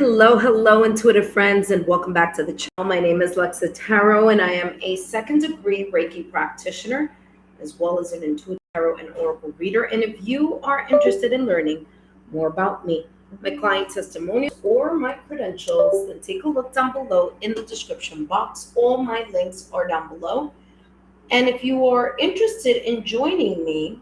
Hello, intuitive friends, and welcome back to the channel. My name is Lexa Tarot, and I am a second-degree Reiki practitioner, as well as an intuitive tarot and oracle reader. And if you are interested in learning more about me, my client testimonials, or my credentials, then take a look down below in the description box. All my links are down below. And if you are interested in joining me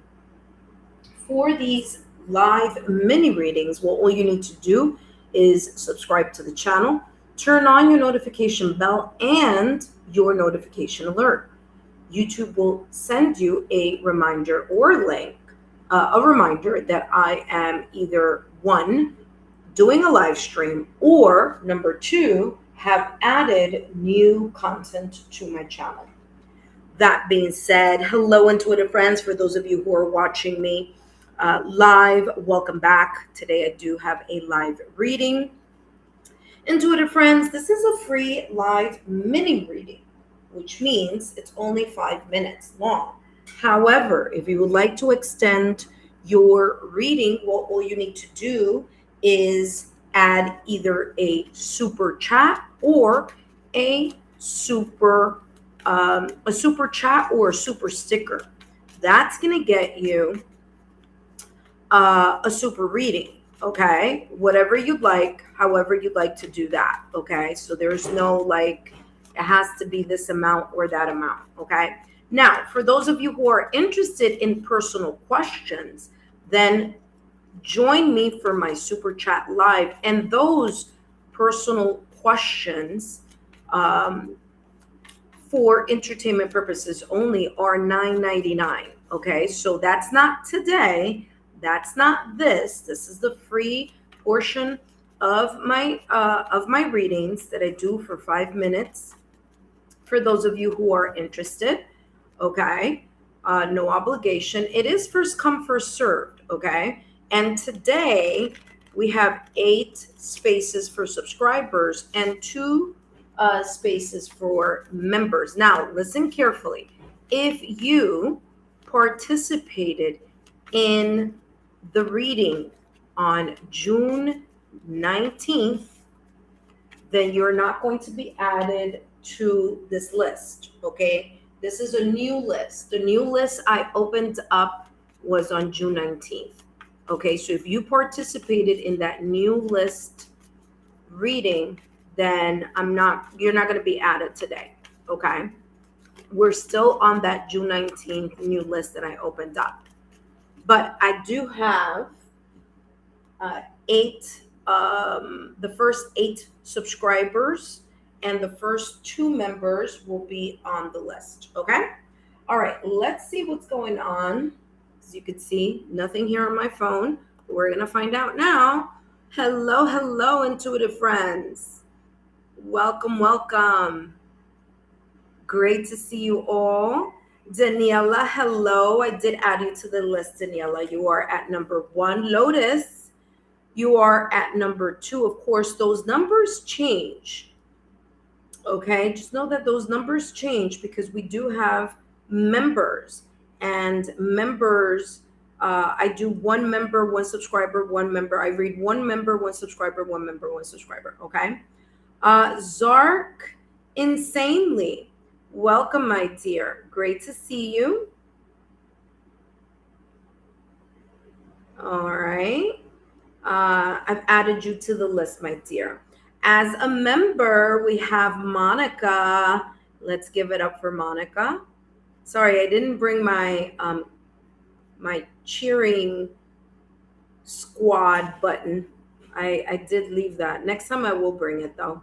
for these live mini readings, well, all you need to do is subscribe to the channel, turn on your notification bell and your notification alert. YouTube will send you a reminder or link, a reminder that I am either one, doing a live stream, or number two, have added new content to my channel. That being said, hello, intuitive friends. For those of you who are watching me live, welcome back. Today I do have a live reading. Intuitive friends, this is a free live mini reading, which means it's only 5 minutes long. However, if you would like to extend your reading, well, all you need to do is add either a super chat or a super chat or a super sticker. That's going to get you a super reading, okay? Whatever you'd like, however you'd like to do that, okay? So there's no like, it has to be this amount or that amount, okay? Now, for those of you who are interested in personal questions, then join me for my super chat live. And those personal questions for entertainment purposes only are $9.99, okay? So that's not today. That's not this. This is the free portion of my readings that I do for 5 minutes. For those of you who are interested, okay, no obligation. It is first come, first served, okay? And today we have 8 spaces for subscribers and 2 spaces for members. Now, listen carefully. If you participated in the reading on June 19th, then you're not going to be added to this list, okay? This is a new list. The new list I opened up was on June 19th, okay? So if you participated in that new list reading, then you're not going to be added today, okay? We're still on that June 19th new list that I opened up. But I do have 8, the first 8 subscribers and the first 2 members will be on the list, okay? All right, let's see what's going on. As you can see, nothing here on my phone. We're going to find out now. Hello, intuitive friends. Welcome. Great to see you all. Daniela, hello. I did add you to the list, Daniela. You are at number 1. Lotus, you are at number 2. Of course, those numbers change. Okay, just know that those numbers change because we do have members. And members, I do 1 member, 1 subscriber, 1 member. I read 1 member, 1 subscriber, 1 member, 1 subscriber. Okay. Zark, insanely. Welcome, my dear. Great to see you. All right. I've added you to the list, my dear. As a member, we have Monica. Let's give it up for Monica. Sorry, I didn't bring my my cheering squad button. I did leave that. Next time I will bring it though.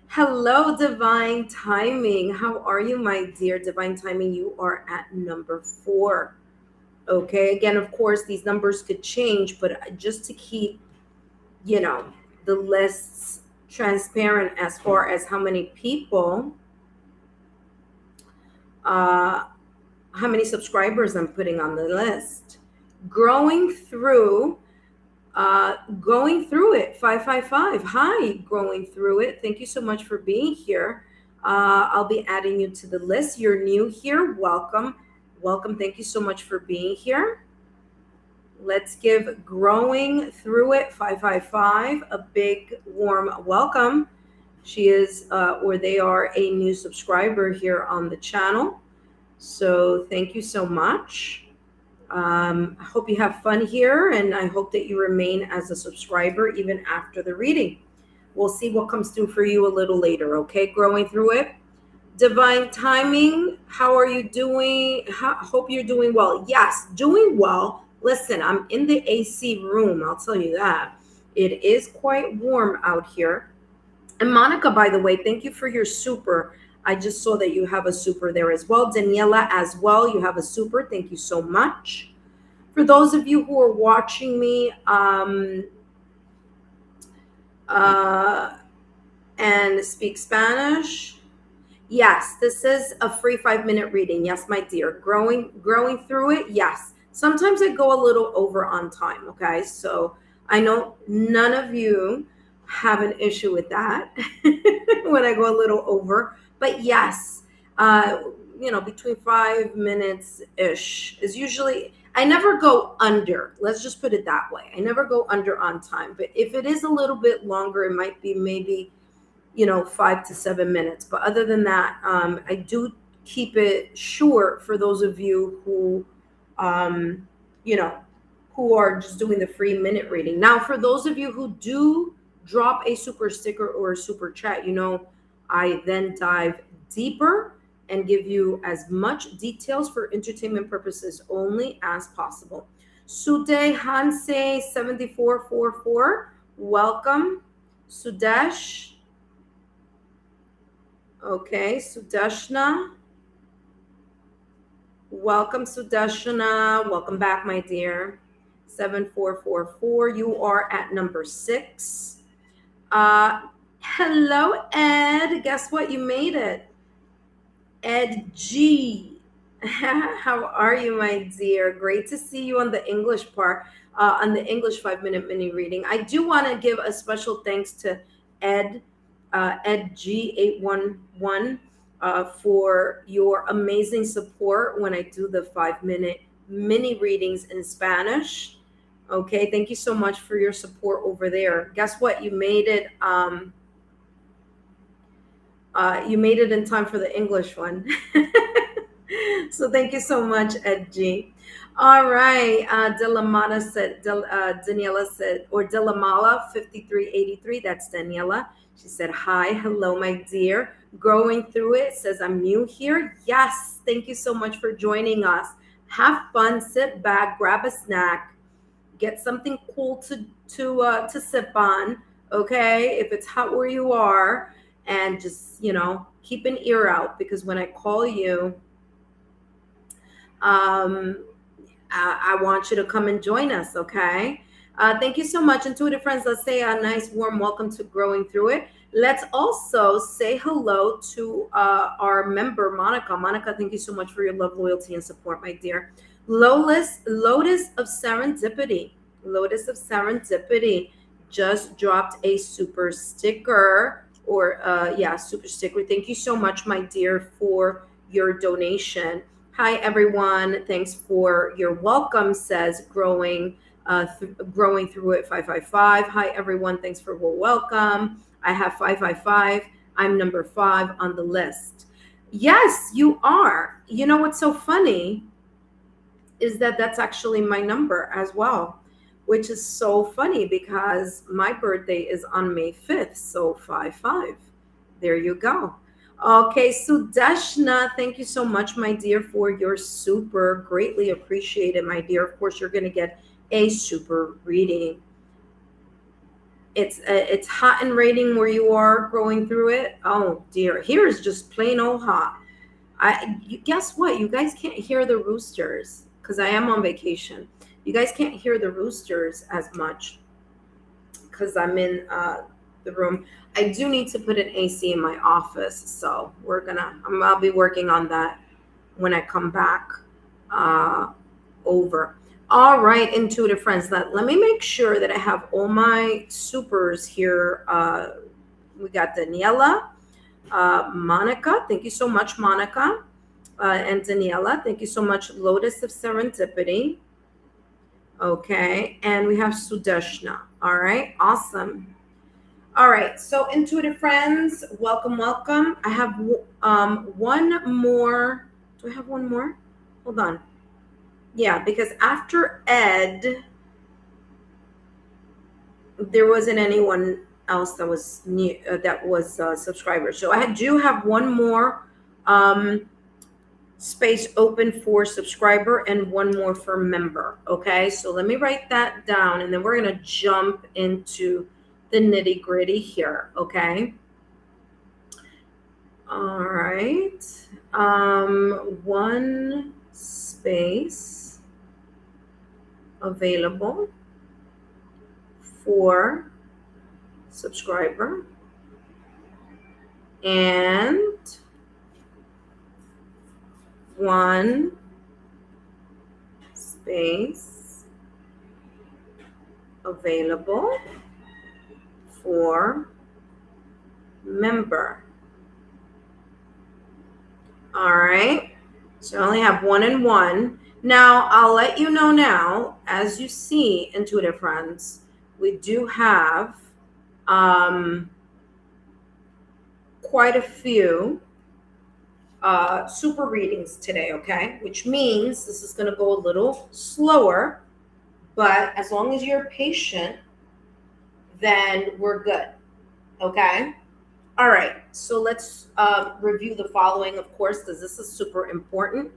Hello, Divine Timing. How are you, my dear? Divine Timing, you are at number 4. Okay, again, of course, these numbers could change, but just to keep, the lists transparent as far as how many people, how many subscribers I'm putting on the list. Going through it, 555. Hi, going through it. Thank you so much for being here. I'll be adding you to the list. You're new here. Welcome. Thank you so much for being here. Let's give Growing Through It 555 a big warm welcome. She is, or they are, a new subscriber here on the channel. So thank you so much. I hope you have fun here, and I hope that you remain as a subscriber even after the reading. We'll see what comes through for you a little later, okay? Growing Through It. Divine Timing, how are you doing? Hope you're doing well. Yes, doing well. Listen, I'm in the AC room, I'll tell you that. It is quite warm out here. And Monica, by the way, thank you for your super. I just saw that you have a super there as well. Daniela as well, you have a super. Thank you so much. For those of you who are watching me and speak Spanish, yes, this is a free 5-minute reading. Yes, my dear. Growing through it. Yes. Sometimes I go a little over on time. Okay. So I know none of you have an issue with that when I go a little over. But yes, between 5 minutes ish is usually, I never go under. Let's just put it that way. I never go under on time. But if it is a little bit longer, it might be maybe 5 to 7 minutes. But other than that, I do keep it short for those of you who, who are just doing the free minute reading. Now, for those of you who do drop a super sticker or a super chat, I then dive deeper and give you as much details for entertainment purposes only as possible. Sude Hanse 7444, welcome. Sudesh. Okay, Sudeshna. Welcome, Sudeshna. Welcome back, my dear. 7444. You are at number 6. Hello, Ed. Guess what? You made it. Ed G. How are you, my dear? Great to see you on the English part, on the English 5-minute mini reading. I do want to give a special thanks to Ed G811 for your amazing support when I do the 5-minute mini readings in Spanish. Okay, thank you so much for your support over there. Guess what? You made it. You made it in time for the English one. So thank you so much, Ed G. All right, Delamala said, Daniela said, or Delamala 5383. That's Daniela. She said, hi, hello, my dear. Growing Through It says, I'm new here. Yes, thank you so much for joining us. Have fun, sit back, grab a snack, get something cool to sip on, okay? If it's hot where you are, and just, keep an ear out, because when I call you, I want you to come and join us, okay? Thank you so much, intuitive friends. Let's say a nice warm welcome to Growing Through It. Let's also say hello to our member, Monica. Monica, thank you so much for your love, loyalty, and support, my dear. Lotus of Serendipity. Lotus of Serendipity just dropped a super sticker, or super sticker. Thank you so much, my dear, for your donation. Hi, everyone. Thanks for your welcome, says Growing Through It 555. Hi, everyone. Thanks for your welcome. I have 555. I'm number 5 on the list. Yes, you are. You know what's so funny is that that's actually my number as well, which is so funny because my birthday is on May 5th. So 55. There you go. Okay, Sudeshna, thank you so much, my dear, for your super. Greatly appreciated, my dear. Of course, you're going to get a super reading. It's hot and raining where you are. Growing through it. Oh dear, here is just plain old hot. Guess what? You guys can't hear the roosters because I am on vacation. You guys can't hear the roosters as much because I'm in the room. I do need to put an AC in my office, so I'll be working on that when I come back over. All right, intuitive friends, let me make sure that I have all my supers here. We got Daniela, Monica. Thank you so much, Monica. And Daniela, thank you so much. Lotus of Serendipity. Okay, and we have Sudeshna. All right, awesome. All right, so intuitive friends, welcome, welcome. I have one more. Do I have one more? Hold on. Yeah, because after Ed, there wasn't anyone else that was new, that was subscribers. So I do have one more um, space open for subscriber and one more for member. Okay, so let me write that down, and then we're gonna jump into the nitty gritty here. Okay. All right. One space available for subscriber and one space available for member. All right. So I only have one and one. Now I'll let you know now, as you see, intuitive friends, we do have quite a few super readings today, okay? Which means this is going to go a little slower, but as long as you're patient, then we're good, okay? All right, so let's review the following, of course, because this is super important.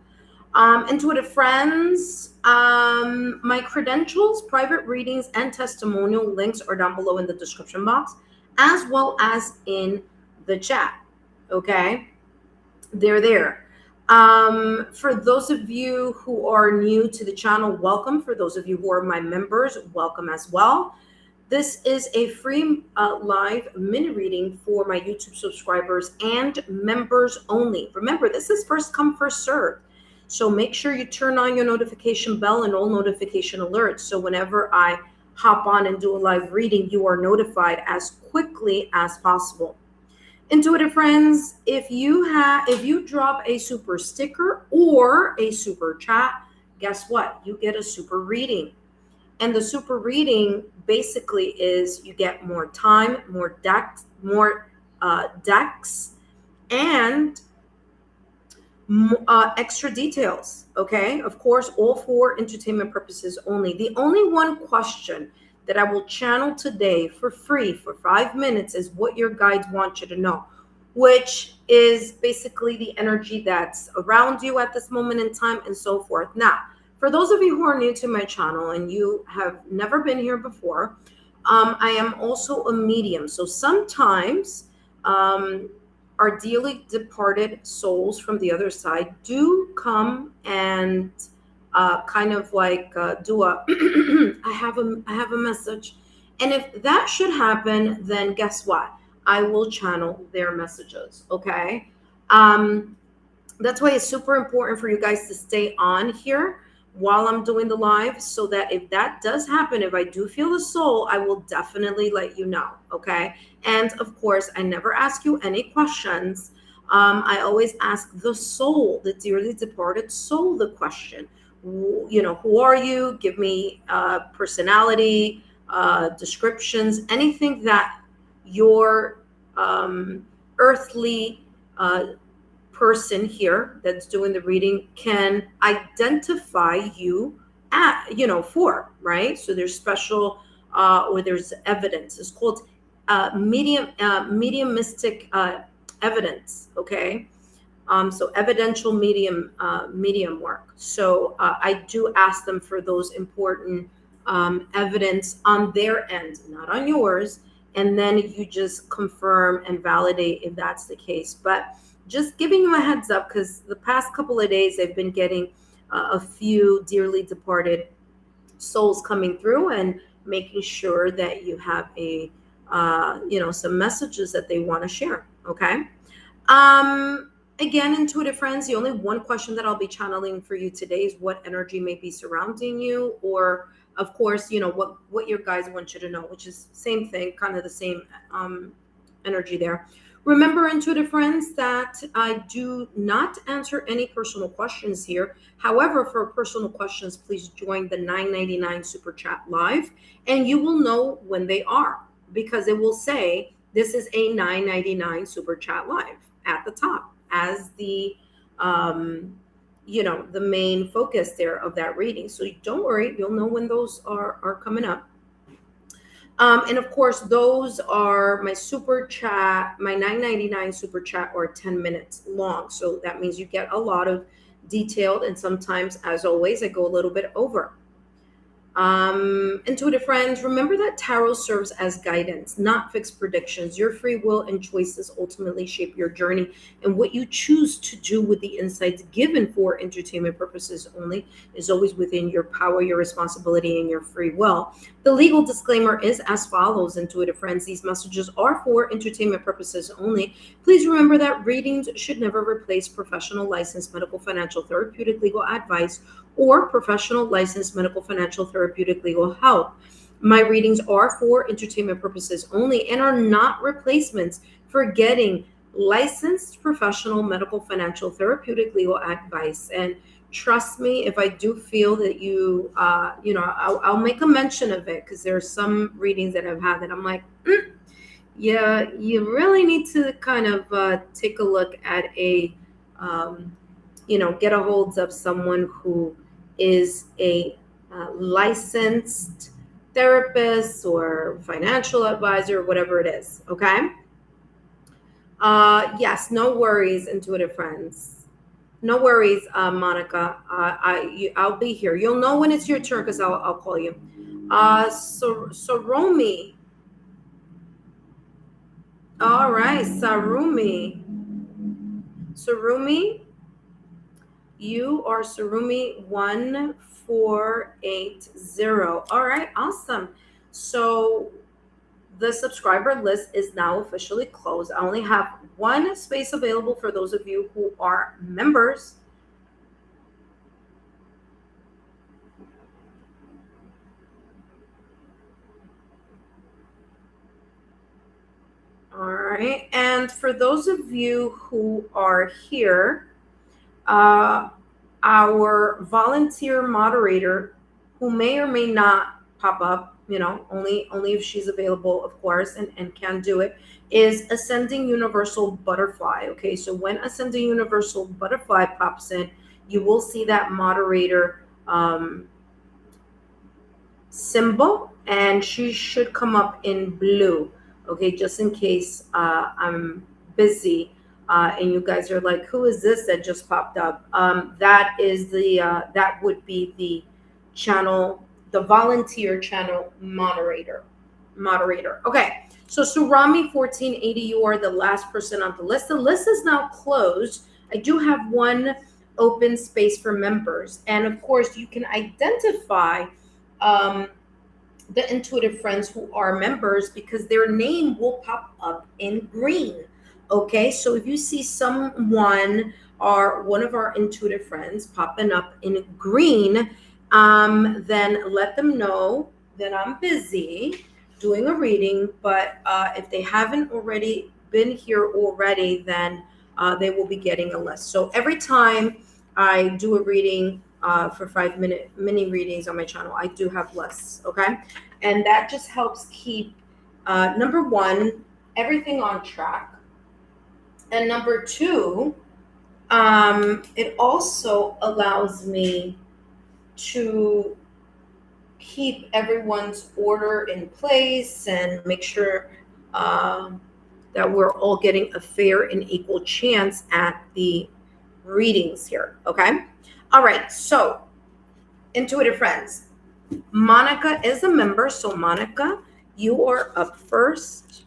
Intuitive friends, my credentials, private readings, and testimonial links are down below in the description box, as well as in the chat, okay? They're there. For those of you who are new to the channel, welcome. For those of you who are my members, welcome as well. This is a free live mini reading for my YouTube subscribers and members only. Remember, this is first come, first serve. So make sure you turn on your notification bell and all notification alerts. So whenever I hop on and do a live reading, you are notified as quickly as possible. Intuitive friends, if you drop a super sticker or a super chat, guess what? You get a super reading. And the super reading basically is you get more time, more decks, and extra details. Okay, of course, all for entertainment purposes only. The only one question that I will channel today for free for 5 minutes is what your guides want you to know, which is basically the energy that's around you at this moment in time and so forth. Now, for those of you who are new to my channel and you have never been here before, I am also a medium. So sometimes our dearly departed souls from the other side do come and kind of like do a I have a message, and if that should happen, then guess what? I will channel their messages. Okay, that's why it's super important for you guys to stay on here while I'm doing the live, so that if that does happen, if I do feel the soul, I will definitely let you know. Okay. And of course, I never ask you any questions. I always ask the soul, the dearly departed soul, the question. You know, who are you? Give me personality, descriptions, anything that your earthly person here that's doing the reading can identify you for, right? So there's special or there's evidence. It's called mediumistic evidence. Okay. So evidential medium work. So I do ask them for those important evidence on their end, not on yours, and then you just confirm and validate if that's the case. But just giving you a heads up, because the past couple of days I've been getting a few dearly departed souls coming through and making sure that you have a some messages that they want to share. Okay. Again, intuitive friends, the only one question that I'll be channeling for you today is what energy may be surrounding you, or of course, what your guides want you to know, which is same thing, kind of the same energy there. Remember, intuitive friends, that I do not answer any personal questions here. However, for personal questions, please join the $9.99 Super Chat Live, and you will know when they are, because it will say this is a $9.99 Super Chat Live at the top as the the main focus there of that reading. So don't worry, you'll know when those are coming up. And of course, those are my super chat, my $9.99 super chat, or 10 minutes long. So that means you get a lot of detailed, and sometimes, as always, I go a little bit over. Intuitive friends, remember that tarot serves as guidance, not fixed predictions. Your free will and choices ultimately shape your journey, and what you choose to do with the insights given for entertainment purposes only is always within your power, your responsibility, and your free will. The legal disclaimer is as follows, intuitive friends. These messages are for entertainment purposes only. Please remember that readings should never replace professional, licensed medical, financial, therapeutic, legal advice, or professional, licensed medical, financial, therapeutic, legal help. My readings are for entertainment purposes only and are not replacements for getting licensed professional, medical, financial, therapeutic, legal advice. And trust me, if I do feel that I'll make a mention of it, because there are some readings that I've had that I'm like, yeah, you really need to kind of take a look at get a hold of someone who is a licensed therapist or financial advisor, whatever it is. Okay. Yes, no worries, intuitive friends. No worries, Monica. I'll be here. You'll know when it's your turn, because I'll call you. Sarumi. All right, Sarumi. Sarumi. You are Sarumi 1480. All right, awesome. So the subscriber list is now officially closed. I only have one space available for those of you who are members. All right, and for those of you who are here, our volunteer moderator, who may or may not pop up, only if she's available, of course, and can do it, is Ascending Universal Butterfly. Okay, so when Ascending Universal Butterfly pops in, you will see that moderator symbol, and she should come up in blue. Okay, just in case I'm busy and you guys are like, who is this that just popped up? That is that would be the channel, the volunteer channel moderator. Okay, so Surami 1480, you are the last person on the list. The list is now closed. I do have one open space for members, and of course you can identify the intuitive friends who are members, because their name will pop up in green. Okay, so if you see someone or one of our intuitive friends popping up in green, then let them know that I'm busy doing a reading. But if they haven't already been here already, then they will be getting a list. So every time I do a reading, for 5-minute mini readings on my channel, I do have lists. Okay, and that just helps keep number one, everything on track, and number two, it also allows me to keep everyone's order in place and make sure that we're all getting a fair and equal chance at the readings here. Okay. All right, so intuitive friends, Monica is a member. So Monica, you are up first.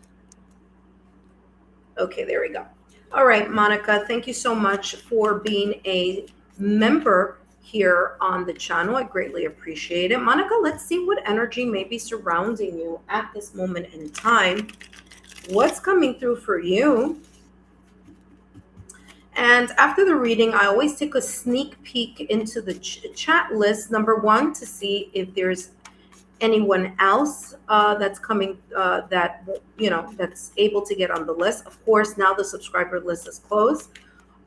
Okay, there we go. All right, Monica, thank you so much for being a member here on the channel. I greatly appreciate it. Monica, let's see what energy may be surrounding you at this moment in time. What's coming through for you? And after the reading, I always take a sneak peek into the chat list, number one, to see if there's anyone else that's coming that that's able to get on the list. Of course, now the subscriber list is closed.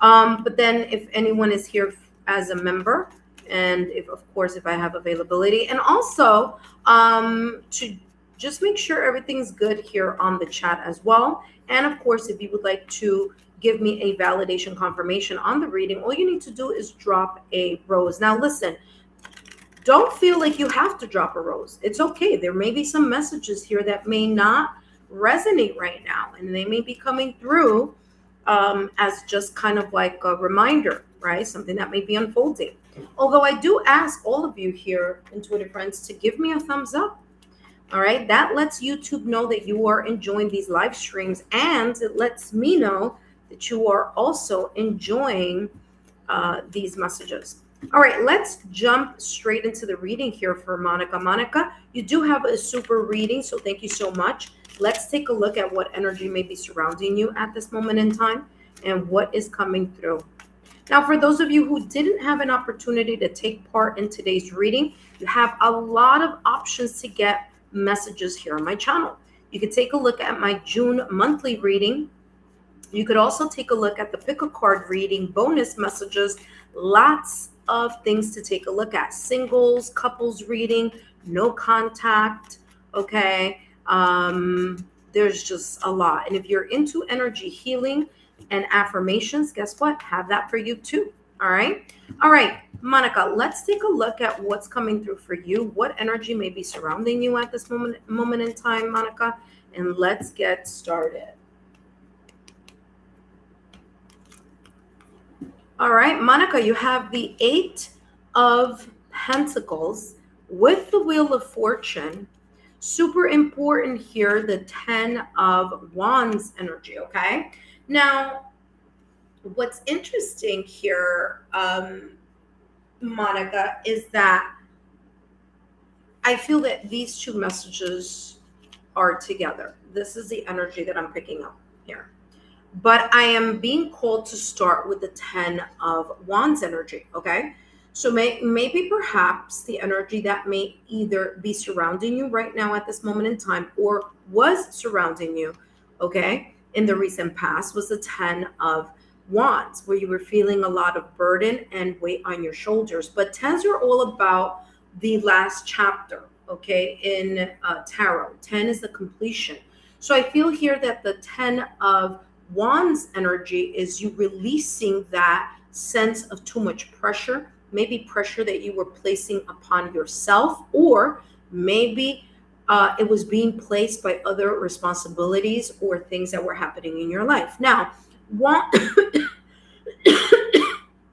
But then if anyone is here as a member, and if of course if I have availability, and also to just make sure everything's good here on the chat as well. And of course, if you would like to give me a validation confirmation on the reading, all you need to do is drop a rose. Now listen, don't feel like you have to drop a rose. It's okay. There may be some messages here that may not resonate right now, and they may be coming through as just kind of like a reminder, right? Something that may be unfolding. Although I do ask all of you here, intuitive friends, to give me a thumbs up. All right, that lets YouTube know that you are enjoying these live streams, and it lets me know that you are also enjoying these messages. All right, let's jump straight into the reading here for Monica. Monica, you do have a super reading, so thank you so much. Let's take a look at what energy may be surrounding you at this moment in time and what is coming through. Now, for those of you who didn't have an opportunity to take part in today's reading, you have a lot of options to get messages here on my channel. You could take a look at my June monthly reading. You could also take a look at the pick a card reading, bonus messages, lots of things to take a look at. Singles, couples reading, no contact, okay? There's just a lot. And if you're into energy healing and affirmations, guess what? Have that for you too. All right. All right, Monica, let's take a look at what's coming through for you. What energy may be surrounding you at this moment in time, Monica? And let's get started. All right, Monica, you have the 8 of Pentacles with the Wheel of Fortune. Super important here, the 10 of Wands energy, okay? Now, what's interesting here, Monica, is that I feel that these two messages are together. This is the energy that I'm picking up here. But I am being called to start with the 10 of Wands energy, okay? So maybe perhaps the energy that may either be surrounding you right now at this moment in time or was surrounding you, okay, in the recent past was the 10 of Wands, where you were feeling a lot of burden and weight on your shoulders. But 10s are all about the last chapter, okay, in tarot. 10 is the completion. So I feel here that the 10 of Wands energy is you releasing that sense of too much pressure, maybe pressure that you were placing upon yourself, or maybe it was being placed by other responsibilities or things that were happening in your life. Now,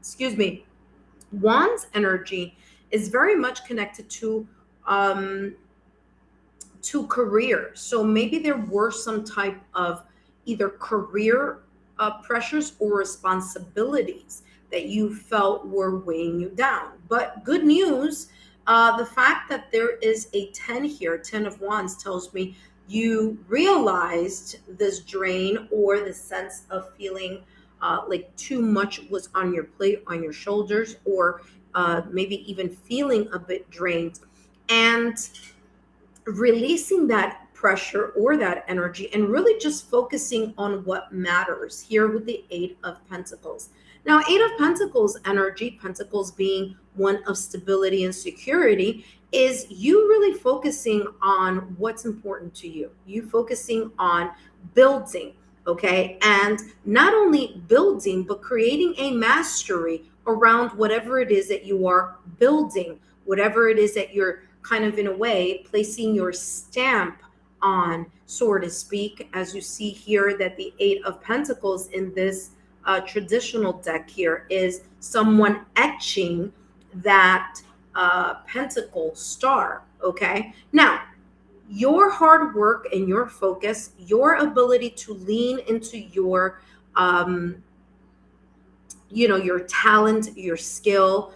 excuse me, Wands energy is very much connected to career. So maybe there were some type of either career pressures or responsibilities that you felt were weighing you down. But good news, the fact that there is a 10 here, 10 of Wands, tells me you realized this drain or the sense of feeling like too much was on your plate, on your shoulders, or maybe even feeling a bit drained, and releasing that pressure or that energy and really just focusing on what matters here with the 8 of Pentacles. Now, 8 of Pentacles energy, Pentacles being one of stability and security, is you really focusing on what's important to you. You focusing on building, okay? And not only building, but creating a mastery around whatever it is that you are building, whatever it is that you're kind of in a way placing your stamp on, so to speak, as you see here that the 8 of Pentacles in this traditional deck here is someone etching that pentacle star, okay? Now, your hard work and your focus, your ability to lean into your, your talent, your skill,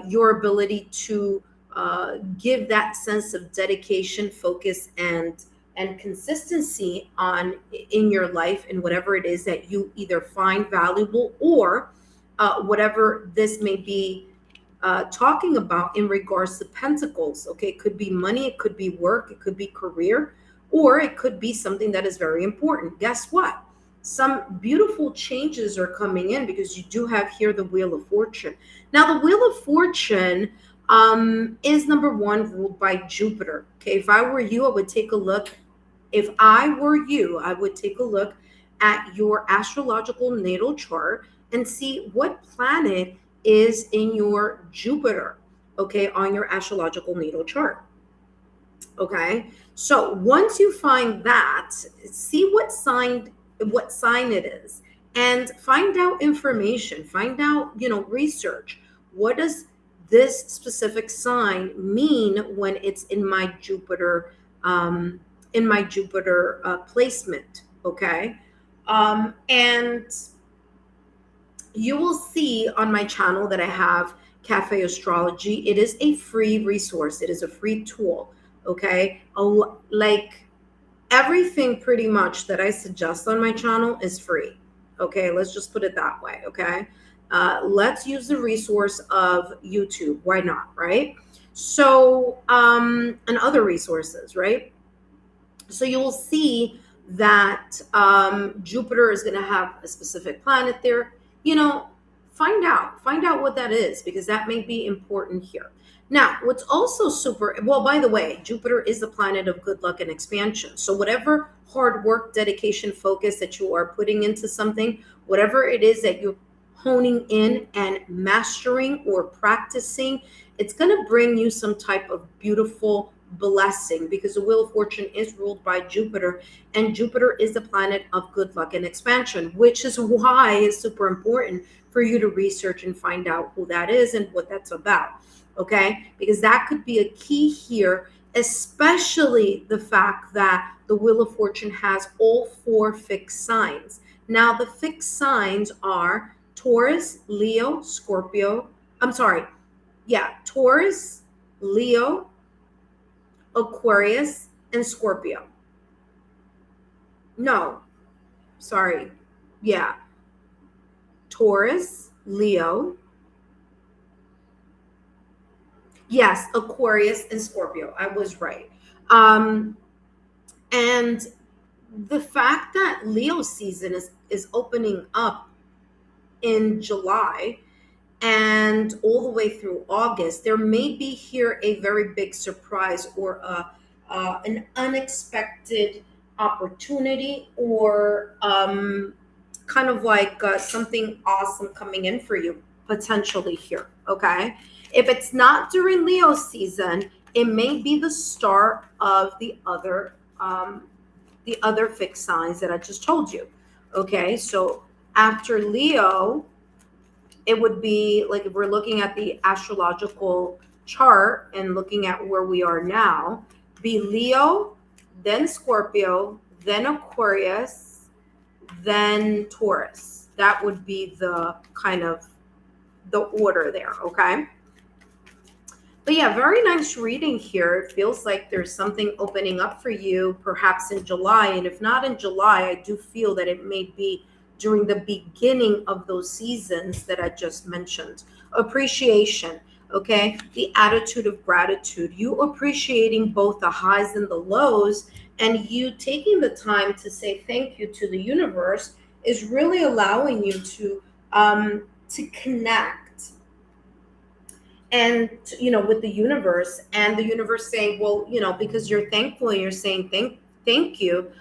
your ability to give that sense of dedication, focus, and consistency in your life and whatever it is that you either find valuable or whatever this may be talking about in regards to pentacles. Okay, it could be money, it could be work, it could be career, or it could be something that is very important. Guess what? Some beautiful changes are coming in because you do have here the Wheel of Fortune. Now, the Wheel of Fortune is number one ruled by Jupiter. Okay, if I were you, I would take a look. If I were you, I would take a look at your astrological natal chart and see what planet is in your Jupiter, okay, on your astrological natal chart. Okay, so once you find that, see what sign it is, and find out information, find out, research. What does this specific sign mean when it's in my Jupiter, placement? Okay, and you will see on my channel that I have Cafe Astrology. It is a free resource. It is a free tool. Okay, like everything pretty much that I suggest on my channel is free. Okay, let's just put it that way. Okay, let's use the resource of YouTube. Why not, right? So, and other resources, right? So you will see that Jupiter is going to have a specific planet there. Find out what that is, because that may be important here. Now, what's also by the way, Jupiter is the planet of good luck and expansion. So whatever hard work, dedication, focus that you are putting into something, whatever it is that you're honing in and mastering or practicing, it's going to bring you some type of beautiful blessing, because the Wheel of Fortune is ruled by Jupiter, and Jupiter is the planet of good luck and expansion, which is why it's super important for you to research and find out who that is and what that's about. Okay, because that could be a key here, especially the fact that the Wheel of Fortune has all 4 fixed signs. Now, the fixed signs are Taurus, Leo, Scorpio. Taurus, Leo, Aquarius, and Scorpio. No, sorry. Yeah. Taurus, Leo. Yes, Aquarius and Scorpio. I was right. And the fact that Leo season is opening up in July and all the way through August, there may be here a very big surprise or an unexpected opportunity, or kind of like something awesome coming in for you potentially here. Okay, if it's not during Leo season, it may be the start of the other fixed signs that I just told you. Okay, so after Leo, it would be like, if we're looking at the astrological chart and looking at where we are now, be Leo, then Scorpio, then Aquarius, then Taurus. That would be the kind of the order there. Okay. But yeah, very nice reading here. It feels like there's something opening up for you, perhaps in July. And if not in July, I do feel that it may be during the beginning of those seasons that I just mentioned. Appreciation, okay? The attitude of gratitude. You appreciating both the highs and the lows, and you taking the time to say thank you to the universe is really allowing you to connect and with the universe, and the universe saying, well, because you're thankful and you're saying thank you.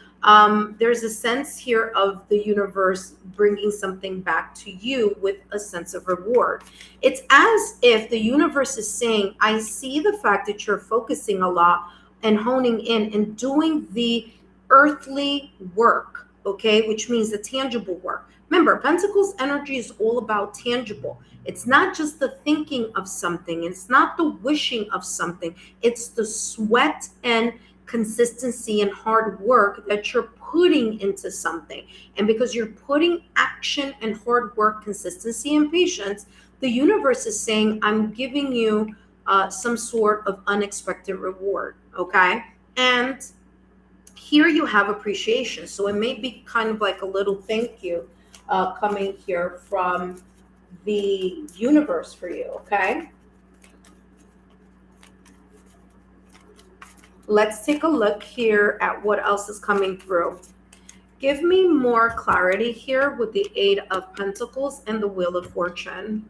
There's a sense here of the universe bringing something back to you with a sense of reward. It's as if the universe is saying, I see the fact that you're focusing a lot and honing in and doing the earthly work, okay, which means the tangible work. Remember, Pentacles energy is all about tangible. It's not just the thinking of something. It's not the wishing of something. It's the sweat and consistency and hard work that you're putting into something. And because you're putting action and hard work, consistency and patience, the universe is saying, I'm giving you some sort of unexpected reward. Okay. And here you have appreciation. So it may be kind of like a little thank you coming here from the universe for you. Okay. Let's take a look here at what else is coming through. Give me more clarity here with the Eight of Pentacles and the Wheel of Fortune.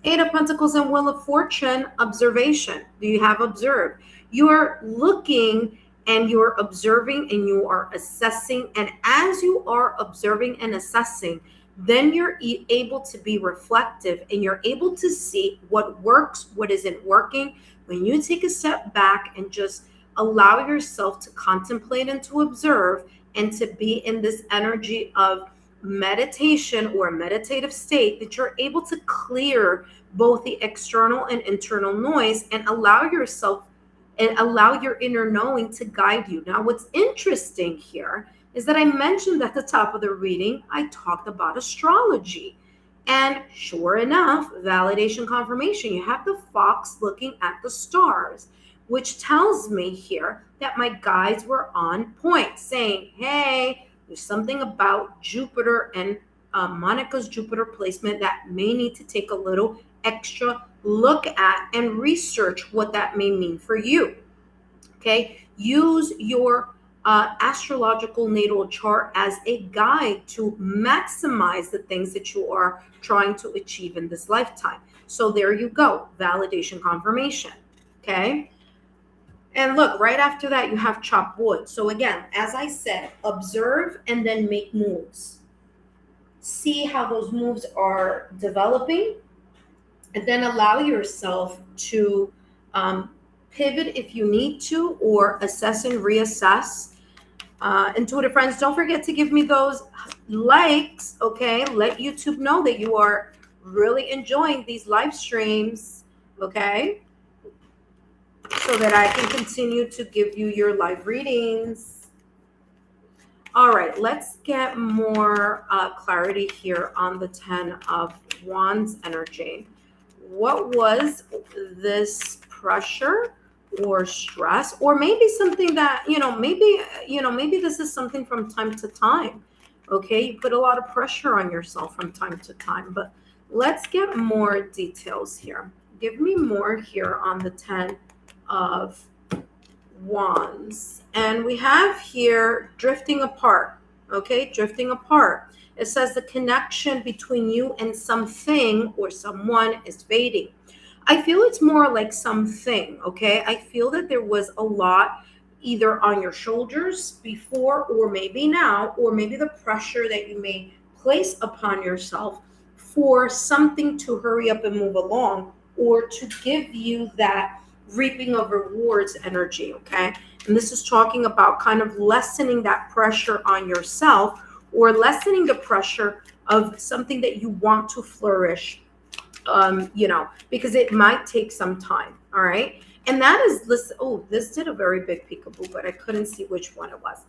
Eight of Pentacles and Wheel of Fortune, observation. Do you have observed? You're looking and you're observing and you are assessing. And as you are observing and assessing, then you're able to be reflective and you're able to see what works, what isn't working. When you take a step back and just allow yourself to contemplate and to observe and to be in this energy of meditation or a meditative state, that you're able to clear both the external and internal noise and allow yourself and allow your inner knowing to guide you. Now, what's interesting here is that I mentioned at the top of the reading, I talked about astrology. And sure enough, validation confirmation, you have the fox looking at the stars, which tells me here that my guides were on point, saying, hey, there's something about Jupiter and Monica's Jupiter placement that may need to take a little extra look at and research what that may mean for you. Okay, use your astrological natal chart as a guide to maximize the things that you are trying to achieve in this lifetime. So there you go, validation confirmation. Okay. And look, right after that, you have chop wood. So again, as I said, observe and then make moves. See how those moves are developing, and then allow yourself to pivot if you need to, or assess and reassess. Intuitive friends, don't forget to give me those likes, okay? Let YouTube know that you are really enjoying these live streams, okay? So that I can continue to give you your live readings. All right, let's get more clarity here on the 10 of Wands energy. What was this pressure or stress, or maybe something that, maybe this is something from time to time, okay? You put a lot of pressure on yourself from time to time, but let's get more details here. Give me more here on the 10 of Wands. And we have here drifting apart, okay? Drifting apart. It says the connection between you and something or someone is fading. I feel it's more like something, okay? I feel that there was a lot either on your shoulders before, or maybe now, or maybe the pressure that you may place upon yourself for something to hurry up and move along, or to give you that reaping of rewards energy, okay? And this is talking about kind of lessening that pressure on yourself, or lessening the pressure of something that you want to flourish, because it might take some time, all right? And that is this. Oh, this did a very big peekaboo, but I couldn't see which one it was.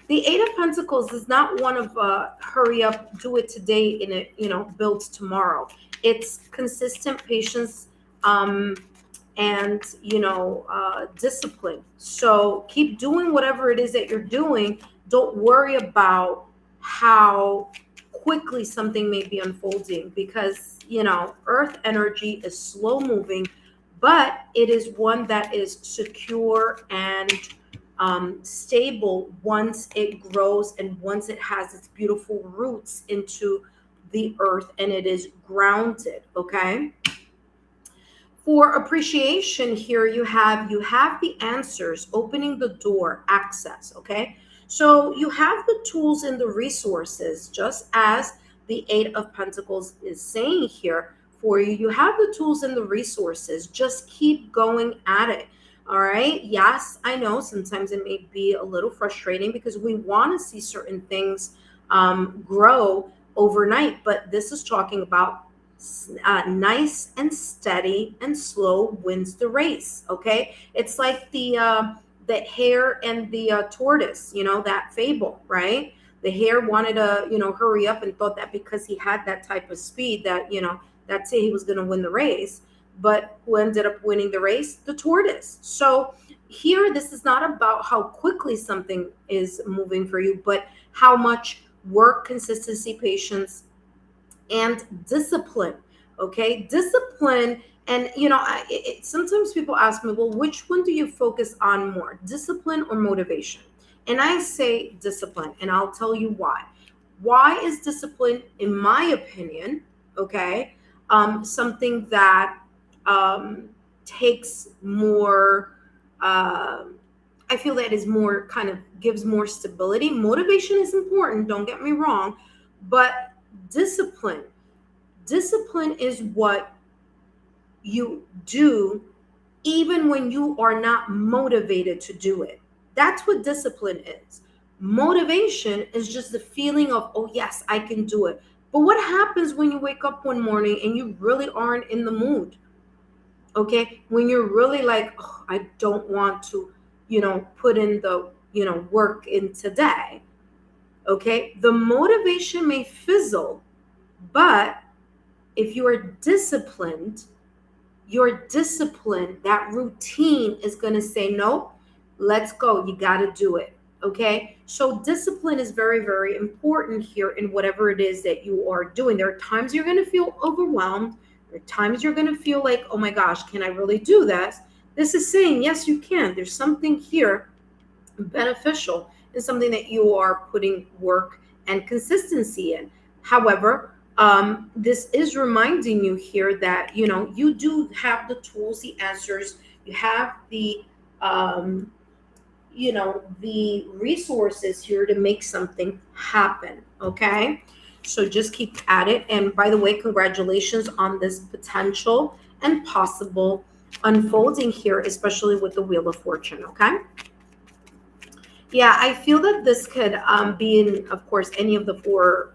The Eight of Pentacles is not one of hurry up, do it today, and it builds tomorrow. It's consistent patience and discipline. So keep doing whatever it is that you're doing. Don't worry about how quickly something may be unfolding, because earth energy is slow moving, but it is one that is secure and stable once it grows and once it has its beautiful roots into the earth and it is grounded, okay? For appreciation here, you have the answers, opening the door, access, okay? So you have the tools and the resources, just as the Eight of Pentacles is saying here for you. You have the tools and the resources. Just keep going at it, all right? Yes, I know sometimes it may be a little frustrating because we want to see certain things grow overnight, but this is talking about nice and steady and slow wins the race, okay? It's like the hare and the tortoise, that fable, right? The hare wanted to, hurry up and thought that because he had that type of speed that, that's it, he was going to win the race. But who ended up winning the race? The tortoise. So here, this is not about how quickly something is moving for you, but how much work, consistency, patience, and discipline. Okay, discipline And, sometimes people ask me, well, which one do you focus on more, discipline or motivation? And I say discipline, and I'll tell you why. Why is discipline, in my opinion, okay, something that takes more, I feel that is more kind of gives more stability. Motivation is important, don't get me wrong, but discipline is what you do even when you are not motivated to do it. That's what discipline is. Motivation is just the feeling of, oh, yes, I can do it. But what happens when you wake up one morning and you really aren't in the mood? Okay. When you're really like, oh, I don't want to, put in the, work in today. Okay. The motivation may fizzle, but if you are disciplined, your discipline, that routine is going to say, no, let's go. You got to do it. Okay. So discipline is very, very important here in whatever it is that you are doing. There are times you're going to feel overwhelmed. There are times you're going to feel like, oh my gosh, can I really do this? This is saying, yes, you can. There's something here beneficial and something that you are putting work and consistency in. However, this is reminding you here that, you do have the tools, the answers, you have the, the resources here to make something happen. Okay. So just keep at it. And by the way, congratulations on this potential and possible unfolding here, especially with the Wheel of Fortune. Okay. Yeah, I feel that this could be in, of course, any of the four,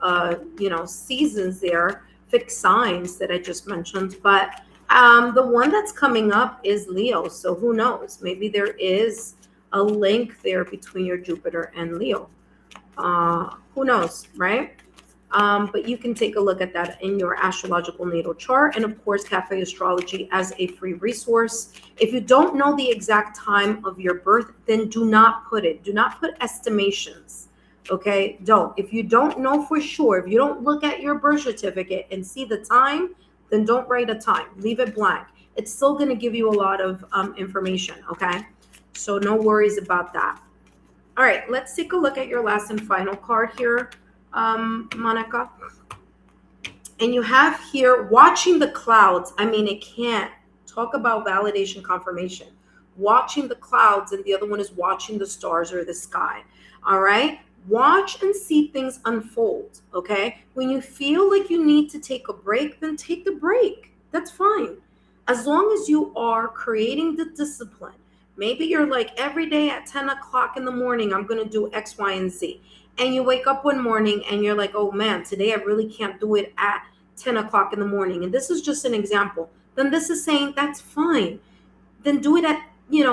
seasons there, fixed signs that I just mentioned. But the one that's coming up is Leo. So who knows? Maybe there is a link there between your Jupiter and Leo. Who knows, right? But you can take a look at that in your astrological natal chart. And of course, Cafe Astrology as a free resource. If you don't know the exact time of your birth, then do not put it. Do not put estimations. Okay? Don't. If you don't know for sure, if you don't look at your birth certificate and see the time, then don't write a time. Leave it blank. It's still going to give you a lot of information. Okay? So no worries about that. All right. Let's take a look at your last and final card here, Monica. And you have here watching the clouds. I mean, it can't talk about validation, confirmation. Watching the clouds, and the other one is watching the stars or the sky. All right. Watch and see things unfold. Okay. When you feel like you need to take a break, then take the break. That's fine. As long as you are creating the discipline. Maybe you're like, every day at 10 o'clock in the morning, I'm going to do X, Y, and Z. And you wake up one morning and you're like, oh man, today I really can't do it at 10 o'clock in the morning. And this is just an example. Then this is saying that's fine. Then do it at, 8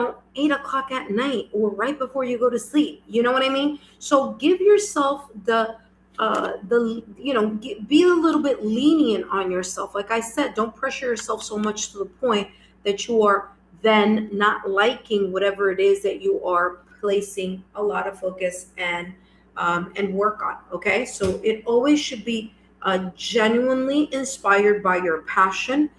o'clock at night or right before you go to sleep. You know what I mean? So give yourself be a little bit lenient on yourself. Like I said, don't pressure yourself so much to the point that you are then not liking whatever it is that you are placing a lot of focus and work on. Okay. So it always should be genuinely inspired by your passion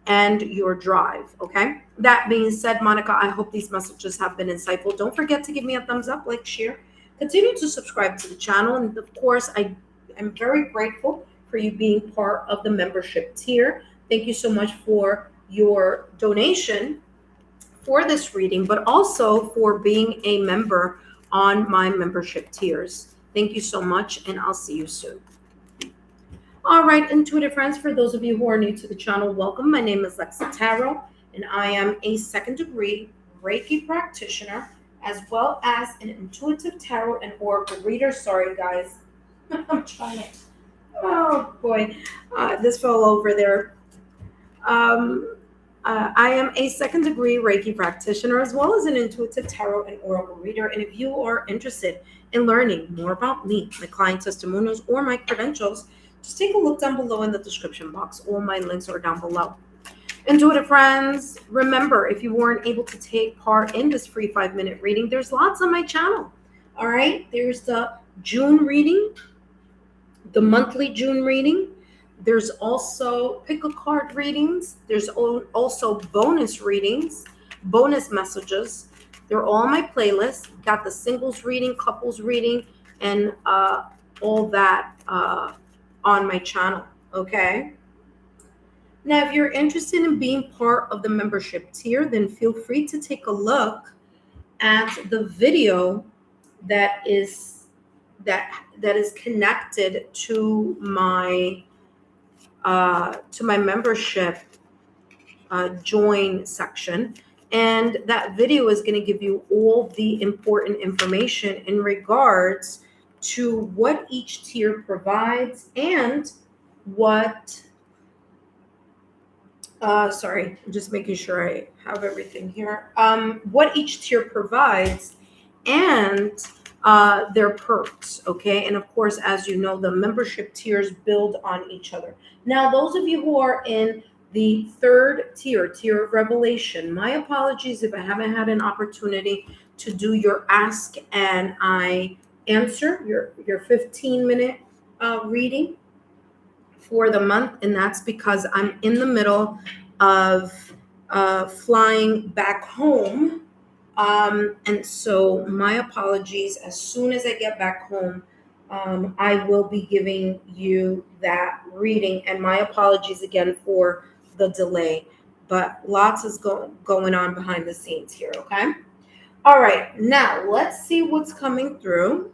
and your drive. Okay. That being said, Monica, I hope these messages have been insightful. Don't forget to give me a thumbs up, like, share, continue to subscribe to the channel. And of course, I am very grateful for you being part of the membership tier. Thank you so much for your donation for this reading, but also for being a member on my membership tiers. Thank you so much, and I'll see you soon. All right, intuitive friends, for those of you who are new to the channel, welcome. My name is Lexa Tarot, and I am a second-degree Reiki practitioner, as well as an intuitive tarot and oracle reader. Sorry, guys. I'm trying to... Oh, boy. This fell over there. I am a second-degree Reiki practitioner, as well as an intuitive tarot and oracle reader. And if you are interested in learning more about me, my client testimonials, or my credentials, just take a look down below in the description box. All my links are down below. Intuitive friends, remember, if you weren't able to take part in this free 5-minute reading, there's lots on my channel. All right, there's the June reading, the monthly June reading, There's also pick a card readings. There's also bonus readings, bonus messages. They're all on my playlist. Got the singles reading, couples reading, and all that on my channel. Okay. Now, if you're interested in being part of the membership tier, then feel free to take a look at the video that is connected to my membership join section, and that video is going to give you all the important information in regards to what each tier provides and what sorry, I'm just making sure I have everything here. What each tier provides and their perks, okay? And of course, as you know, the membership tiers build on each other. Now, those of you who are in the third tier of revelation, my apologies if I haven't had an opportunity to do your ask and I answer your 15-minute reading for the month, and that's because I'm in the middle of flying back home. And so my apologies. As soon as I get back home, I will be giving you that reading, and my apologies again for the delay, but lots is going on behind the scenes here. Okay. All right. Now let's see what's coming through.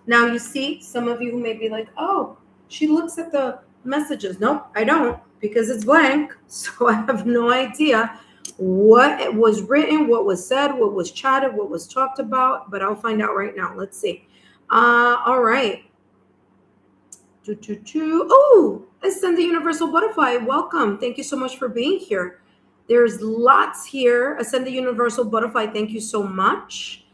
Now, you see, some of you may be like, oh, she looks at the messages. Nope, I don't, because it's blank. So I have no idea what was written, what was said, what was chatted, what was talked about, but I'll find out right now. Let's see. All right. Oh, Ascend the Universal Butterfly. Welcome. Thank you so much for being here. There's lots here. Ascend the Universal Butterfly. Thank you so much.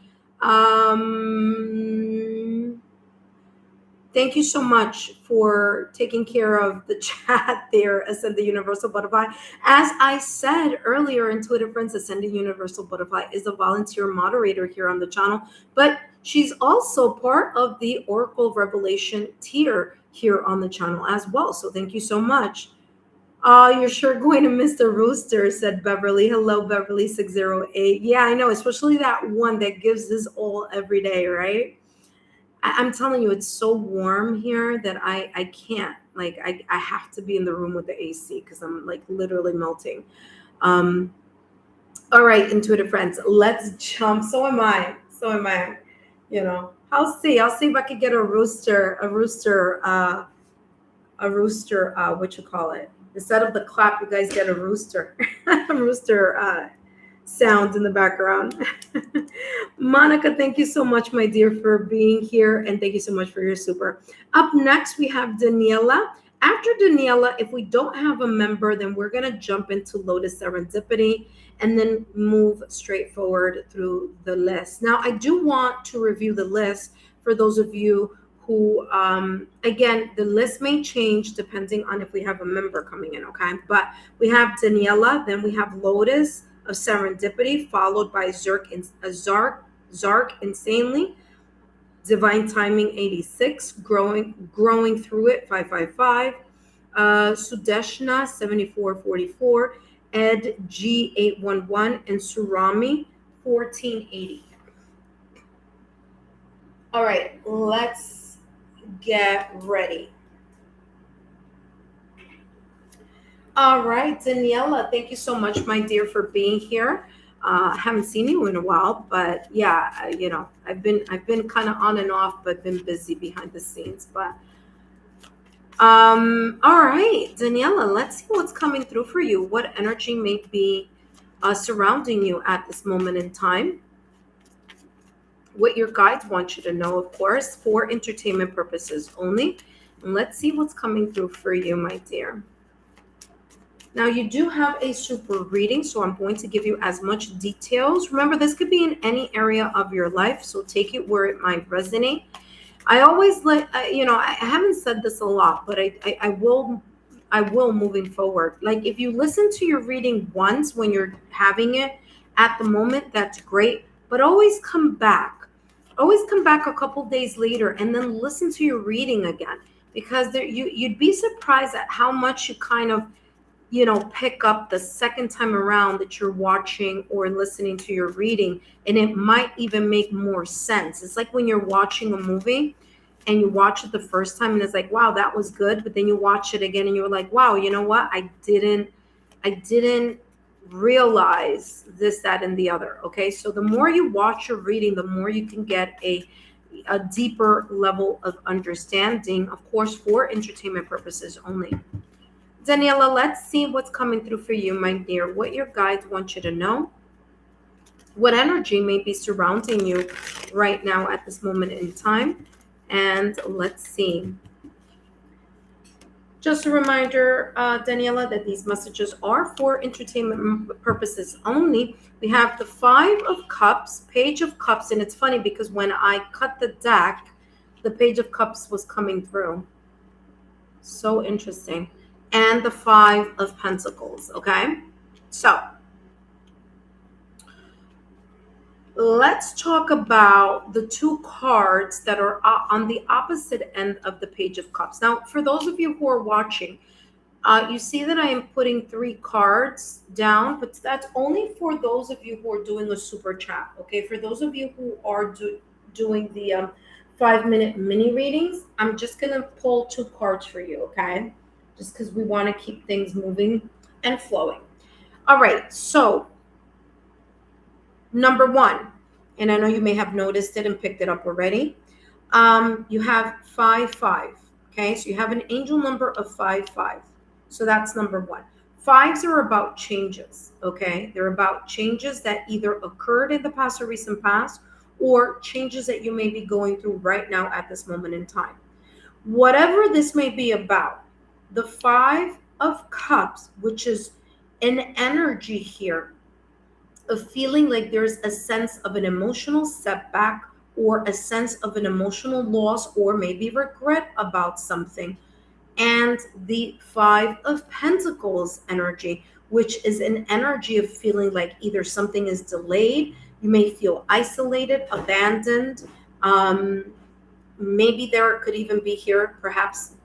Thank you so much for taking care of the chat there, Ascend the Universal Butterfly. As I said earlier, Intuitive Friends, Ascend the Universal Butterfly is a volunteer moderator here on the channel, but she's also part of the Oracle Revelation tier here on the channel as well. So thank you so much. You're sure going to miss the rooster, said Beverly. Hello, Beverly 608. Yeah, I know, especially that one that gives his all every day, right? I'm telling you, it's so warm here that I can't, like, I have to be in the room with the AC because I'm like literally melting. All right, Intuitive Friends, let's jump. So am I, you know. I'll see if I could get a rooster, what you call it? Instead of the clap, you guys get a rooster, a rooster sound in the background. Monica, thank you so much, my dear, for being here, and thank you so much for your super. Up next, we have Daniela. After Daniela, if we don't have a member, then we're going to jump into Lotus Serendipity and then move straight forward through the list. Now, I do want to review the list for those of you who, again, the list may change depending on if we have a member coming in, okay? But we have Daniela, then we have Lotus of Serendipity, followed by Zark Insanely, Divine Timing 86, Growing Through It 555, Sudeshna 7444, Ed G 811, and Surami 1480. All right, let's get ready. All right, Daniela, thank you so much, my dear, for being here. Haven't seen you in a while, but yeah, you know, I've been kind of on and off, but been busy behind the scenes. But all right, Daniela, let's see what's coming through for you. What energy may be surrounding you at this moment in time? What your guides want you to know, of course, for entertainment purposes only. And let's see what's coming through for you, my dear. Now, you do have a super reading, so I'm going to give you as much details. Remember, this could be in any area of your life, so take it where it might resonate. I always you know, I haven't said this a lot, but I will moving forward. Like, if you listen to your reading once when you're having it at the moment, that's great, but always come back. Always come back a couple days later and then listen to your reading again, because you'd be surprised at how much you kind of, pick up the second time around that you're watching or listening to your reading, and it might even make more sense. It's like when you're watching a movie and you watch it the first time and it's like, wow, that was good, but then you watch it again and you're like, wow, you know what? I didn't realize this, that, and the other. Okay. So the more you watch your reading, the more you can get a deeper level of understanding, of course, for entertainment purposes only. Daniela, let's see what's coming through for you, my dear. What your guides want you to know. What energy may be surrounding you right now at this moment in time. And let's see. Just a reminder, Daniela, that these messages are for entertainment purposes only. We have the Five of Cups, Page of Cups, and it's funny because when I cut the deck, the Page of Cups was coming through. So interesting. And the Five of Pentacles, okay? So let's talk about the two cards that are on the opposite end of the Page of Cups. Now, for those of you who are watching, you see that I am putting 3 cards down, but that's only for those of you who are doing a super chat, okay? For those of you who are doing the 5-minute mini readings, I'm just going to pull 2 cards for you, okay? Just because we want to keep things moving and flowing. All right, so number 1, and I know you may have noticed it and picked it up already. You have 5-5, okay? So you have an angel number of 5-5. So that's number 1. 5s are about changes, okay? They're about changes that either occurred in the past or recent past, or changes that you may be going through right now at this moment in time. Whatever this may be about, the 5 of Cups, which is an energy here of feeling like there's a sense of an emotional setback or a sense of an emotional loss or maybe regret about something. And the 5 of Pentacles energy, which is an energy of feeling like either something is delayed, you may feel isolated, abandoned. Maybe there could even be here perhaps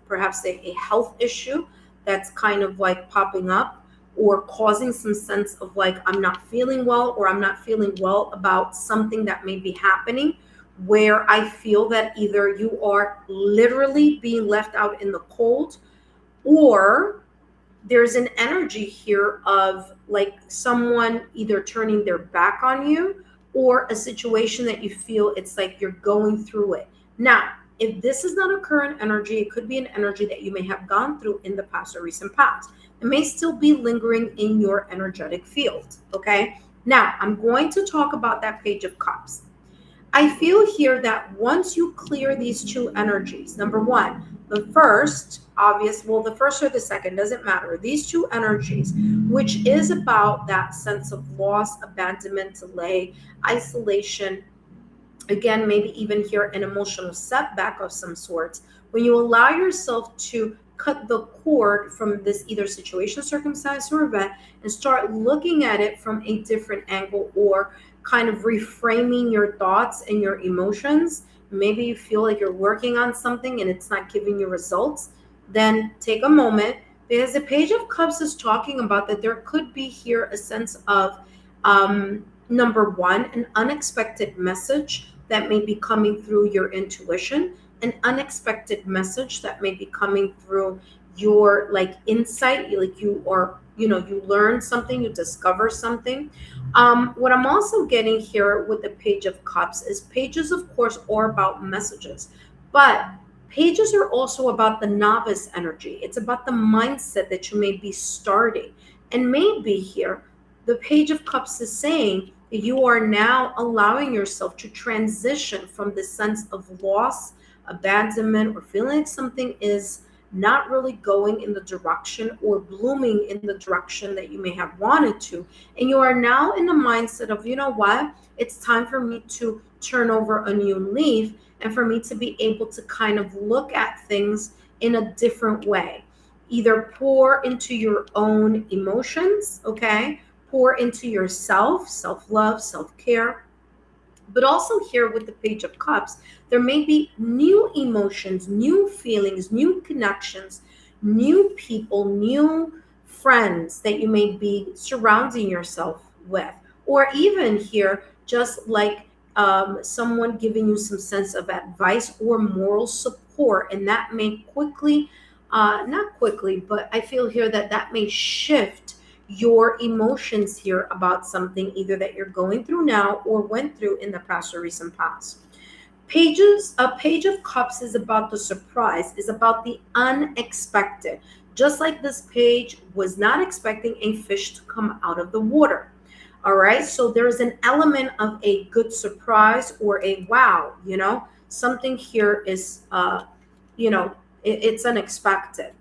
a health issue that's kind of like popping up or causing some sense of like, I'm not feeling well, or I'm not feeling well about something that may be happening, where I feel that either you are literally being left out in the cold, or there's an energy here of like someone either turning their back on you, or a situation that you feel it's like you're going through it. Now, if this is not a current energy, it could be an energy that you may have gone through in the past or recent past. It may still be lingering in your energetic field, okay? Now, I'm going to talk about that Page of Cups. I feel here that once you clear these 2 energies, number 1, the first, the first or the second, doesn't matter. These 2 energies, which is about that sense of loss, abandonment, delay, isolation, again, maybe even here an emotional setback of some sorts. When you allow yourself to cut the cord from this either situation, circumstance, or event and start looking at it from a different angle, or kind of reframing your thoughts and your emotions, maybe you feel like you're working on something and it's not giving you results, then take a moment, because the Page of Cups is talking about that there could be here a sense of number 1, an unexpected message that may be coming through your intuition, an unexpected message that may be coming through your like insight, like you are, you learn something, you discover something. What I'm also getting here with the Page of Cups is pages, of course, are about messages, but pages are also about the novice energy. It's about the mindset that you may be starting. And maybe here, the Page of Cups is saying that you are now allowing yourself to transition from the sense of loss, abandonment, or feeling like something is not really going in the direction or blooming in the direction that you may have wanted to. And you are now in the mindset of, you know what, it's time for me to turn over a new leaf and for me to be able to kind of look at things in a different way. Either pour into your own emotions, okay? Pour into yourself, self-love, self-care, But also here with the Page of Cups, there may be new emotions, new feelings, new connections, new people, new friends that you may be surrounding yourself with. Or even here, just like someone giving you some sense of advice or moral support. And that may quickly, not quickly, but I feel here that that may shift your emotions here about something either that you're going through now or went through in the past or recent past. A page of cups is about the surprise, is about the unexpected. Just like this page was not expecting a fish to come out of the water. All right, so there's an element of a good surprise or a wow, something here is it's unexpected.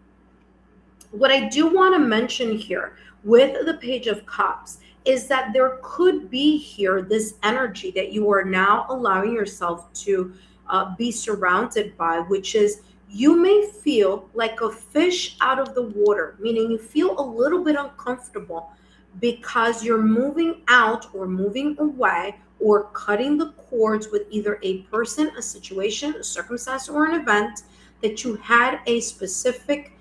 What I do want to mention here with the Page of Cups is that there could be here this energy that you are now allowing yourself to be surrounded by, which is you may feel like a fish out of the water, meaning you feel a little bit uncomfortable because you're moving out or moving away or cutting the cords with either a person, a situation, a circumstance, or an event that you had a specific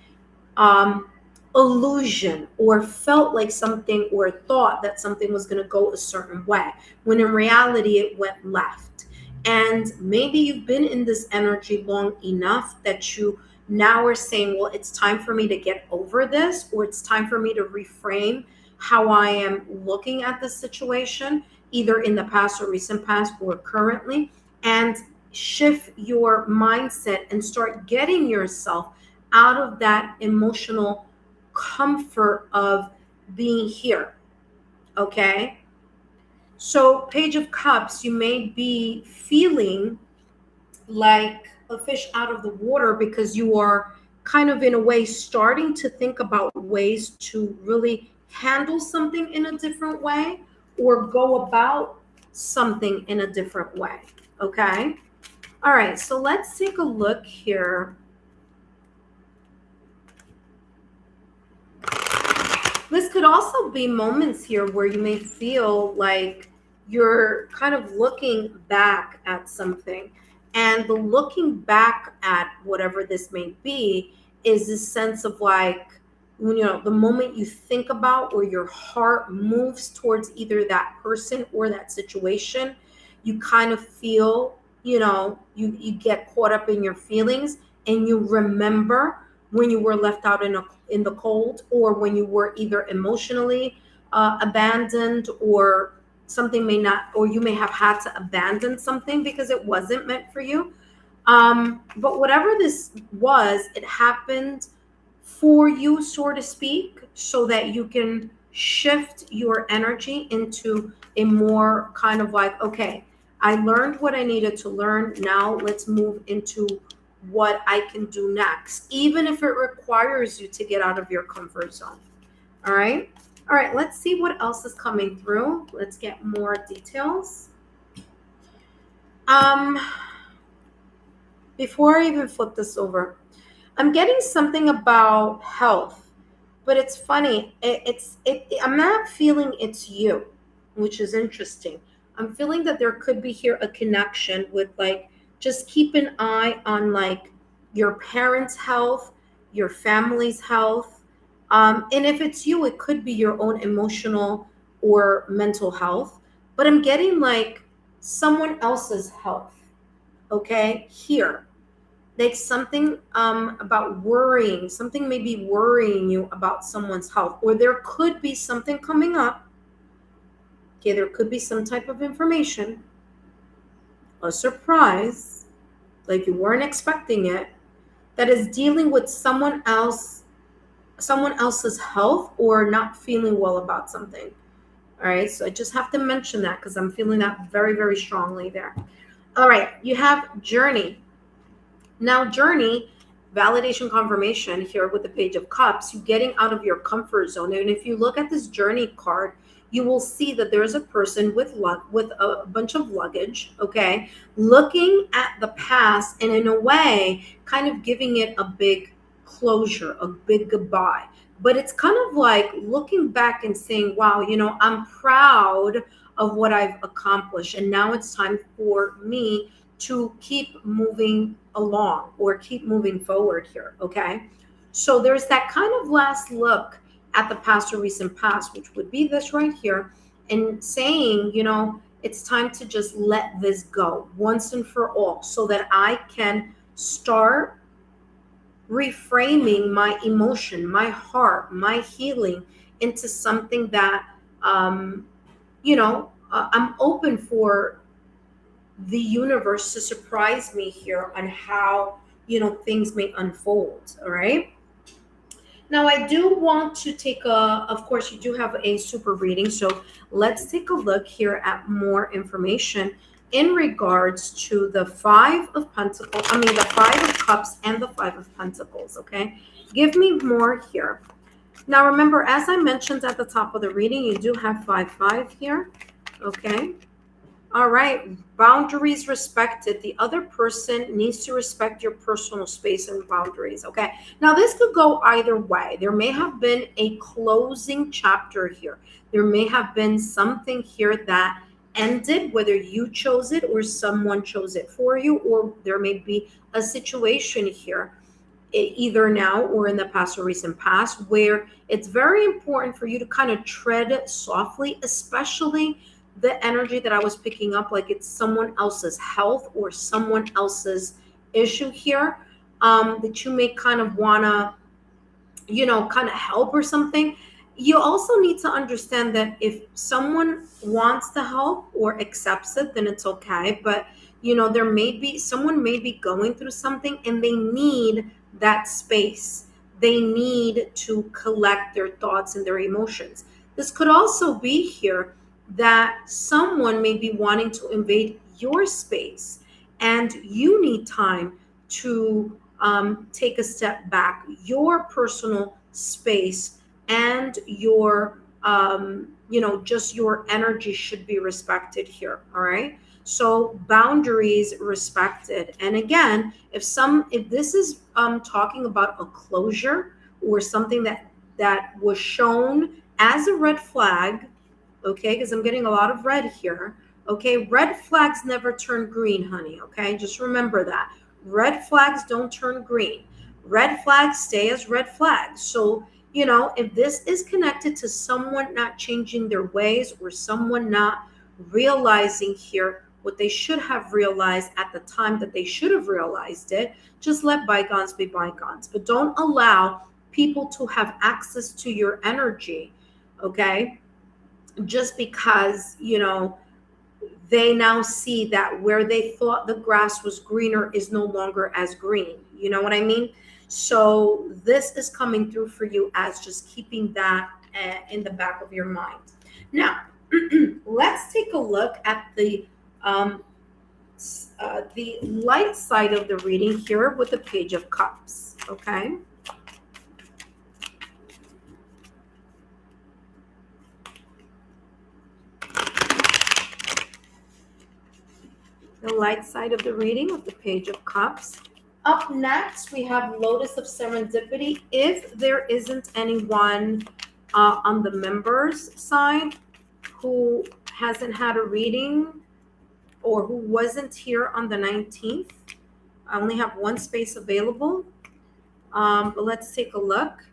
um, illusion or felt like something or thought that something was going to go a certain way when in reality it went left. And maybe you've been in this energy long enough that you now are saying, well, it's time for me to get over this, or it's time for me to reframe how I am looking at the situation, either in the past or recent past or currently, and shift your mindset and start getting yourself out of that emotional comfort of being here. Okay. So, Page of Cups, you may be feeling like a fish out of the water because you are kind of, in a way, starting to think about ways to really handle something in a different way or go about something in a different way. Okay. All right. So, let's take a look here. This could also be moments here where you may feel like you're kind of looking back at something. And the looking back at whatever this may be is this sense of like, the moment you think about or your heart moves towards either that person or that situation, you kind of feel, you get caught up in your feelings and you remember when you were left out in the cold, or when you were either emotionally abandoned, or something may not, or you may have had to abandon something because it wasn't meant for you. But whatever this was, it happened for you, so to speak, so that you can shift your energy into a more kind of like, okay, I learned what I needed to learn. Now let's move into what I can do next, even if it requires you to get out of your comfort zone. All right. All right. Let's see what else is coming through. Let's get more details. Before I even flip this over, I'm getting something about health, but it's funny. I'm not feeling it's you, which is interesting. I'm feeling that there could be here a connection with like, just keep an eye on like your parents' health, your family's health. And if it's you, it could be your own emotional or mental health. But I'm getting like someone else's health. Okay, here, like something about worrying, something may be worrying you about someone's health, or there could be something coming up. Okay, there could be some type of information, a surprise, like you weren't expecting it, that is dealing with someone else's health or not feeling well about something. All right, so I just have to mention that because I'm feeling that very, very strongly there. All right, you have journey. Now, journey, validation, confirmation here with the Page of Cups, you getting out of your comfort zone. And if you look at this journey card, you will see that there's a person with a bunch of luggage, okay, looking at the past and in a way kind of giving it a big closure, a big goodbye. But it's kind of like looking back and saying, wow, I'm proud of what I've accomplished. And now it's time for me to keep moving along or keep moving forward here. Okay. So there's that kind of last look at the past or recent past, which would be this right here, and saying, it's time to just let this go once and for all so that I can start reframing my emotion, my heart, my healing into something that, I'm open for the universe to surprise me here on how, things may unfold. All right. Now, I do want to of course, you do have a super reading. So let's take a look here at more information in regards to the the Five of Cups and the Five of Pentacles. Okay. Give me more here. Now, remember, as I mentioned at the top of the reading, you do have 5-5 here. Okay. All right. Boundaries respected. The other person needs to respect your personal space and boundaries. Okay. Now, this could go either way. There may have been a closing chapter here. There may have been something here that ended, whether you chose it or someone chose it for you, or there may be a situation here, either now or in the past or recent past, where it's very important for you to kind of tread softly, especially the energy that I was picking up, like it's someone else's health or someone else's issue here, that you may kind of want to, kind of help or something. You also need to understand that if someone wants to help or accepts it, then it's okay. But, someone may be going through something and they need that space. They need to collect their thoughts and their emotions. This could also be here that someone may be wanting to invade your space and you need time to take a step back. Your personal space and your, just your energy should be respected here. All right. So boundaries respected. And again, if this is talking about a closure or something that was shown as a red flag, okay, because I'm getting a lot of red here. Okay, red flags never turn green, honey. Okay, just remember that. Red flags don't turn green. Red flags stay as red flags. So, if this is connected to someone not changing their ways or someone not realizing here what they should have realized at the time that they should have realized it, just let bygones be bygones. But don't allow people to have access to your energy, okay? Just because, they now see that where they thought the grass was greener is no longer as green. You know what I mean? So this is coming through for you as just keeping that in the back of your mind. Now, let's take a look at the light side of the reading here with the Page of Cups. Okay. The light side of the reading of the Page of Cups. Up next, we have Lotus of Serendipity. If there isn't anyone on the members side who hasn't had a reading or who wasn't here on the 19th, I only have one space available. But let's take a look.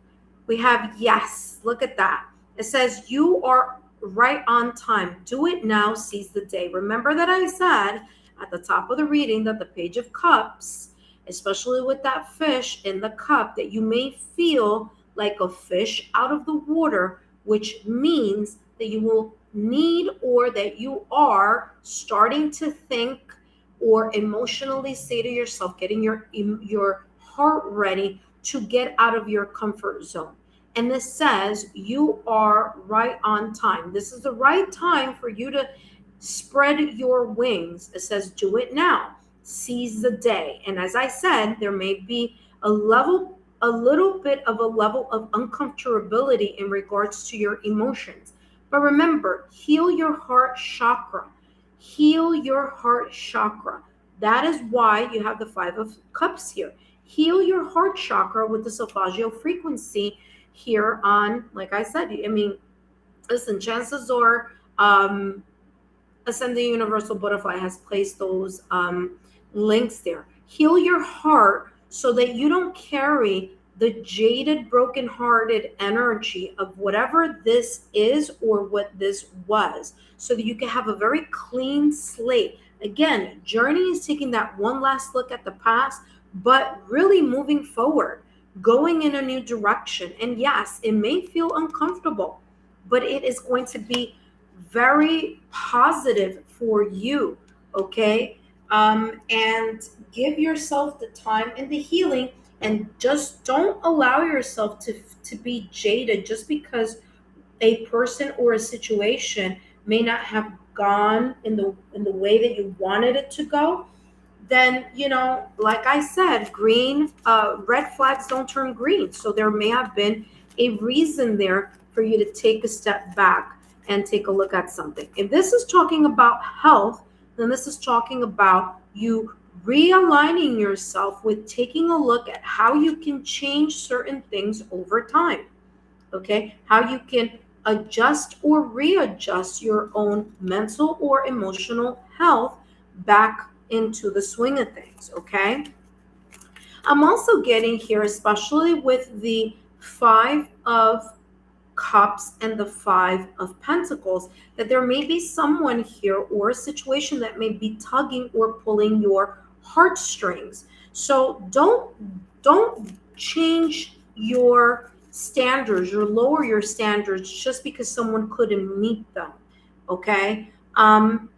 We have yes. Look at that. It says you are right on time. Do it now. Seize the day. Remember that I said at the top of the reading that the Page of Cups, especially with that fish in the cup, that you may feel like a fish out of the water, which means that you will need or that you are starting to think or emotionally say to yourself, getting your heart ready to get out of your comfort zone. And this says you are right on time. This is the right time for you to spread your wings. It says do it now. Seize the day. And as I said, there may be a little bit of a level of uncomfortability in regards to your emotions. But remember, heal your heart chakra. Heal your heart chakra. That is why you have the Five of Cups here. Heal your heart chakra with the solfeggio frequency here on, like I said, I mean, listen, chances are Ascending Universal Butterfly has placed those links there. Heal your heart so that you don't carry the jaded, broken-hearted energy of whatever this is or what this was, so that you can have a very clean slate. Again, journey is taking that one last look at the past, but really moving forward, going in a new direction. And yes, it may feel uncomfortable, but it is going to be very positive for you, okay? And give yourself the time and the healing, and just don't allow yourself to be jaded just because a person or a situation may not have gone in the way that you wanted it to go. Then, like I said, red flags don't turn green. So there may have been a reason there for you to take a step back and take a look at something. If this is talking about health, then this is talking about you realigning yourself with taking a look at how you can change certain things over time. Okay? How you can adjust or readjust your own mental or emotional health back into the swing of things. Okay? I'm also getting here, especially with the Five of Cups and the Five of Pentacles, that there may be someone here or a situation that may be tugging or pulling your heartstrings. So don't change your standards or lower your standards just because someone couldn't meet them. Okay? And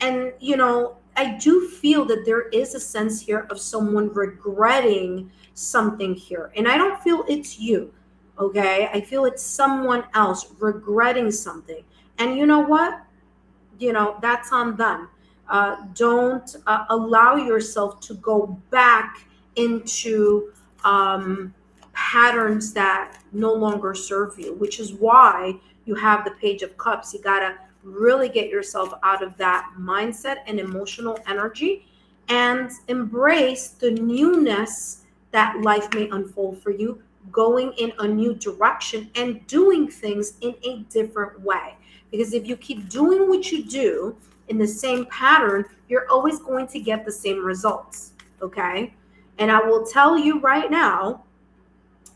I do feel that there is a sense here of someone regretting something here. And I don't feel it's you. Okay? I feel it's someone else regretting something. And you know what? That's on them. Don't allow yourself to go back into patterns that no longer serve you, which is why you have the Page of Cups. You got to really get yourself out of that mindset and emotional energy and embrace the newness that life may unfold for you, going in a new direction and doing things in a different way. Because if you keep doing what you do in the same pattern, you're always going to get the same results. Okay? And I will tell you right now,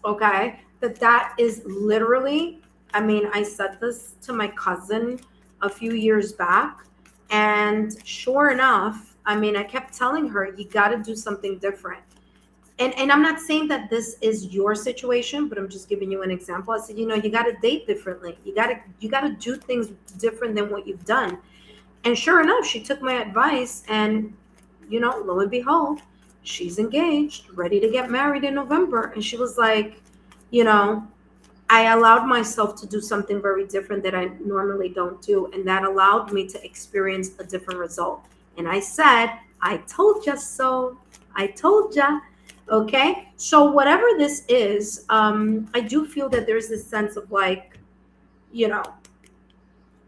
okay, that is literally, I said this to my cousin a few years back, and sure enough, I kept telling her, you got to do something different. And I'm not saying that this is your situation, but I'm just giving you an example. I said, you got to date differently. You got to do things different than what you've done. And sure enough, she took my advice, and lo and behold, she's engaged, ready to get married in November. And she was like, I allowed myself to do something very different that I normally don't do. And that allowed me to experience a different result. And I said, I told you so. I told you. Okay. So whatever this is, I do feel that there's this sense of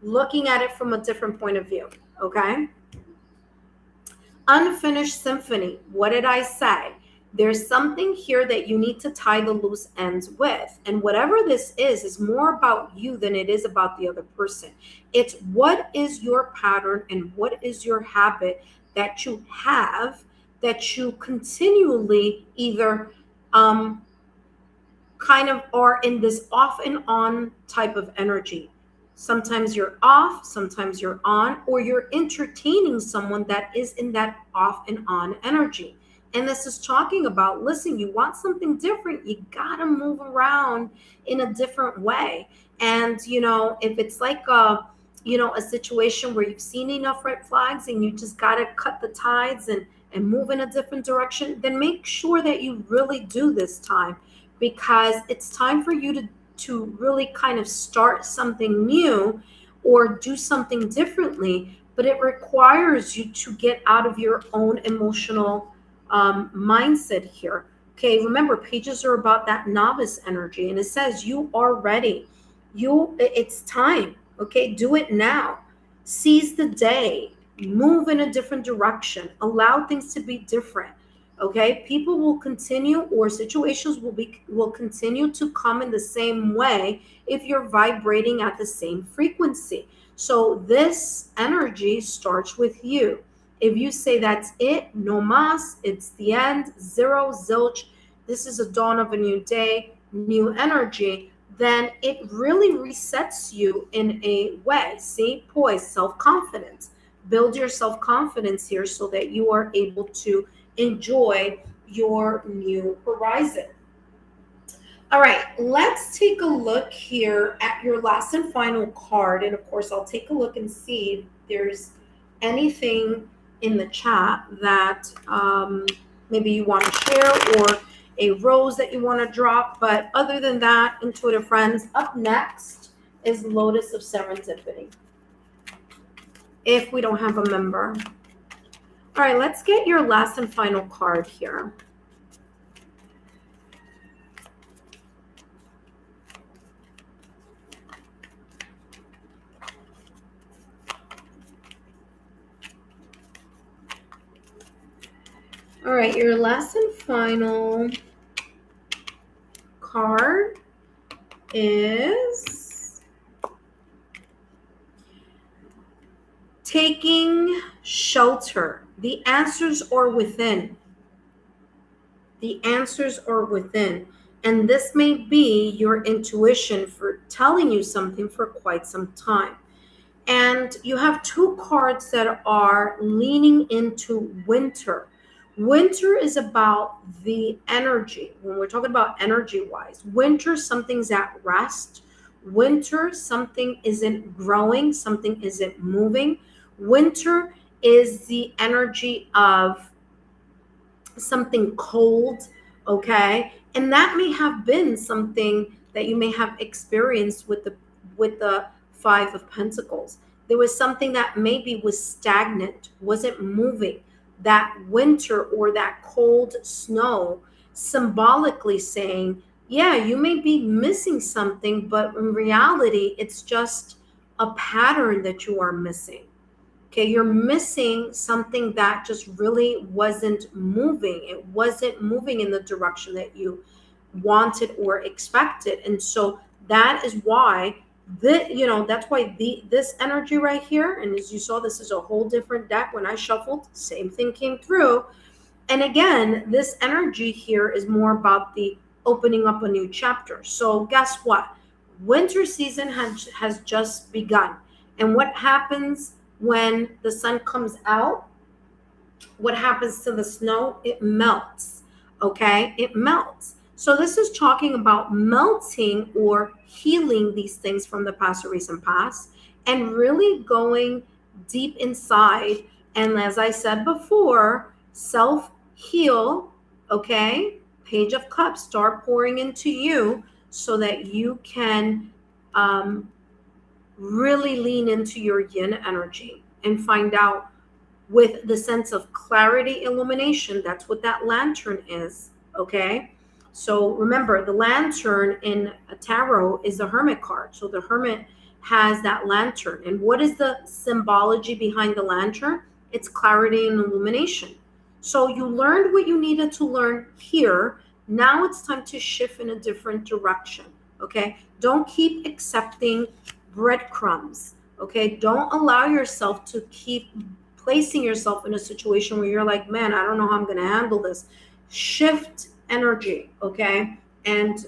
looking at it from a different point of view. Okay. Unfinished symphony. What did I say? There's something here that you need to tie the loose ends with. And whatever this is more about you than it is about the other person. It's what is your pattern and what is your habit that you have that you continually either kind of are in this off and on type of energy. Sometimes you're off, sometimes you're on, or you're entertaining someone that is in that off and on energy. And this is talking about, listen, you want something different, you gotta move around in a different way. And, if it's like a situation where you've seen enough red flags and you just gotta cut the tides and move in a different direction, then make sure that you really do this time, because it's time for you to really kind of start something new or do something differently. But it requires you to get out of your own emotional mindset here. Okay, remember, pages are about that novice energy, and it says you are ready. It's time. Okay, do it now. Seize the day. Move in a different direction. Allow things to be different. Okay, people will continue, or situations will continue to come in the same way if you're vibrating at the same frequency. So this energy starts with you. If you say that's it, no mas, it's the end, zero, zilch, this is a dawn of a new day, new energy, then it really resets you in a way. See, poise, self-confidence. Build your self-confidence here so that you are able to enjoy your new horizon. All right, let's take a look here at your last and final card. And of course, I'll take a look and see if there's anything in the chat that maybe you want to share, or a rose that you want to drop. But other than that, intuitive friends, up next is Lotus of Serendipity, if we don't have a member. All right, let's get your last and final card here. All right, your last and final card is taking shelter. The answers are within. The answers are within. And this may be your intuition for telling you something for quite some time. And you have two cards that are leaning into winter. Winter is about the energy. When we're talking about energy-wise, winter, something's at rest. Winter, something isn't growing, something isn't moving. Winter is the energy of something cold, okay? And that may have been something that you may have experienced with the Five of Pentacles. There was something that maybe was stagnant, wasn't moving. That winter or that cold snow symbolically saying, yeah, you may be missing something, but in reality, it's just a pattern that you are missing. Okay, you're missing something that just really wasn't moving. It wasn't moving in the direction that you wanted or expected. And so that is why that's why this energy right here, and as you saw, this is a whole different deck. When I shuffled, same thing came through. And again, this energy here is more about the opening up a new chapter. So guess what? Winter season has just begun. And what happens when the sun comes out? What happens to the snow? It melts. Okay, it melts. So this is talking about melting or healing these things from the past or recent past, and really going deep inside. And as I said before, self-heal, okay? Page of Cups, start pouring into you so that you can really lean into your yin energy and find out with the sense of clarity, illumination. That's what that lantern is, okay? So remember, the lantern in a tarot is the Hermit card. So the Hermit has that lantern. And what is the symbology behind the lantern? It's clarity and illumination. So you learned what you needed to learn here. Now it's time to shift in a different direction, okay? Don't keep accepting breadcrumbs, okay? Don't allow yourself to keep placing yourself in a situation where you're like, man, I don't know how I'm going to handle this. Shift energy, okay, and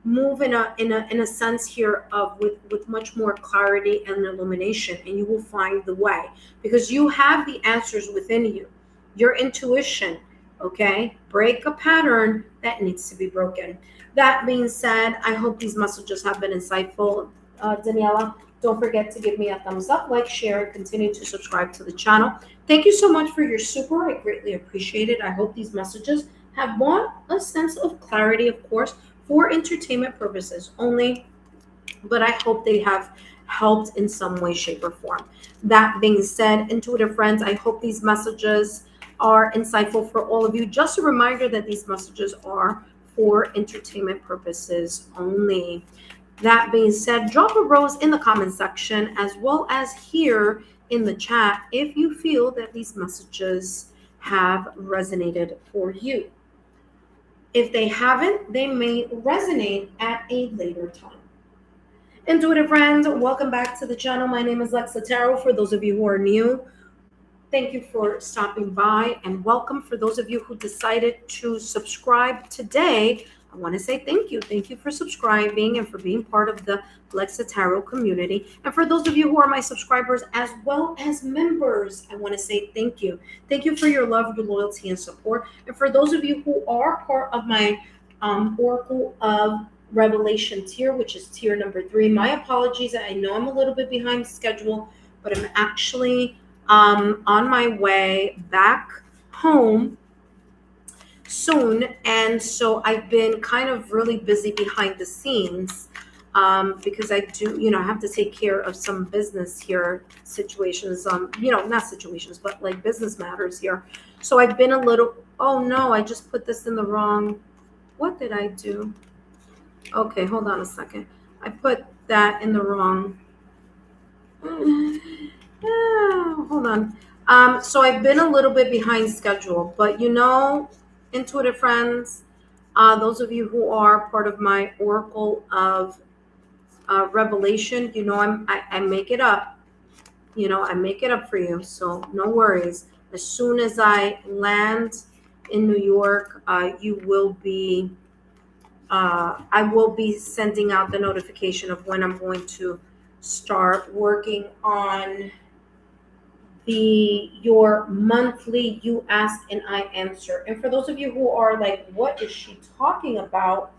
move in a sense here of with much more clarity and illumination, and you will find the way, because you have the answers within you. Your intuition, okay, break a pattern that needs to be broken. That being said, I hope these messages have been insightful. Daniela, don't forget to give me a thumbs up, like, share, and continue to subscribe to the channel. Thank you so much for your support. I greatly appreciate it. I hope these messages have brought a sense of clarity, of course, for entertainment purposes only, but I hope they have helped in some way, shape, or form. That being said, intuitive friends, I hope these messages are insightful for all of you. Just a reminder that these messages are for entertainment purposes only. That being said, drop a rose in the comment section as well as here in the chat if you feel that these messages have resonated for you. If they haven't, they may resonate at a later time. Intuitive friends, welcome back to the channel. My name is Lexa Tarot. For those of you who are new, thank you for stopping by, and welcome for those of you who decided to subscribe today. I want to say thank you. Thank you for subscribing and for being part of the Lexa Tarot community. And for those of you who are my subscribers as well as members, I want to say thank you. Thank you for your love, your loyalty, and support. And for those of you who are part of my Oracle of Revelation tier, which is tier number 3, my apologies. I know I'm a little bit behind schedule, but I'm actually on my way back home soon, and so I've been kind of really busy behind the scenes because I do, I have to take care of some business here situations, not situations, but like business matters here. So I've been a little, oh no, I just put this in the wrong, what did I do? Okay, hold on a second. I put that in the wrong. Hold on. So I've been a little bit behind schedule, but intuitive friends, those of you who are part of my Oracle of Revelation, I make it up. I make it up for you, so no worries. As soon as I land in New York, I will be sending out the notification of when I'm going to start working on your monthly You Ask and I Answer. And for those of you who are like, what is she talking about?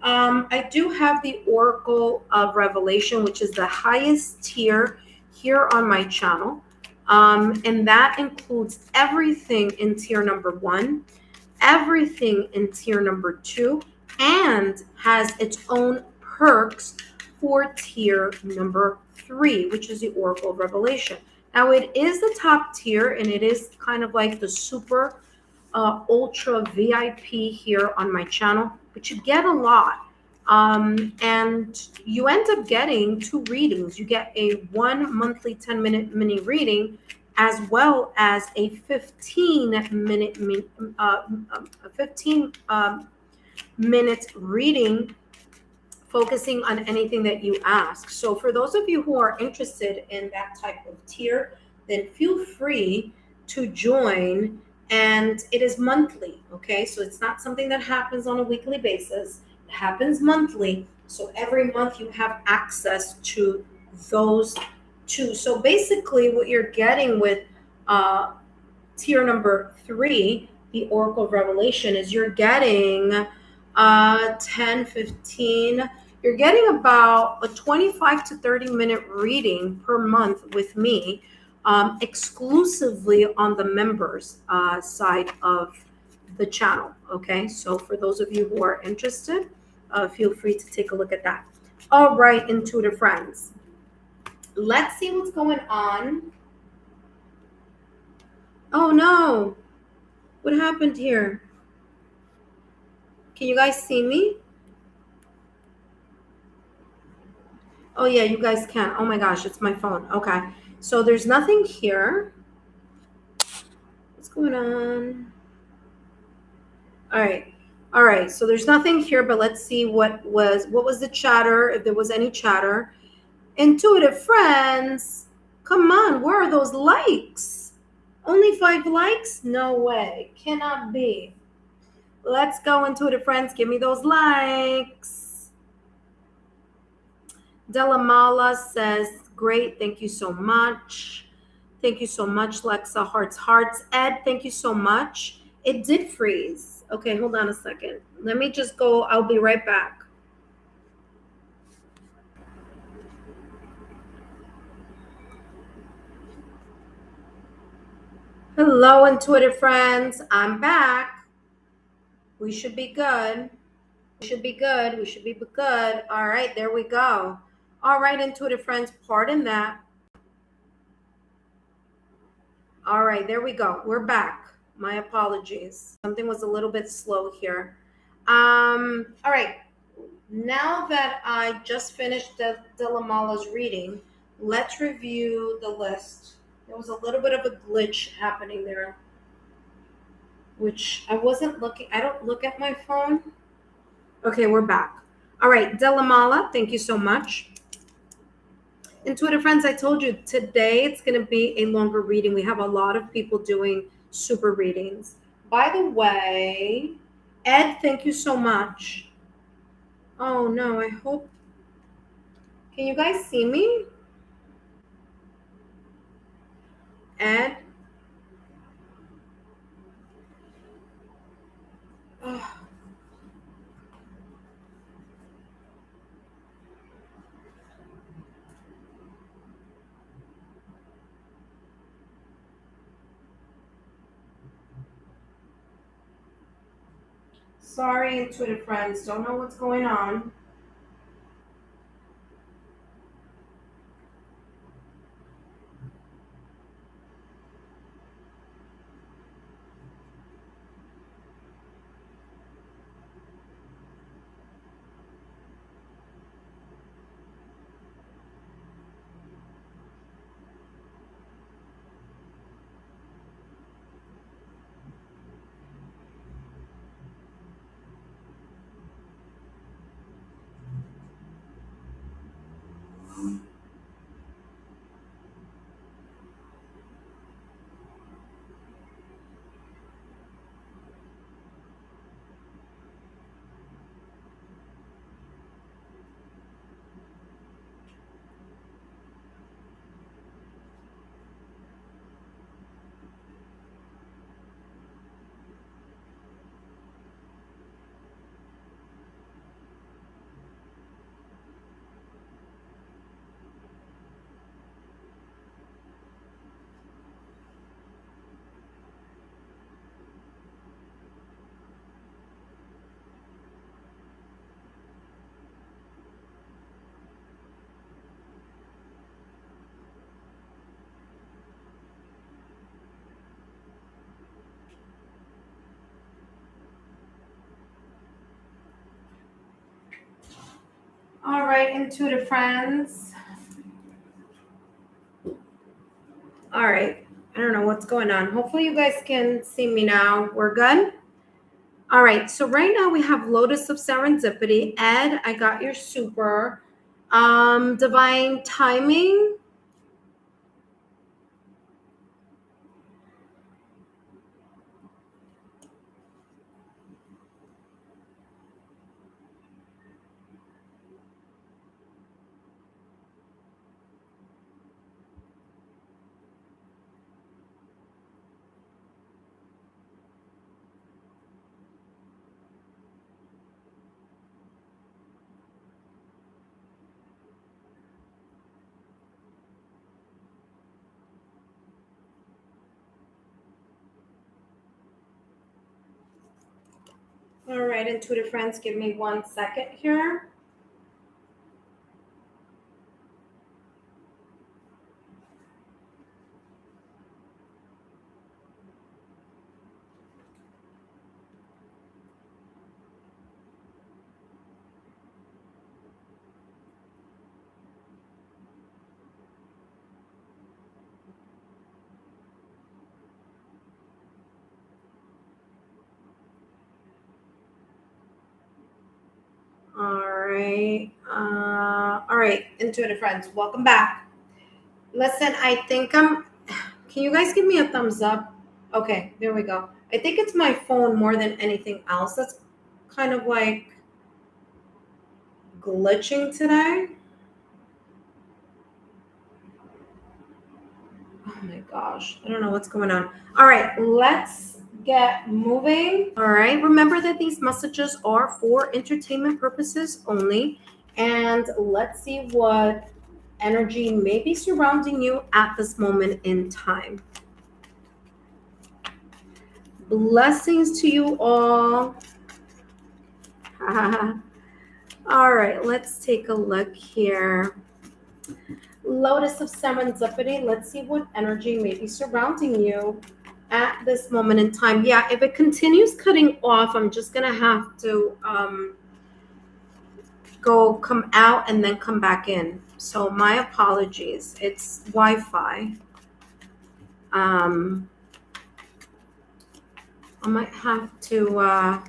I do have the Oracle of Revelation, which is the highest tier here on my channel. And that includes everything in tier number 1, everything in tier number 2, and has its own perks for tier number 3, which is the Oracle of Revelation. Now, it is the top tier, and it is kind of like the super ultra VIP here on my channel, but you get a lot. And you end up getting 2 readings. You get a 1 monthly 10-minute mini reading, as well as a 15-minute minute reading focusing on anything that you ask. So for those of you who are interested in that type of tier, then feel free to join. And it is monthly, okay? So it's not something that happens on a weekly basis. It happens monthly. So every month you have access to those 2. So basically what you're getting with tier number 3, the Oracle of Revelation, is you're getting 10, 15, you're getting about a 25 to 30 minute reading per month with me, exclusively on the members side of the channel. Okay, so for those of you who are interested, feel free to take a look at that. All right, intuitive friends, let's see what's going on. Oh no, what happened here? Can you guys see me? Oh yeah, you guys can. Oh my gosh, it's my phone. Okay, so there's nothing here. What's going on? All right. So there's nothing here, but let's see what was the chatter, if there was any chatter. Intuitive friends, come on, where are those likes? Only 5 likes? No way, cannot be. Let's go, intuitive friends, give me those likes. Delamala says, great, thank you so much. Thank you so much, Lexa. Hearts. Ed, thank you so much. It did freeze. Okay, hold on a second. Let me just go. I'll be right back. Hello, intuitive friends. I'm back. We should be good. We should be good. We should be good. All right, there we go. All right, intuitive friends, pardon that. All right, there we go. We're back. My apologies. Something was a little bit slow here. All right. Now that I just finished Delamala's reading, let's review the list. There was a little bit of a glitch happening there, which I wasn't looking. I don't look at my phone. Okay, we're back. All right, Delamala, thank you so much. Intuitive friends, I told you today it's going to be a longer reading. We have a lot of people doing super readings. By the way, Ed, thank you so much. Oh no, I hope. Can you guys see me? Ed? Oh. Sorry, intuitive friends. Don't know what's going on. All right, intuitive friends. All right. I don't know what's going on. Hopefully you guys can see me now. We're good? All right. So right now we have Lotus of Serendipity. Ed, I got your super. Divine Timing. All right, intuitive friends, give me 1 second here. All right, intuitive friends, welcome back. Listen, I think can you guys give me a thumbs up? Okay, there we go. I think it's my phone more than anything else that's kind of like glitching today. Oh my gosh, I don't know what's going on. All right, let's get moving. All right, remember that these messages are for entertainment purposes only. And let's see what energy may be surrounding you at this moment in time. Blessings to you all. All right, let's take a look here. Lotus of Serendipity. Let's see what energy may be surrounding you at this moment in time. Yeah, if it continues cutting off, I'm just gonna have to come out and then come back in. So my apologies. It's Wi-Fi. I might have to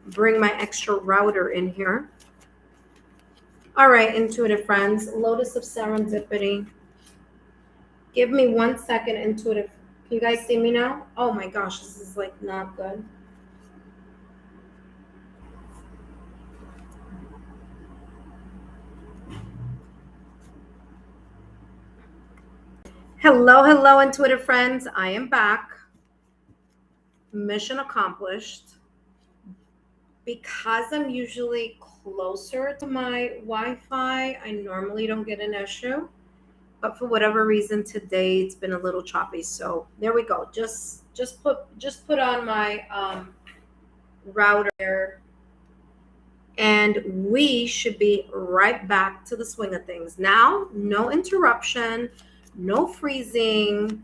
bring my extra router in here. All right, intuitive friends, Lotus of Serendipity. Give me 1 second, intuitive. Can you guys see me now? Oh my gosh, this is like not good. Hello, hello, intuitive friends. I am back. Mission accomplished. Because I'm usually closer to my Wi-Fi, I normally don't get an issue. But for whatever reason today it's been a little choppy. So there we go. Just put on my router, and we should be right back to the swing of things. Now, no interruption, no freezing.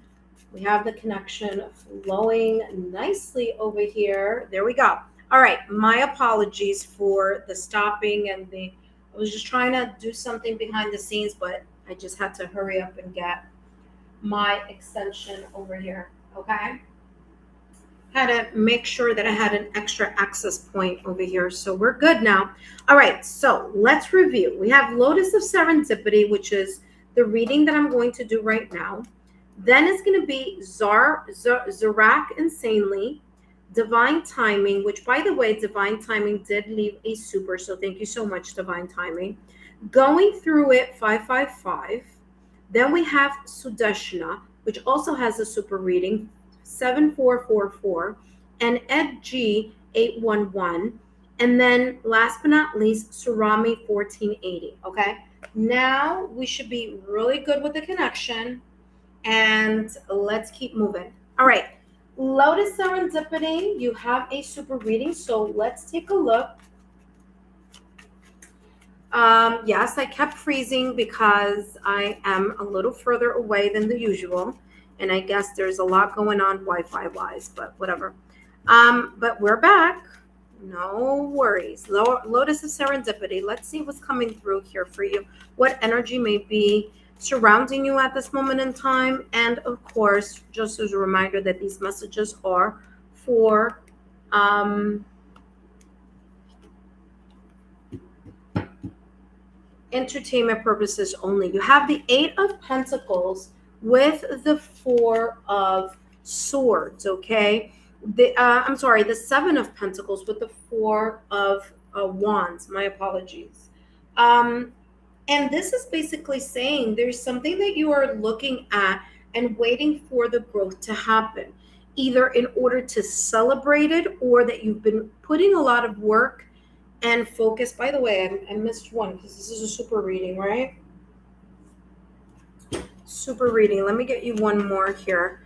We have the connection flowing nicely over here. There we go. All right, my apologies for the stopping and I was just trying to do something behind the scenes, but I just had to hurry up and get my extension over here, okay? Had to make sure that I had an extra access point over here. So we're good now. All right, so let's review. We have Lotus of Serendipity, which is the reading that I'm going to do right now. Then it's going to be Zarak Insanely, Divine Timing, which, by the way, Divine Timing did leave a super. So thank you so much, Divine Timing. Going Through It, 555. Then we have Sudeshna, which also has a super reading, 7444, and Ed G, 811. And then last but not least, Surami, 1480. Okay. Now we should be really good with the connection. And let's keep moving. All right. Lotus Serendipity, you have a super reading. So let's take a look. Yes, I kept freezing because I am a little further away than the usual. And I guess there's a lot going on Wi-Fi wise, but whatever. But we're back. No worries. Lotus of Serendipity. Let's see what's coming through here for you. What energy may be surrounding you at this moment in time. And of course, just as a reminder that these messages are for entertainment purposes only. You have the Eight of Pentacles with the Four of Swords, okay? The Seven of Pentacles with the Four of Wands. My apologies. And this is basically saying there's something that you are looking at and waiting for the growth to happen, either in order to celebrate it or that you've been putting a lot of work and focus. By the way, I missed one because this is a super reading, right? Super reading. Let me get you one more here.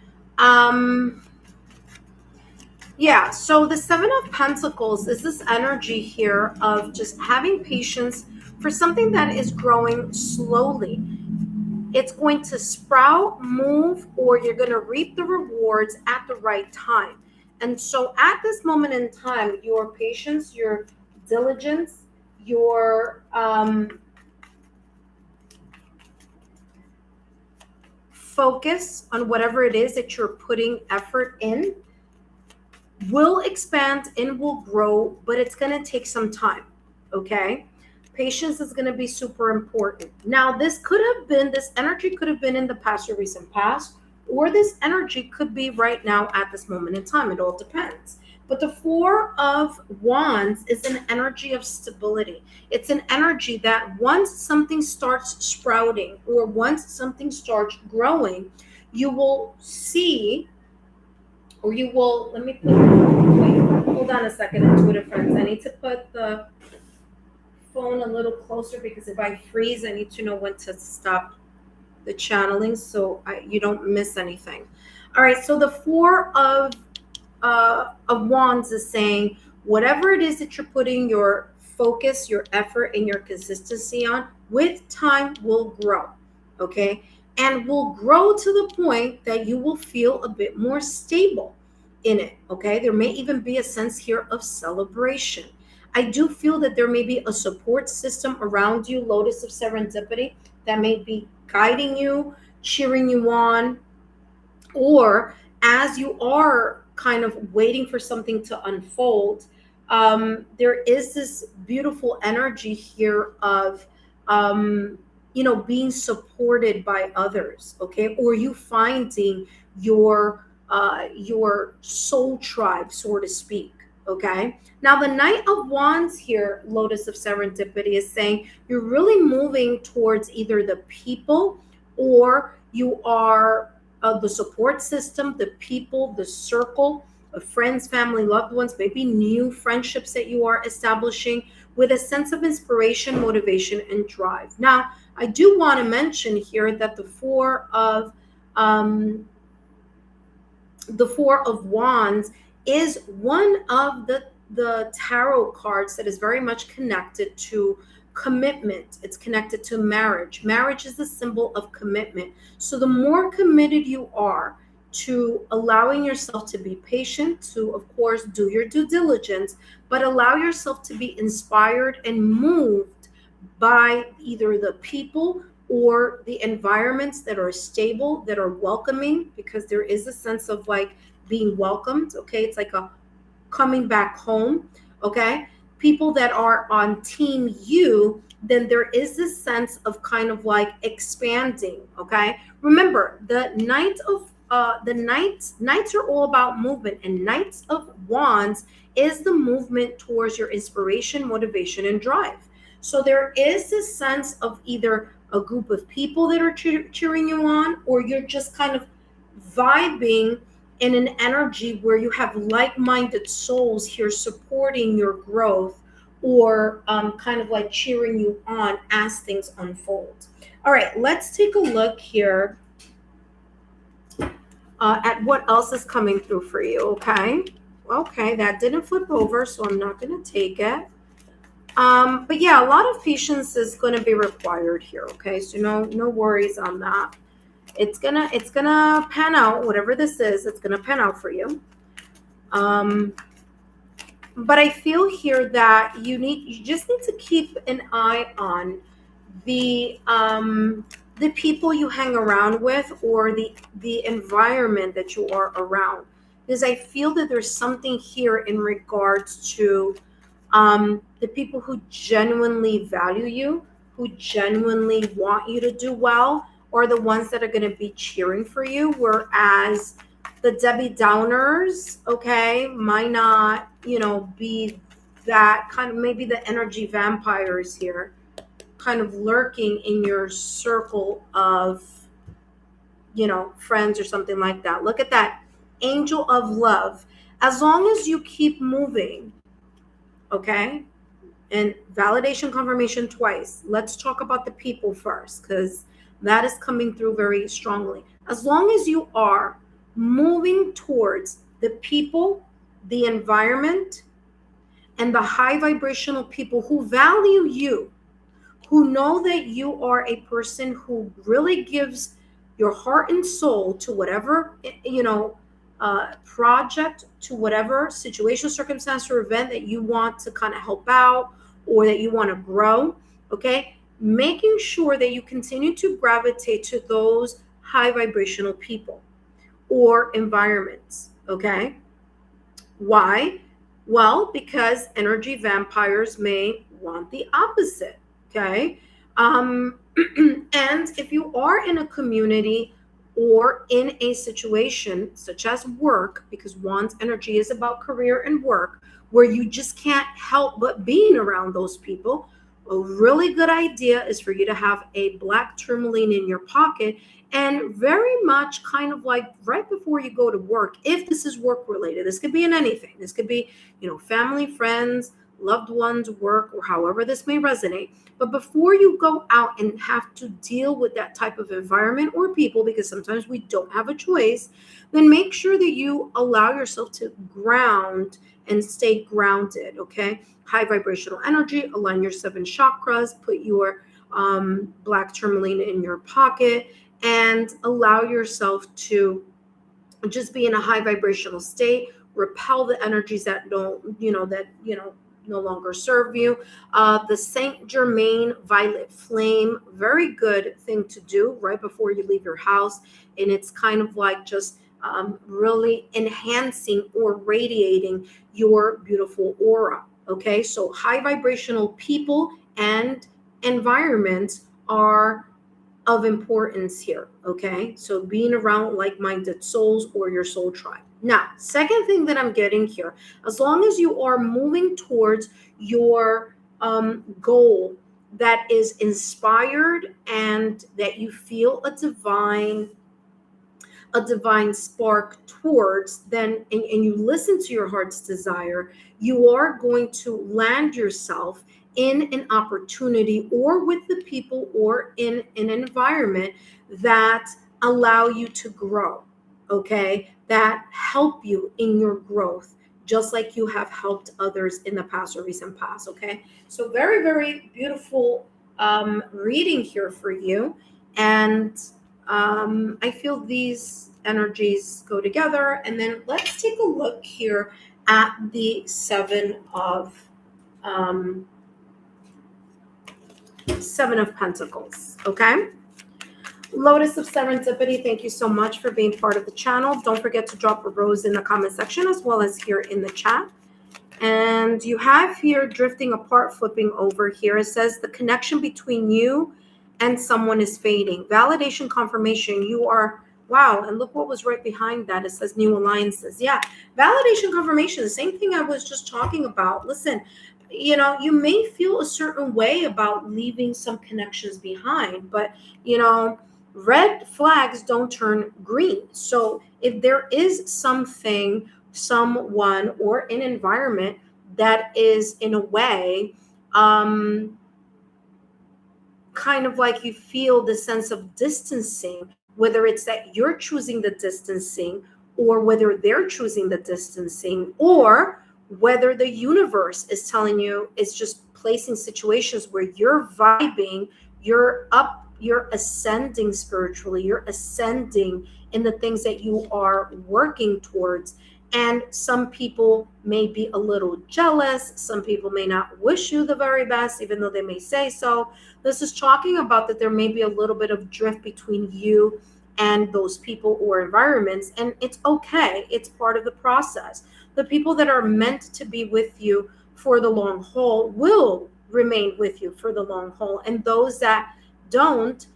Yeah, so the Seven of Pentacles is this energy here of just having patience for something that is growing slowly. It's going to sprout, move, or you're going to reap the rewards at the right time. And so at this moment in time, your patience, your diligence, your focus on whatever it is that you're putting effort in will expand and will grow, but it's going to take some time, okay? Patience is going to be super important. Now, this energy could have been in the past or recent past, or this energy could be right now at this moment in time. It all depends. But the Four of Wands is an energy of stability. It's an energy that once something starts sprouting or once something starts growing, you will see, or you will, wait, hold on a second, intuitive friends. I need to put the phone a little closer because if I freeze, I need to know when to stop the channeling so you don't miss anything. All right, so the Four of Wands is saying whatever it is that you're putting your focus, your effort, and your consistency on, with time will grow, okay? And will grow to the point that you will feel a bit more stable in it, okay? There may even be a sense here of celebration. I do feel that there may be a support system around you, Lotus of Serendipity, that may be guiding you, cheering you on, or as you are kind of waiting for something to unfold, there is this beautiful energy here of um, being supported by others, okay, or you finding your soul tribe, so to speak. Okay. Now the Knight of Wands here, Lotus of Serendipity, is saying you're really moving towards either the people, or you are the support system, the people, the circle of friends, family, loved ones, maybe new friendships that you are establishing with a sense of inspiration, motivation, and drive. Now, I do want to mention here that um, the Four of Wands is one of the tarot cards that is very much connected to commitment. It's connected to marriage. Marriage is the symbol of commitment. So the more committed you are to allowing yourself to be patient, to of course do your due diligence, but allow yourself to be inspired and moved by either the people or the environments that are stable, that are welcoming, because there is a sense of like being welcomed. Okay. It's like a coming back home. Okay. People that are on team you, then there is this sense of kind of like expanding. Okay. Remember, the knights are all about movement, and Knights of Wands is the movement towards your inspiration, motivation, and drive. So there is this sense of either a group of people that are cheering you on, or you're just kind of vibing in an energy where you have like-minded souls here supporting your growth, or kind of like cheering you on as things unfold. All right, let's take a look here at what else is coming through for you. Okay, that didn't flip over, so I'm not going to take it. But yeah, a lot of patience is going to be required here. Okay, so no worries on that. It's gonna pan out. Whatever this is, it's gonna pan out for you. But I feel here that you just need to keep an eye on the people you hang around with, or the environment that you are around, because I feel that there's something here in regards to the people who genuinely value you, who genuinely want you to do well, or the ones that are going to be cheering for you, whereas the Debbie Downers, okay, might not, be that kind of, maybe the energy vampires here, kind of lurking in your circle of, friends or something like that. Look at that Angel of Love. As long as you keep moving, okay, and validation, confirmation twice. Let's talk about the people first, because that is coming through very strongly. As long as you are moving towards the people, the environment, and the high vibrational people who value you, who know that you are a person who really gives your heart and soul to whatever, project, to whatever situation, circumstance, or event that you want to kind of help out, or that you want to grow. Okay, making sure that you continue to gravitate to those high vibrational people or environments. Okay, why? Well, because energy vampires may want the opposite. Okay, and if you are in a community or in a situation such as work, because Wands energy is about career and work, where you just can't help but being around those people, a really good idea is for you to have a black tourmaline in your pocket, and very much kind of like right before you go to work, if this is work related. This could be in anything. This could be, family, friends, loved ones, work, or however this may resonate. But before you go out and have to deal with that type of environment or people, because sometimes we don't have a choice, then make sure that you allow yourself to ground and stay grounded. Okay, high vibrational energy, align your 7 chakras, put your black tourmaline in your pocket, and allow yourself to just be in a high vibrational state. Repel the energies that no longer serve you. The Saint Germain Violet Flame, very good thing to do right before you leave your house, and it's kind of like just really enhancing or radiating your beautiful aura. Okay, so high vibrational people and environments are of importance here, okay? So being around like-minded souls or your soul tribe. Now, second thing that I'm getting here, as long as you are moving towards your goal that is inspired and that you feel a divine spark towards, then and you listen to your heart's desire, you are going to land yourself in an opportunity or with the people or in an environment that allow you to grow, okay, that help you in your growth, just like you have helped others in the past or recent past. Okay, so very, very beautiful reading here for you. And I feel these energies go together. And then let's take a look here at the um, Seven of Pentacles. Okay. Lotus of Serendipity, thank you so much for being part of the channel. Don't forget to drop a rose in the comment section as well as here in the chat. And you have here drifting apart, flipping over here. It says the connection between you and someone is fading. Validation, confirmation. You are, wow. And look what was right behind that. It says new alliances. Yeah. Validation, confirmation. The same thing I was just talking about. Listen, you may feel a certain way about leaving some connections behind, but, red flags don't turn green. So if there is something, someone, or an environment that is in a way kind of like you feel the sense of distancing, whether it's that you're choosing the distancing or whether they're choosing the distancing, or whether the universe is telling you, it's just placing situations where you're vibing, you're up, you're ascending spiritually, you're ascending in the things that you are working towards. And some people may be a little jealous. Some people may not wish you the very best, even though they may say so. This is talking about that there may be a little bit of drift between you and those people or environments. And it's okay. It's part of the process. The people that are meant to be with you for the long haul will remain with you for the long haul. And those that don't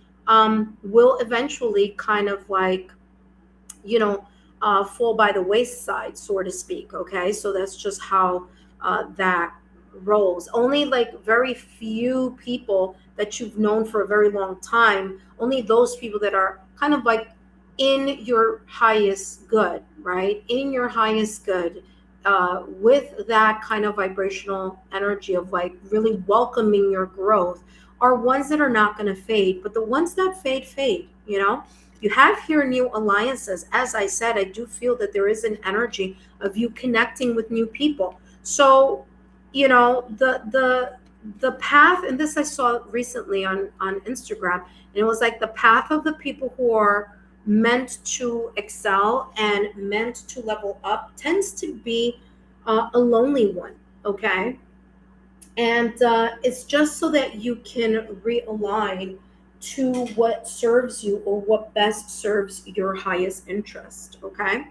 will eventually kind of like, fall by the wayside, so to speak. Okay, so that's just how that rolls. Only like very few people that you've known for a very long time, only those people that are kind of like in your highest good, right? In your highest good, with that kind of vibrational energy of like really welcoming your growth, are ones that are not going to fade. But the ones that fade, you have here new alliances. As I said, I do feel that there is an energy of you connecting with new people. So, the path, and this I saw recently on Instagram, and it was like the path of the people who are meant to excel and meant to level up tends to be a lonely one. Okay. And it's just so that you can realign to what serves you or what best serves your highest interest. Okay.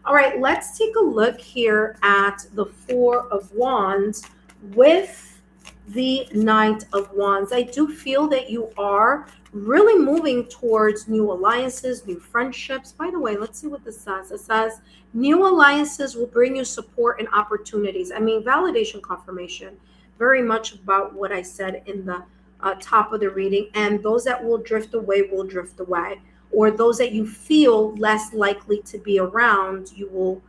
All right. Let's take a look here at the Four of Wands with the Knight of Wands. I do feel that you are really moving towards new alliances, new friendships. By the way, let's see what this says. It says new alliances will bring you support and opportunities. I mean, validation, confirmation, very much about what I said in the top of the reading. And those that will drift away, or those that you feel less likely to be around, you will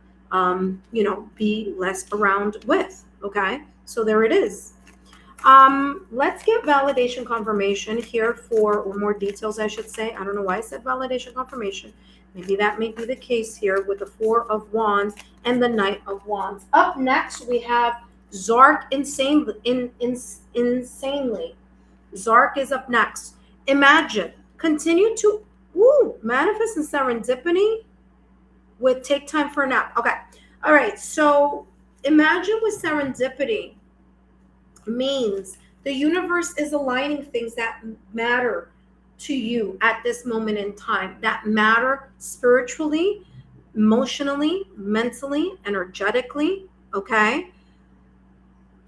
be less around with. Okay, so there it is. Let's get validation, confirmation here or more details, I should say. I don't know why I said validation, confirmation. Maybe that may be the case here with the Four of Wands and the Knight of Wands. Up next, we have Zark insanely. Zark is up next. Imagine, continue to manifest in serendipity with take time for a nap. Okay. All right. So imagine with serendipity means the universe is aligning things that matter to you at this moment in time, that matter spiritually, emotionally, mentally, energetically. Okay.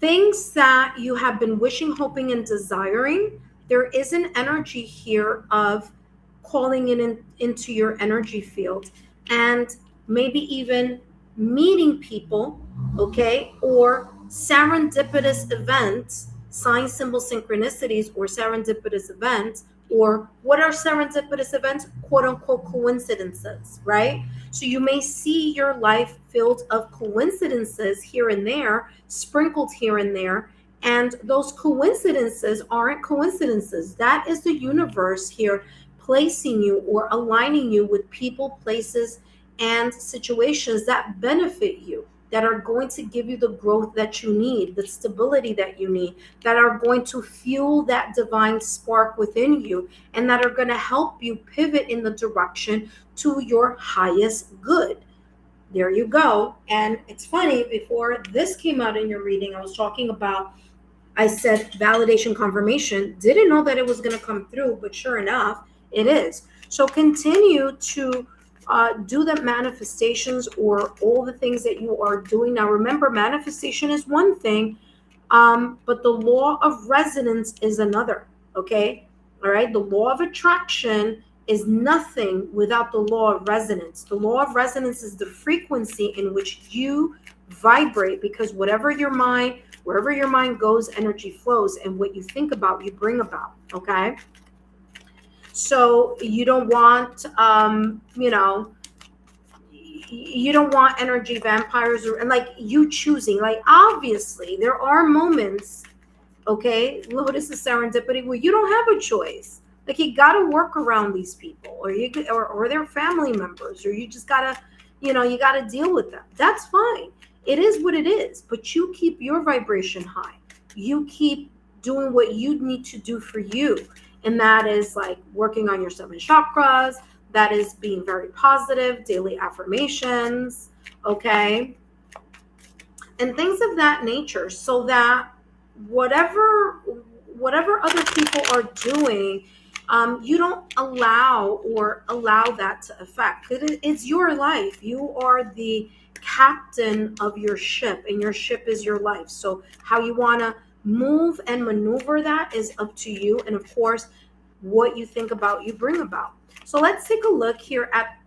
things that you have been wishing, hoping, and desiring. There is an energy here of calling into your energy field, and maybe even meeting people, okay, or serendipitous events, sign, symbol, synchronicities, or serendipitous events. Or what are serendipitous events? Quote unquote coincidences, right? So you may see your life filled of coincidences here and there, sprinkled here and there. And those coincidences aren't coincidences. That is the universe here placing you or aligning you with people, places, and situations that benefit you, that are going to give you the growth that you need, the stability that you need, that are going to fuel that divine spark within you, and that are going to help you pivot in the direction to your highest good. There you go. And it's funny, before this came out in your reading, I was talking about, I said validation, confirmation. Didn't know that it was going to come through, but sure enough, it is. So continue to do the manifestations or all the things that you are doing. Now, remember, manifestation is one thing, but the law of resonance is another. Okay. All right. The law of attraction is nothing without the law of resonance. The law of resonance is the frequency in which you vibrate, because wherever your mind goes, energy flows, and what you think about, you bring about. Okay. So you don't want, you don't want energy vampires, and like you choosing, like obviously there are moments, okay, Lotus is serendipity, where you don't have a choice. Like you got to work around these people, or their family members, or you just gotta, you gotta deal with them. That's fine. It is what it is. But you keep your vibration high. You keep doing what you need to do for you, and that is like working on your 7 chakras. That is being very positive, daily affirmations, okay, and things of that nature, so that whatever other people are doing, you don't allow that to affect. It's your life. You are the captain of your ship, and your ship is your life. So how you want to move and maneuver that is up to you, and of course, what you think about, you bring about. So let's take a look here at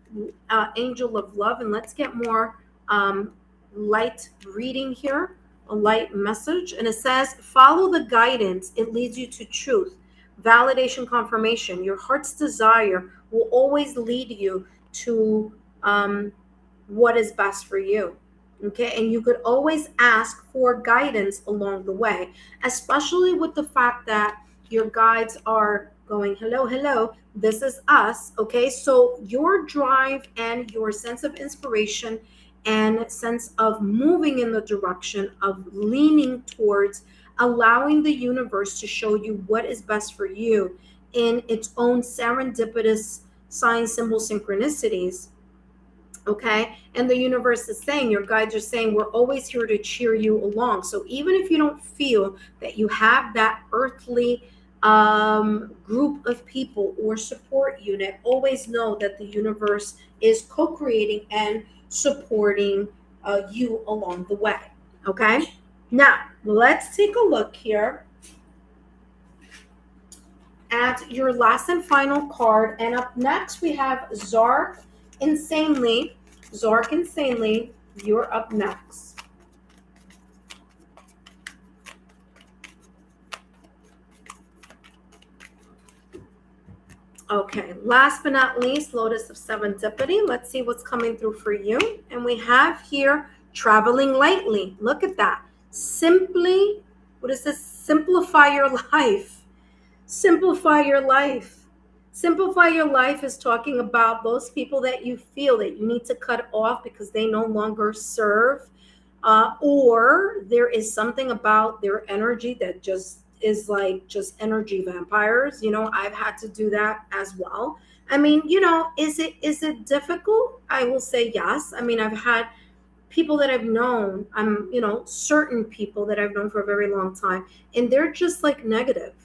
Angel of Love, and let's get more light reading here, a light message. And it says, follow the guidance. It leads you to truth. Validation, confirmation. Your heart's desire will always lead you to what is best for you. Okay. And you could always ask for guidance along the way, especially with the fact that your guides are going, hello, hello, this is us. Okay. So your drive and your sense of inspiration and sense of moving in the direction of leaning towards allowing the universe to show you what is best for you in its own serendipitous sign, symbol, synchronicities. Okay. And the universe is saying, your guides are saying, we're always here to cheer you along. So even if you don't feel that you have that earthly group of people or support unit, always know that the universe is co-creating and supporting you along the way. Okay. Now let's take a look here at your last and final card. And up next we have Zark Insanely. Zark Insanely, you're up next. Okay, last but not least, Lotus of Serendipity. Let's see what's coming through for you. And we have here traveling lightly. Look at that. Simply, what is this? Simplify your life. Simplify your life. Simplify your life is talking about those people that you feel that you need to cut off because they no longer serve, or there is something about their energy that just is like just energy vampires. I've had to do that as well. I mean, is it difficult? I will say yes. I mean, I've had people that I've known, certain people that I've known for a very long time, and they're just like negative.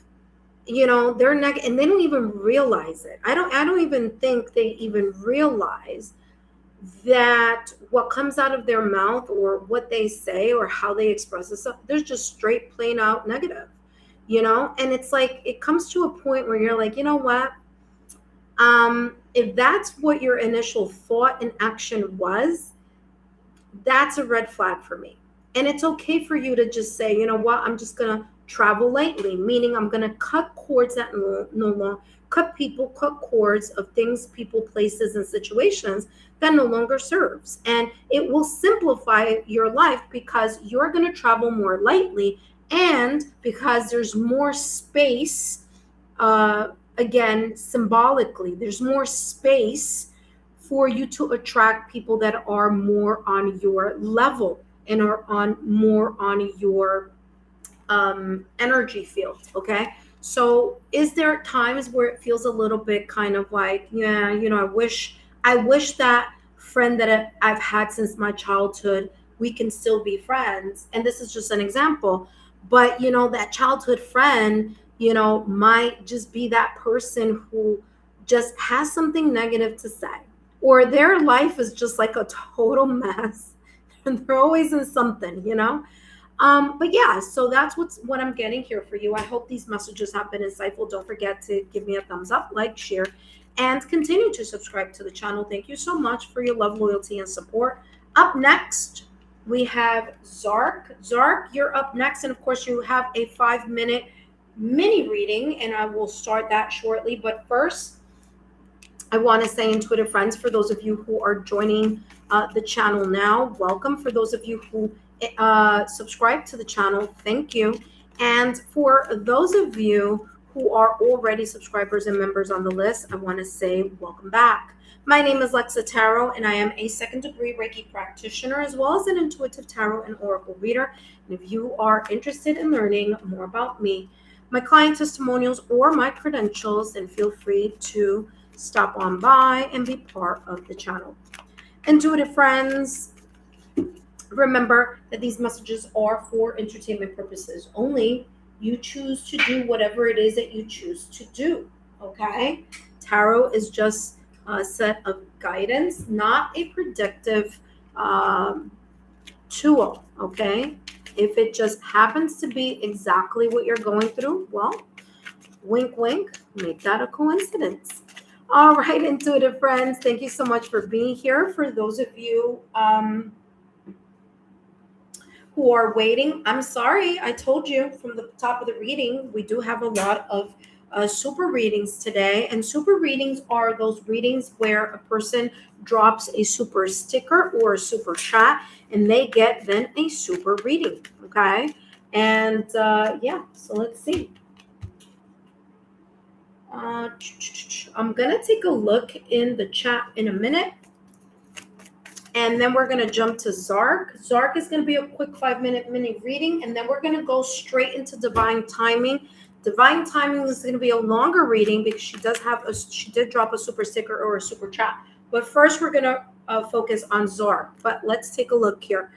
They're negative, and they don't even realize it. I don't even think they even realize that what comes out of their mouth or what they say or how they express themselves, they're just straight plain out negative, and it's like it comes to a point where you're like, you know what, if that's what your initial thought and action was, that's a red flag for me. And it's okay for you to just say, you know what, I'm just going to travel lightly, meaning I'm going to cut cords that no longer cut cords of things, people, places, and situations that no longer serves. And it will simplify your life because you're going to travel more lightly, and because there's more space, again, symbolically, there's more space for you to attract people that are more on your level and are more on your energy field. Okay. So is there times where it feels a little bit kind of like, yeah, I wish that friend that I've had since my childhood, we can still be friends. And this is just an example. But, that childhood friend, might just be that person who just has something negative to say, or their life is just like a total mess and they're always in something. But yeah, so that's what I'm getting here for you. I hope these messages have been insightful. Don't forget to give me a thumbs up, like, share, and continue to subscribe to the channel. Thank you so much for your love, loyalty, and support. Up next, we have Zark. Zark, you're up next. And of course, you have a 5-minute mini reading, and I will start that shortly. But first, I want to say, intuitive friends, for those of you who are joining the channel now, welcome. For those of you who subscribe to the channel, thank you. And for those of you who are already subscribers and members on the list, I want to say welcome back. My name is Lexa Tarot, and I am a second-degree Reiki practitioner, as well as an intuitive tarot and oracle reader. And if you are interested in learning more about me, my client testimonials, or my credentials, then feel free to stop on by and be part of the channel. Intuitive friends, remember that these messages are for entertainment purposes only. You choose to do whatever it is that you choose to do, okay? Tarot is just a set of guidance, not a predictive tool, okay? If it just happens to be exactly what you're going through, well, wink, wink, make that a coincidence. All right, intuitive friends, thank you so much for being here. For those of you who are waiting, I'm sorry, I told you from the top of the reading, we do have a lot of super readings today. And super readings are those readings where a person drops a super sticker or a super chat, and they get then a super reading, okay? And yeah, so let's see. I'm gonna take a look in the chat in a minute, and then we're gonna jump to Zark. Zark is gonna be a quick 5-minute mini reading, and then we're gonna go straight into divine timing. Divine timing is gonna be a longer reading because she did drop a super sticker or a super chat. But first, we're gonna focus on Zark. But let's take a look here.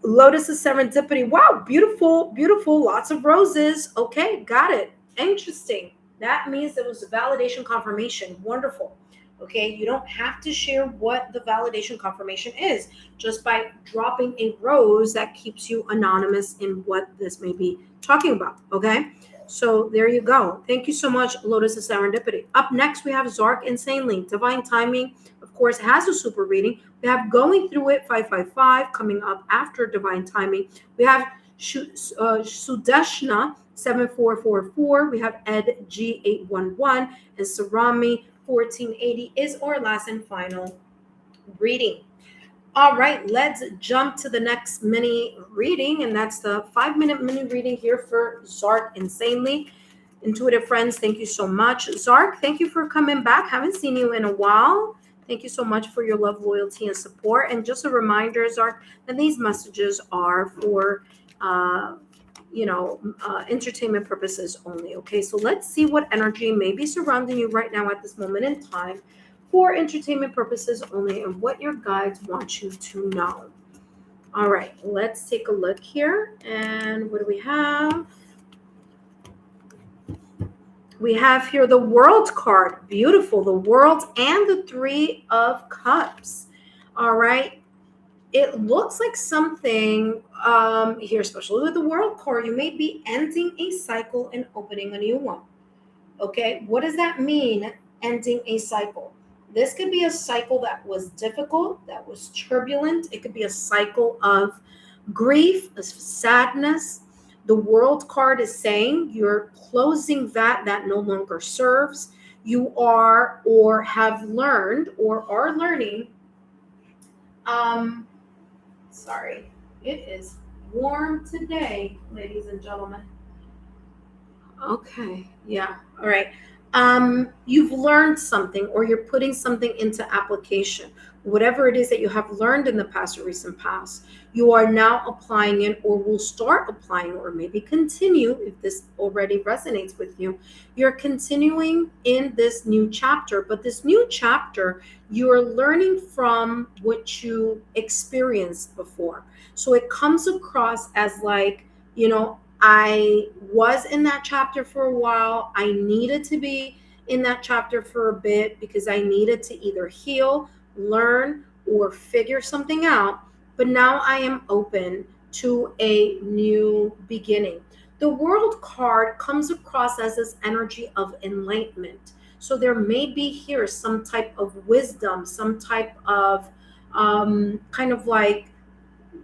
Lotus of Serendipity. Wow, beautiful, beautiful. Lots of roses. Okay, got it. Interesting. That means there was a validation confirmation. Wonderful. Okay, you don't have to share what the validation confirmation is. Just by dropping a rose, that keeps you anonymous in what this may be talking about. Okay, so there you go. Thank you so much, Lotus of Serendipity. Up next, we have Zark Insanely. Divine timing, of course, has a super reading. We have Going Through It 555 coming up after divine timing. We have Sudeshna 7444. We have Ed G811, and Sarami 1480 is our last and final reading. All right, let's jump to the next mini reading, and that's the 5-minute mini reading here for Zark Insanely. Intuitive friends, thank you so much. Zark, thank you for coming back. Haven't seen you in a while. Thank you so much for your love, loyalty, and support. And just a reminder, Zark, that these messages are for entertainment purposes only. Okay, so let's see what energy may be surrounding you right now at this moment in time for entertainment purposes only, and what your guides want you to know. All right, let's take a look here. And what do we have? We have here the World card. Beautiful. The World and the 3 of Cups. All right. It looks like something here, especially with the world card, you may be ending a cycle and opening a new one. Okay, what does that mean, ending a cycle? This could be a cycle that was difficult, that was turbulent. It could be a cycle of grief, of sadness. The world card is saying you're closing that no longer serves. You are or have learned or are learning. Um, Sorry, it is warm today, ladies and gentlemen. Okay, yeah, all right. You've learned something or you're putting something into application. Whatever it is that you have learned in the past or recent past, you are now applying it or will start applying or maybe continue if this already resonates with you. You're continuing in this new chapter, but this new chapter, you're learning from what you experienced before. So it comes across as like, I was in that chapter for a while. I needed to be in that chapter for a bit because I needed to either heal, learn, or figure something out. But now I am open to a new beginning. The world card comes across as this energy of enlightenment. So there may be here some type of wisdom, some type of kind of like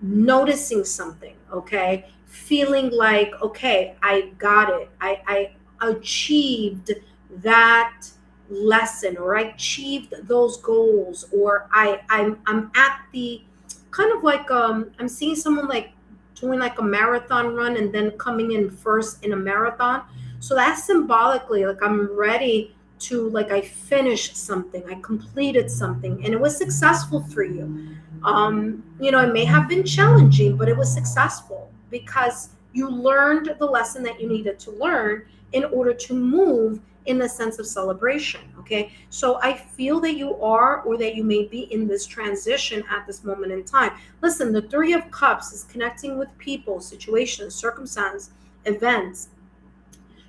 noticing something, okay, feeling like, okay, I got it, I achieved that lesson, or I achieved those goals, or I'm at the kind of like I'm seeing someone like doing like a marathon run and then coming in first in a marathon. So that's symbolically like I'm ready to, like, I finished something, I completed something, and it was successful for you. It may have been challenging, but it was successful because you learned the lesson that you needed to learn in order to move in the sense of celebration. Okay. So I feel that you are, or that you may be in this transition at this moment in time. Listen, the Three of Cups is connecting with people, situations, circumstance, events,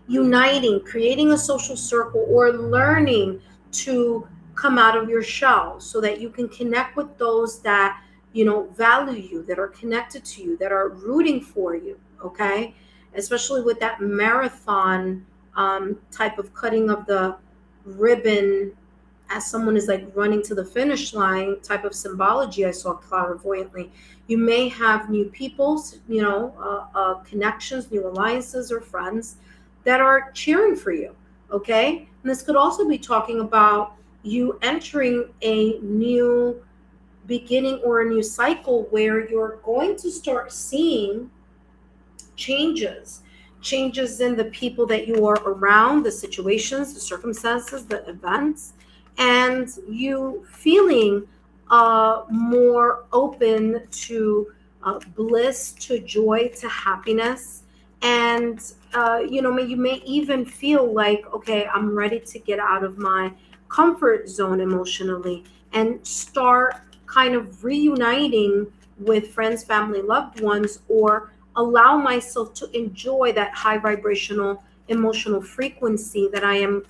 uniting, creating a social circle, or learning to come out of your shell so that you can connect with those that value you, that are connected to you, that are rooting for you. Okay, especially with that marathon type of cutting of the ribbon as someone is like running to the finish line type of symbology I saw clairvoyantly. You may have new people, connections, new alliances, or friends that are cheering for you. Okay, and this could also be talking about you entering a new beginning or a new cycle where you're going to start seeing changes in the people that you are around, the situations, the circumstances, the events, and you feeling more open to bliss, to joy, to happiness. And you may even feel like, okay, I'm ready to get out of my comfort zone emotionally and start kind of reuniting with friends, family, loved ones, or allow myself to enjoy that high vibrational emotional frequency that I am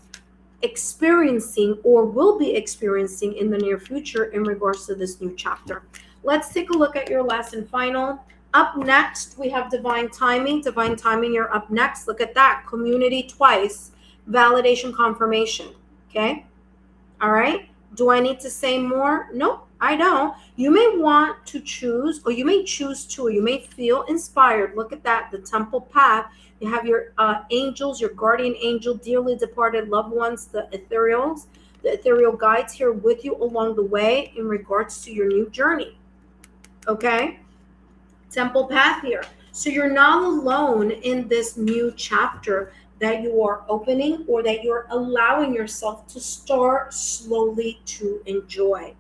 experiencing or will be experiencing in the near future in regards to this new chapter. Let's take a look at your last and final. Up next, we have divine timing. Divine timing, you're up next. Look at that. Community twice. Validation confirmation. Okay. All right. Do I need to say more? Nope, I don't. You may want to choose, or you may choose to, or you may feel inspired. Look at that, the temple path. You have your angels, your guardian angel, dearly departed loved ones, the ethereal guides here with you along the way in regards to your new journey. Okay? Temple path here. So you're not alone in this new chapter that you are opening, or that you're allowing yourself to start slowly to enjoy.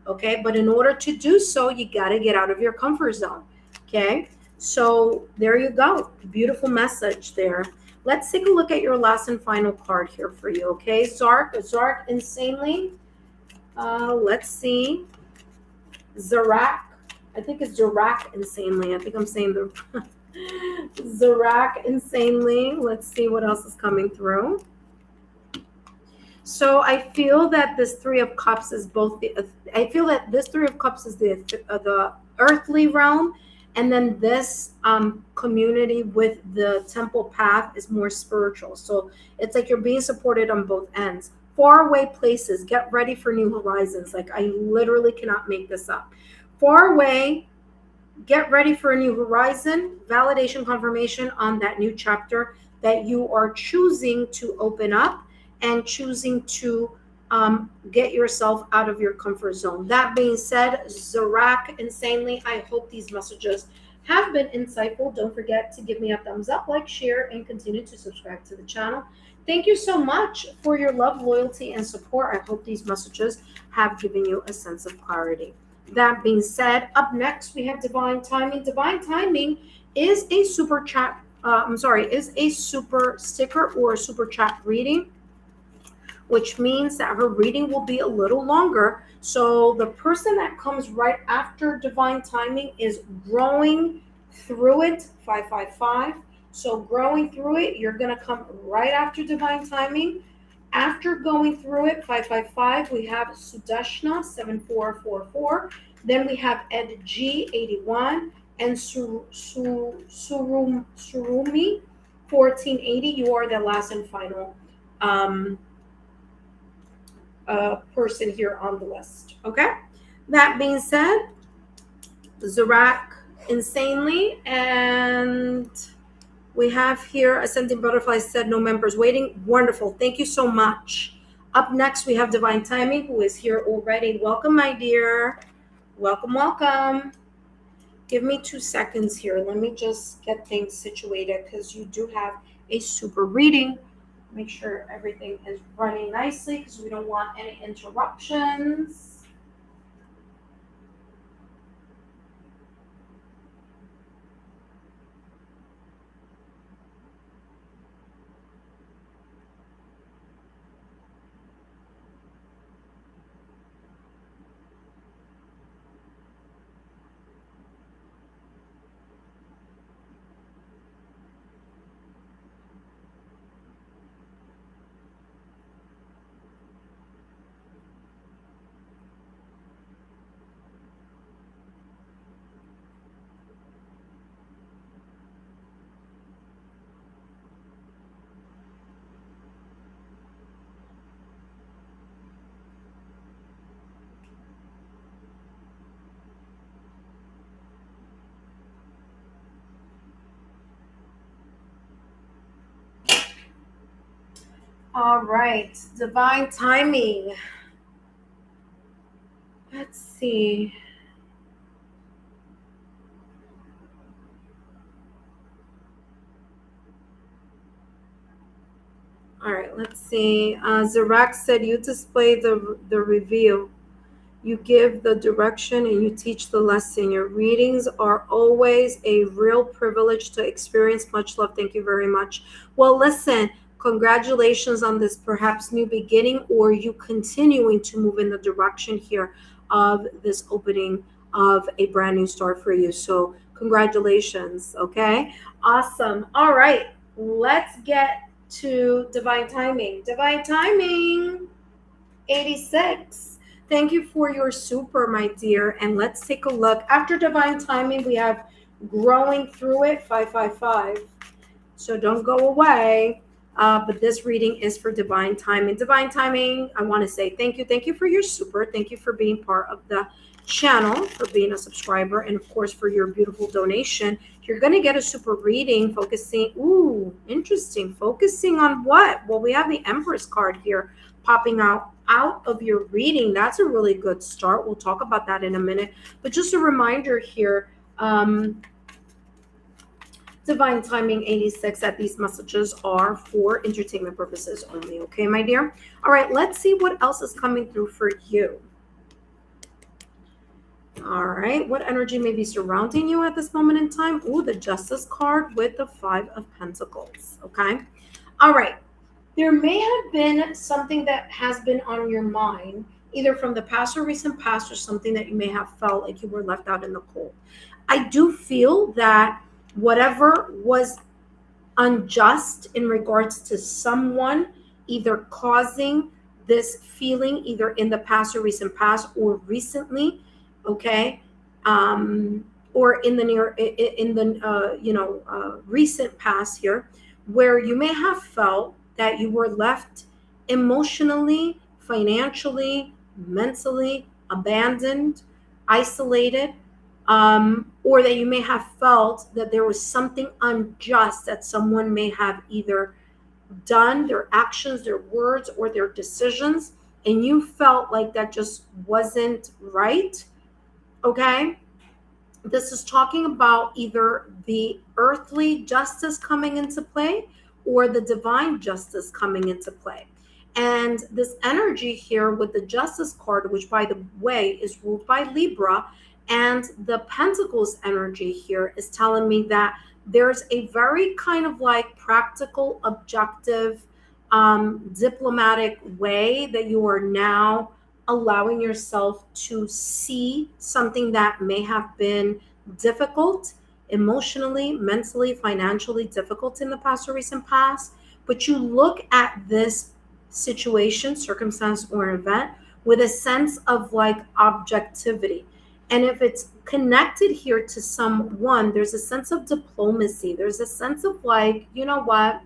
Okay, but in order to do so, you got to get out of your comfort zone. Okay, so there you go. Beautiful message there. Let's take a look at your last and final card here for you. Okay, Zark insanely. Let's see. Zarak. I think it's Zarak insanely. I think I'm saying the Zarak insanely. Let's see what else is coming through. So I feel that this Three of Cups is both I feel that this Three of Cups is the earthly realm, and then this community with the temple path is more spiritual. So it's like you're being supported on both ends. Far away places, get ready for new horizons. Like, I literally cannot make this up. Far away, get ready for a new horizon, validation, confirmation on that new chapter that you are choosing to open up and choosing to get yourself out of your comfort zone. That being said, Zarak, insanely, I hope these messages have been insightful. Don't forget to give me a thumbs up, like, share, and continue to subscribe to the channel. Thank you so much for your love, loyalty, and support. I hope these messages have given you a sense of clarity. That being said, up next we have Divine Timing. Divine Timing is a super chat. Is a super sticker or a super chat reading, which means that her reading will be a little longer. So the person that comes right after Divine Timing is Growing Through It 555. So Growing Through It, you're going to come right after Divine Timing. After Going Through It 555, we have Sudashna 7444. Then we have Ed G 81 and Surumi 1480. You are the last and final person here on the list. Okay. That being said, Zarak, insanely, and we have here Ascending Butterfly said no members waiting. Wonderful. Thank you so much. Up next, we have Divine Timing, who is here already. Welcome, my dear. Welcome, welcome. Give me 2 seconds here. Let me just get things situated because you do have a super reading. Make sure everything is running nicely because we don't want any interruptions. All right, Divine Timing. Let's see. All right, let's see. Zarak said you display the reveal. You give the direction and you teach the lesson. Your readings are always a real privilege to experience. Much love. Thank you very much. Well, listen, congratulations on this perhaps new beginning, or you continuing to move in the direction here of this opening of a brand new start for you. So congratulations. Okay. Awesome. All right. Let's get to Divine Timing. Divine Timing 86. Thank you for your super, my dear. And let's take a look. After Divine Timing, we have Growing Through It 555. So don't go away. But this reading is for Divine Timing. Divine Timing, I want to say thank you. Thank you for your super. Thank you for being part of the channel, for being a subscriber, and of course for your beautiful donation. You're going to get a super reading focusing, interesting, focusing on what? Well, we have the Empress card here popping out of your reading. That's a really good start. We'll talk about that in a minute. But just a reminder here, Divine Timing 86, that these messages are for entertainment purposes only. Okay, my dear? All right, let's see what else is coming through for you. All right, what energy may be surrounding you at this moment in time? The Justice card with the 5 of Pentacles. Okay. All right. There may have been something that has been on your mind, either from the past or recent past, or something that you may have felt like you were left out in the cold. I do feel that whatever was unjust in regards to someone either causing this feeling either in the past or recent past or recently, okay, or in the recent past here, where you may have felt that you were left emotionally, financially, mentally abandoned, isolated, or that you may have felt that there was something unjust that someone may have either done, their actions, their words, or their decisions, and you felt like that just wasn't right, okay? This is talking about either the earthly justice coming into play or the divine justice coming into play. And this energy here with the Justice card, which by the way is ruled by Libra, and the Pentacles energy here is telling me that there's a very kind of like practical, objective, diplomatic way that you are now allowing yourself to see something that may have been difficult emotionally, mentally, financially difficult in the past or recent past. But you look at this situation, circumstance, or event with a sense of like objectivity. And if it's connected here to someone, there's a sense of diplomacy. There's a sense of like, you know what?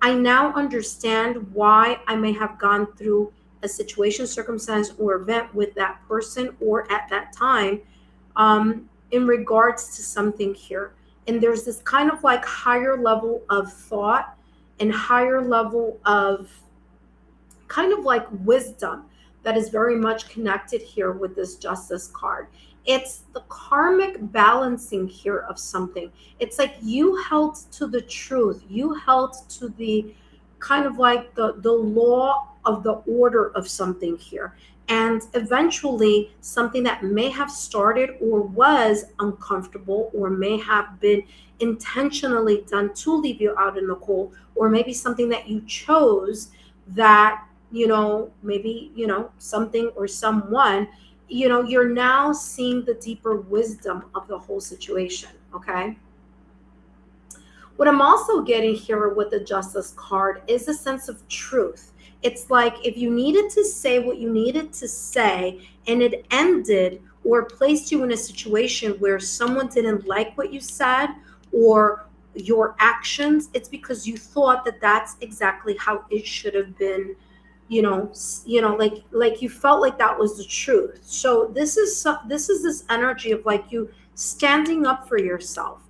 I now understand why I may have gone through a situation, circumstance, or event with that person or at that time, in regards to something here. And there's this kind of like higher level of thought and higher level of kind of like wisdom that is very much connected here with this Justice card. It's the karmic balancing here of something. It's like you held to the truth. You held to the kind of like the law of the order of something here. And eventually something that may have started or was uncomfortable or may have been intentionally done to leave you out in the cold, or maybe something that you chose that, maybe, something or someone, you're now seeing the deeper wisdom of the whole situation, okay? What I'm also getting here with the Justice card is a sense of truth. It's like if you needed to say what you needed to say and it ended or placed you in a situation where someone didn't like what you said or your actions, it's because you thought that that's exactly how it should have been, like you felt like that was the truth. So this is this energy of like you standing up for yourself.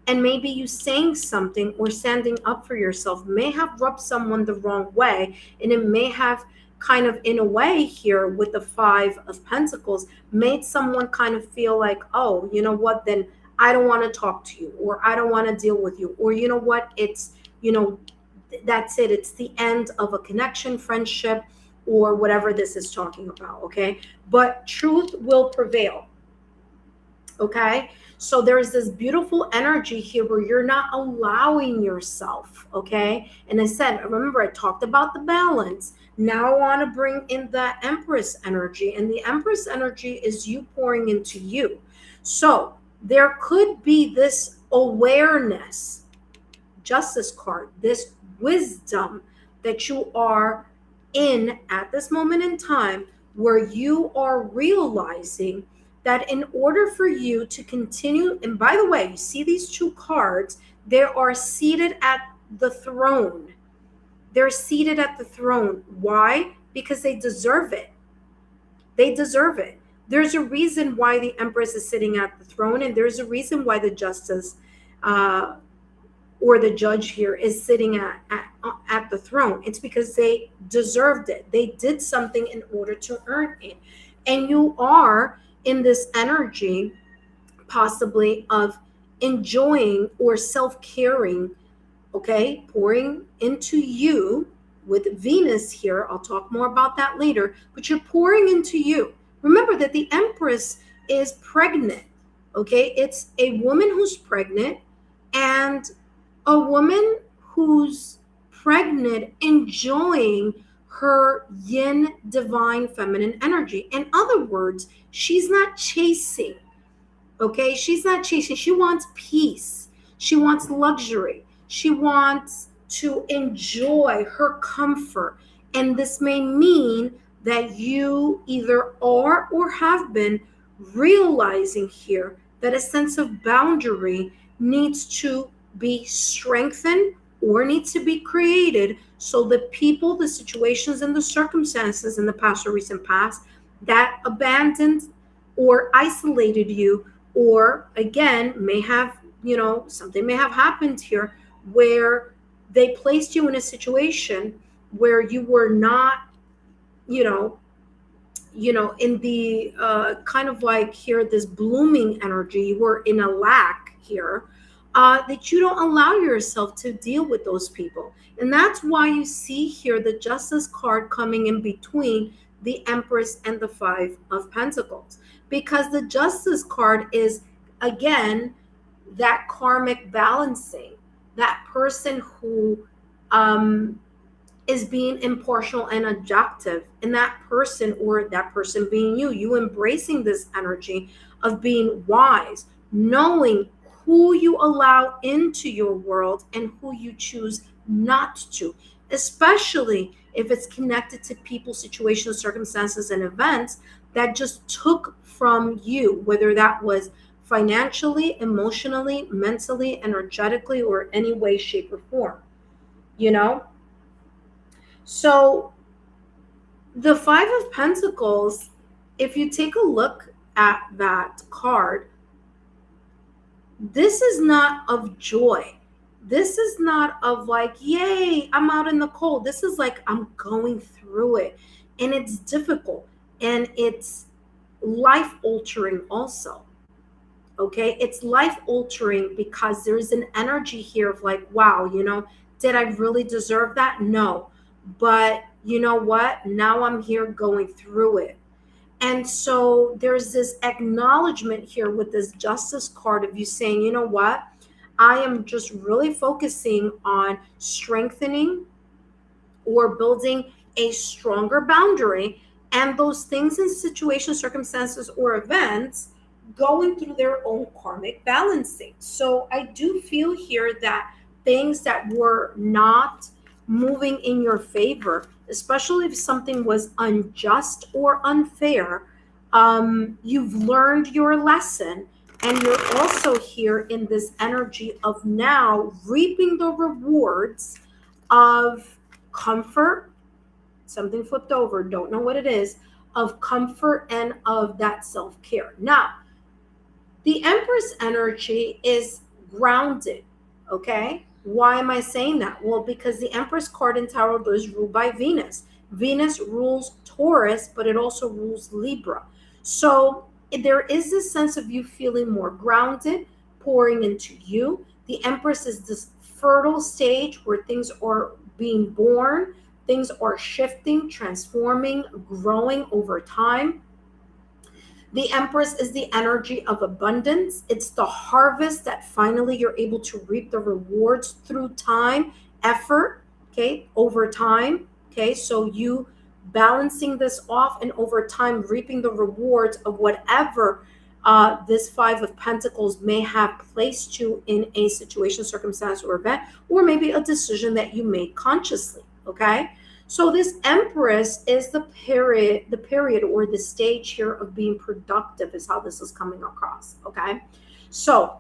And maybe you saying something or standing up for yourself may have rubbed someone the wrong way. And it may have kind of, in a way here with the Five of Pentacles, made someone kind of feel like, oh, you know what, then I don't want to talk to you, or I don't want to deal with you, or you know what, it's, that's it. It's the end of a connection, friendship, or whatever this is talking about, okay? But truth will prevail, okay? So there's this beautiful energy here where you're not allowing yourself, okay? And I said, remember, I talked about the balance. Now I want to bring in the Empress energy. And the Empress energy is you pouring into you. So there could be this awareness, Justice card, this wisdom that you are in at this moment in time, where you are realizing that in order for you to continue, and by the way, you see these two cards, they are seated at the throne. They're seated at the throne. Why? Because they deserve it. They deserve it. There's a reason why the Empress is sitting at the throne, and there's a reason why the Justice or the Judge here is sitting at the throne. It's because they deserved it. They did something in order to earn it. And you are in this energy possibly of enjoying or self-caring, okay, pouring into you with Venus here. I'll talk more about that later, but you're pouring into you. Remember that the Empress is pregnant, okay? It's a woman who's pregnant, and a woman who's pregnant enjoying her yin divine feminine energy. In other words, she's not chasing, okay? She's not chasing. She wants peace. She wants luxury. She wants to enjoy her comfort And this may mean that you either are or have been realizing here that a sense of boundary needs to be strengthened or needs to be created, so the people, the situations, and the circumstances in the past or recent past that abandoned or isolated you, or again, may have, something may have happened here where they placed you in a situation where you were not, you know, in the kind of like here, this blooming energy, you were in a lack here, that you don't allow yourself to deal with those people. And that's why you see here the Justice card coming in between the Empress and the Five of Pentacles. Because the Justice card is, again, that karmic balancing, that person who is being impartial and objective, and that person, or that person being you embracing this energy of being wise, knowing who you allow into your world and who you choose not to, especially if it's connected to people, situations, circumstances, and events that just took from you, whether that was financially, emotionally, mentally, energetically, or any way, shape, or form, you know? So the Five of Pentacles, if you take a look at that card, this is not of joy. This is not of like, yay, I'm out in the cold. This is like, I'm going through it. And it's difficult. And it's life altering also. Okay? It's life altering because there's an energy here of like, wow, did I really deserve that? No. But you know what? Now I'm here going through it. And so there's this acknowledgement here with this Justice card of you saying, you know what? I am just really focusing on strengthening or building a stronger boundary. And those things and situations, circumstances, or events going through their own karmic balancing. So I do feel here that things that were not moving in your favor, especially if something was unjust or unfair, you've learned your lesson, and you're also here in this energy of now reaping the rewards of comfort. Something flipped over, don't know what it is, of comfort and of that self-care. Now, the Empress energy is grounded, okay? Why am I saying that? Well, because the Empress card in Tarot is ruled by Venus. Venus rules Taurus, but it also rules Libra. So there is this sense of you feeling more grounded, pouring into you. The Empress is this fertile stage where things are being born, things are shifting, transforming, growing over time. The Empress is the energy of abundance. It's the harvest that finally you're able to reap the rewards through time, effort, okay, over time. Okay, so you balancing this off and over time reaping the rewards of whatever this Five of Pentacles may have placed you in a situation, circumstance, or event, or maybe a decision that you made consciously, okay? So this Empress is the period or the stage here of being productive is how this is coming across, okay? So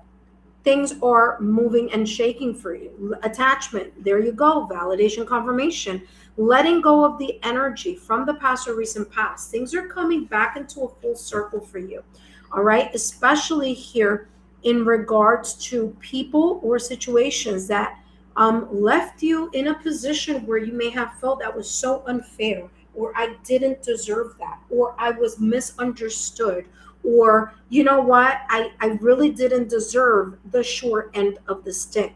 things are moving and shaking for you. Attachment, there you go, validation, confirmation, letting go of the energy from the past or recent past. Things are coming back into a full circle for you, all right? Especially here in regards to people or situations that left you in a position where you may have felt that was so unfair, or I didn't deserve that, or I was misunderstood, or you know what, I really didn't deserve the short end of the stick.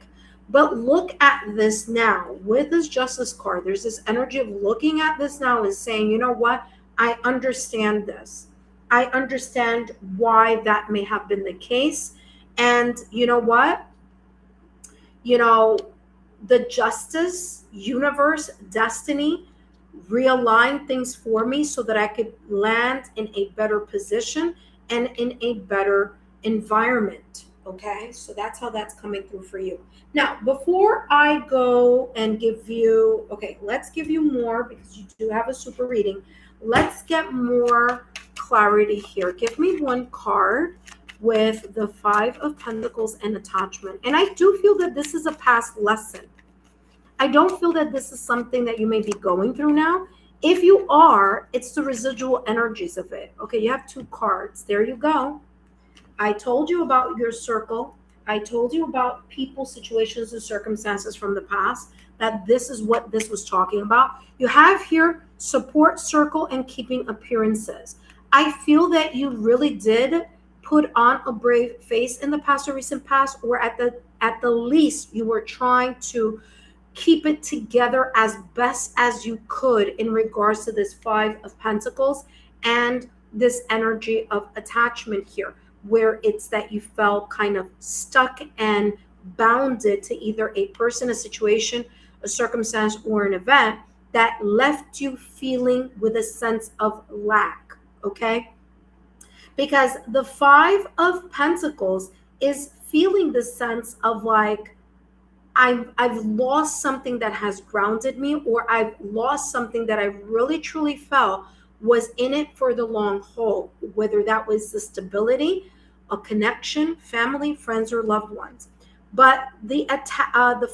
But look at this now with this Justice card. There's this energy of looking at this now and saying, you know what, I understand this. I understand why that may have been the case. And you know what, the justice, universe, destiny realigned things for me so that I could land in a better position and in a better environment. Okay, so that's how that's coming through for you. Now, before I go and give you, okay, let's give you more because you do have a super reading. Let's get more clarity here. Give me one card with the Five of Pentacles and attachment. And I do feel that this is a past lesson. I don't feel that this is something that you may be going through now. If you are, it's the residual energies of it. Okay, you have two cards. There you go. I told you about your circle. I told you about people, situations, and circumstances from the past, that this is what this was talking about. You have here support circle and keeping appearances. I feel that you really did put on a brave face in the past or recent past, or at the least, you were trying to keep it together as best as you could in regards to this Five of Pentacles and this energy of attachment here, where it's that you felt kind of stuck and bounded to either a person, a situation, a circumstance, or an event that left you feeling with a sense of lack, okay? Because the Five of Pentacles is feeling the sense of like, I've lost something that has grounded me, or I've lost something that I really truly felt was in it for the long haul, whether that was the stability, a connection, family, friends, or loved ones. But the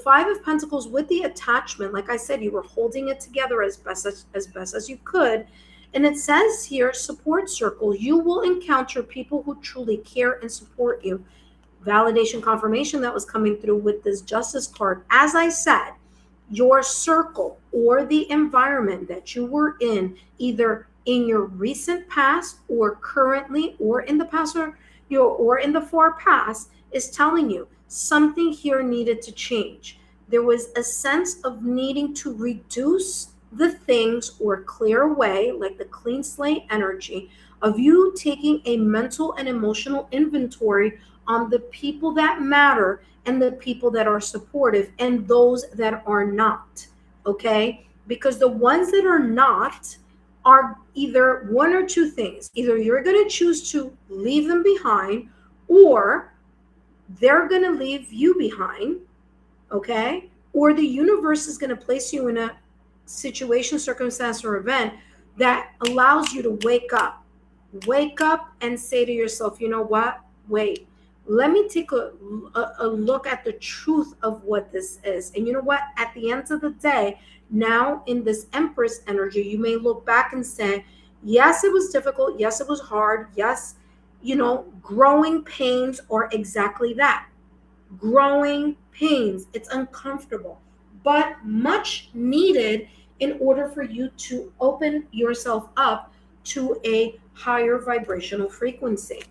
Five of Pentacles with the attachment, like I said, you were holding it together as best as you could. And it says here, support circle, you will encounter people who truly care and support you. Validation confirmation that was coming through with this Justice card. As I said, your circle or the environment that you were in, either in your recent past or currently or in the past or in the far past, is telling you something here needed to change. There was a sense of needing to reduce the things or clear away, like the clean slate energy of you taking a mental and emotional inventory on the people that matter and the people that are supportive and those that are not, okay? Because the ones that are not are either one or two things. Either you're going to choose to leave them behind, or they're going to leave you behind, okay? Or the universe is going to place you in a situation, circumstance, or event that allows you to wake up and say to yourself, you know what? Wait, let me take a look at the truth of what this is. And you know what? At the end of the day, now in this Empress energy, you may look back and say, yes, it was difficult. Yes, it was hard. Yes, growing pains are exactly that. Growing pains. It's uncomfortable, but much needed in order for you to open yourself up to a higher vibrational frequency.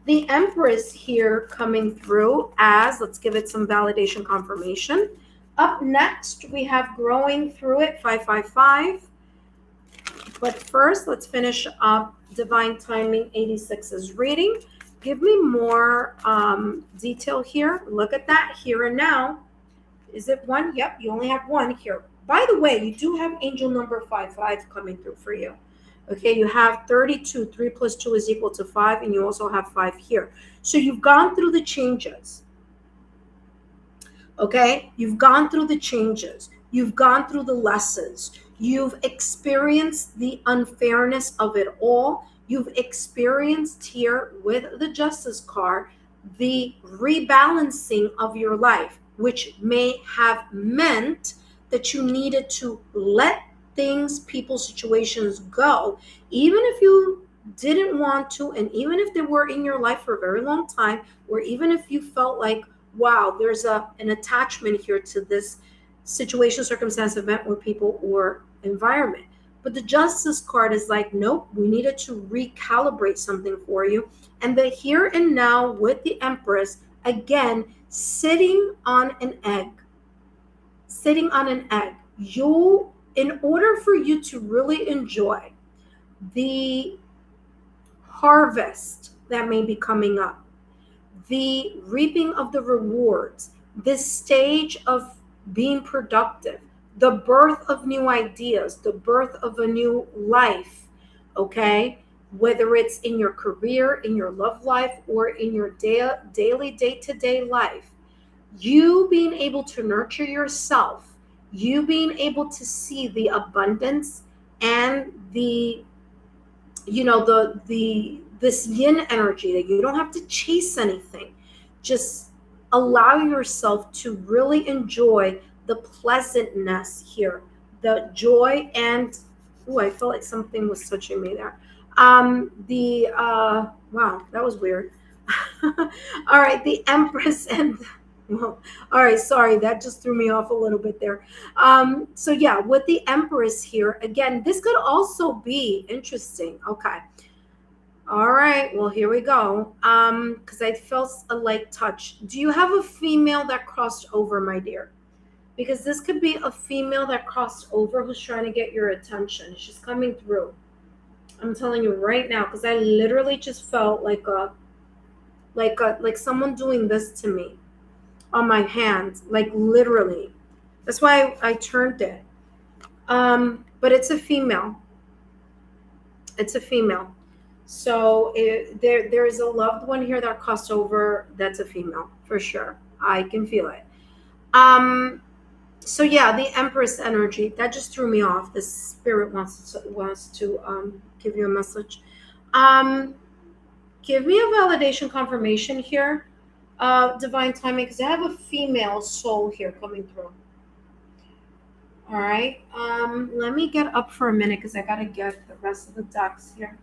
The Empress here coming through as, let's give it some validation confirmation. Up next, we have growing through it, 555. But first, let's finish up Divine Timing 86's reading. Give me more detail here. Look at that here and now. Is it one? Yep, you only have one here. By the way, you do have angel number 55 coming through for you. Okay, you have 32. 3 plus 2 is equal to 5, and you also have 5 here. So you've gone through the changes. Okay, you've gone through the changes. You've gone through the lessons. You've experienced the unfairness of it all. You've experienced here with the Justice card the rebalancing of your life, which may have meant that you needed to let things, people, situations go, even if you didn't want to, and even if they were in your life for a very long time, or even if you felt like, wow, there's an attachment here to this situation, circumstance, event, or people, or environment. But the Justice card is like, nope, we needed to recalibrate something for you. And the here and now with the Empress, again, sitting on an egg. In order for you to really enjoy the harvest that may be coming up, the reaping of the rewards, this stage of being productive, the birth of new ideas, the birth of a new life, okay? whether it's in your career, in your love life, or in your daily day-to-day life. You being able to nurture yourself, you being able to see the abundance and the, the this yin energy, that you don't have to chase anything. Just allow yourself to really enjoy the pleasantness here, the joy, and I felt like something was touching me there. The wow, that was weird. All right, the Empress and well, all right, sorry, that just threw me off a little bit there. So yeah, with the Empress here, again, this could also be interesting. Okay. All right, well, here we go. Because I felt a light touch. Do you have a female that crossed over, my dear? Because this could be a female that crossed over who's trying to get your attention. She's coming through. I'm telling you right now, because I literally just felt like someone doing this to me on my hand, like literally. That's why I turned it. But it's a female. It's a female. So there is a loved one here that crossed over. That's a female for sure. I can feel it. So yeah, the Empress energy that just threw me off. The spirit wants to give you a message. Give me a validation confirmation here, divine timing, because I have a female soul here coming through. All right. Let me get up for a minute because I gotta get the rest of the decks here.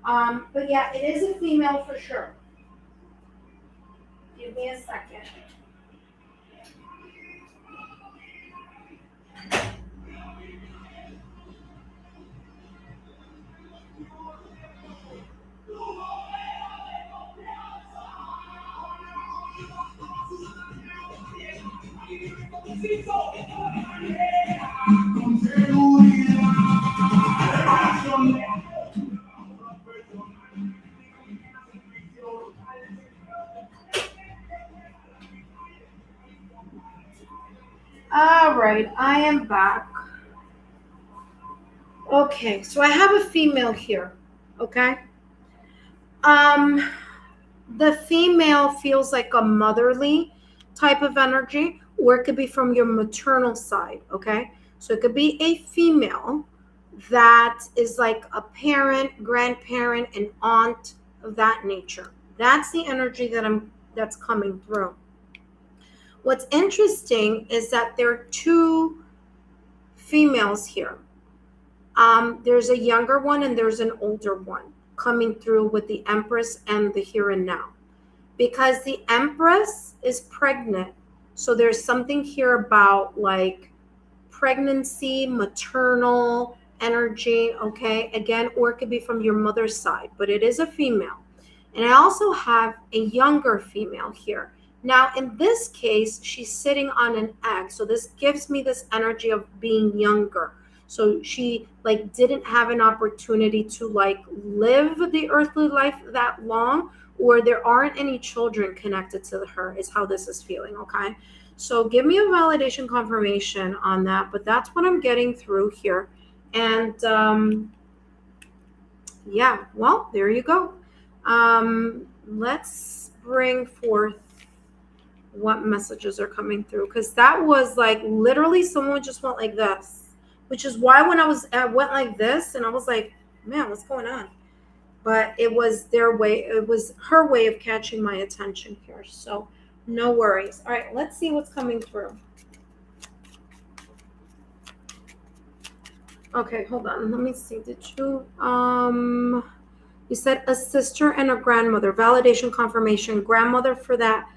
But yeah, it is a female for sure. Give me a second. All right, I am back. Okay, so I have a female here. Okay. The female feels like a motherly type of energy, or it could be from your maternal side. Okay, so it could be a female that is like a parent, grandparent, an aunt of that nature. That's the energy that's coming through. What's interesting is that there are two females here. There's a younger one and there's an older one coming through with the Empress and the here and now. Because the Empress is pregnant. So there's something here about like pregnancy, maternal energy, okay? Again, or it could be from your mother's side, but it is a female. And I also have a younger female here. Now, in this case, she's sitting on an egg. So this gives me this energy of being younger. So she like didn't have an opportunity to like live the earthly life that long, or there aren't any children connected to her, is how this is feeling, okay? So give me a validation confirmation on that, but that's what I'm getting through here. And yeah, well, there you go. Let's bring forth what messages are coming through, because that was like literally someone just went like this, which is why when I went like this and I was like, man, what's going on? But it was their way, it was her way of catching my attention here. So no worries. All right, let's see what's coming through. Okay, hold on. Let me see. Did you you said a sister and a grandmother. Validation confirmation. Grandmother for that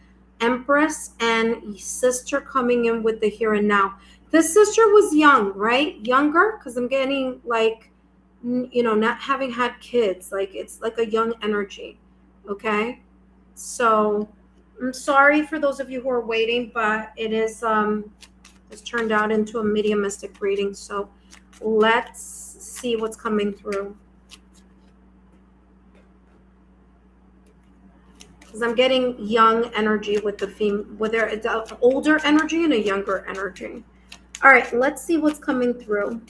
Empress and sister coming in with the here and now. This sister was young, right? Younger, because I'm getting like, not having had kids. Like it's like a young energy. Okay. So I'm sorry for those of you who are waiting, but it is it's turned out into a mediumistic reading. So let's see what's coming through. Because I'm getting young energy with the theme, whether it's an older energy and a younger energy. All right, let's see what's coming through.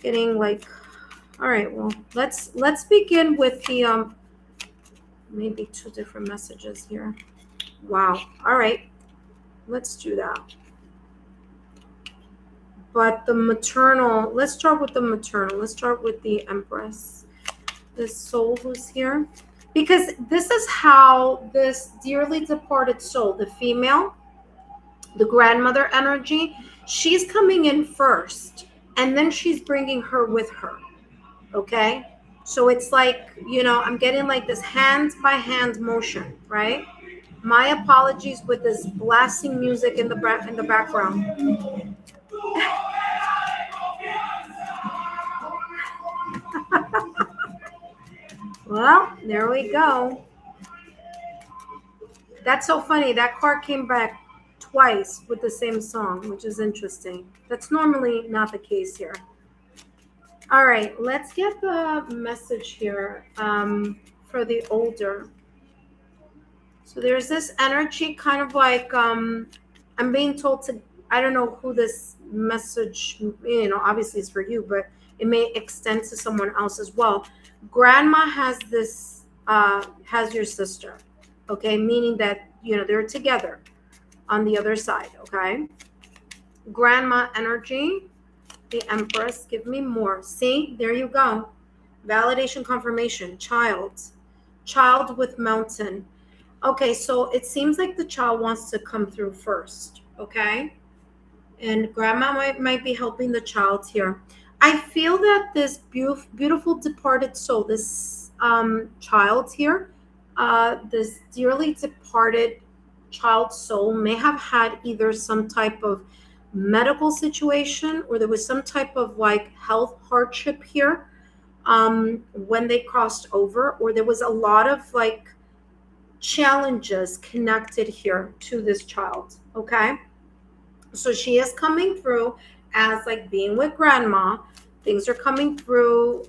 Getting like, All right, well, let's begin with the maybe two different messages here. Wow. All right, let's do that. But the maternal, let's start with the maternal. Let's start with the Empress. This soul who's here. Because this is how this dearly departed soul, the female, the grandmother energy, she's coming in first. And then she's bringing her with her. Okay? So it's like, I'm getting like this hand by hand motion, right? My apologies with this blasting music in the background. Well, there we go. That's so funny. That card came back twice with the same song, which is interesting. That's normally not the case here. All right, let's get the message here for the older. So there's this energy kind of like I'm being told to, I don't know who this message, obviously it's for you, but it may extend to someone else as well. Grandma has this, has your sister, okay? Meaning that, they're together on the other side, okay? Grandma energy, the Empress, give me more. See, there you go. Validation, confirmation, child with mountain. Okay, so it seems like the child wants to come through first, okay? And grandma might be helping the child here. I feel that this beautiful departed soul, this child here, this dearly departed child soul may have had either some type of medical situation or there was some type of like health hardship here when they crossed over, or there was a lot of like challenges connected here to this child, okay? So she is coming through as like being with grandma. Things are coming through.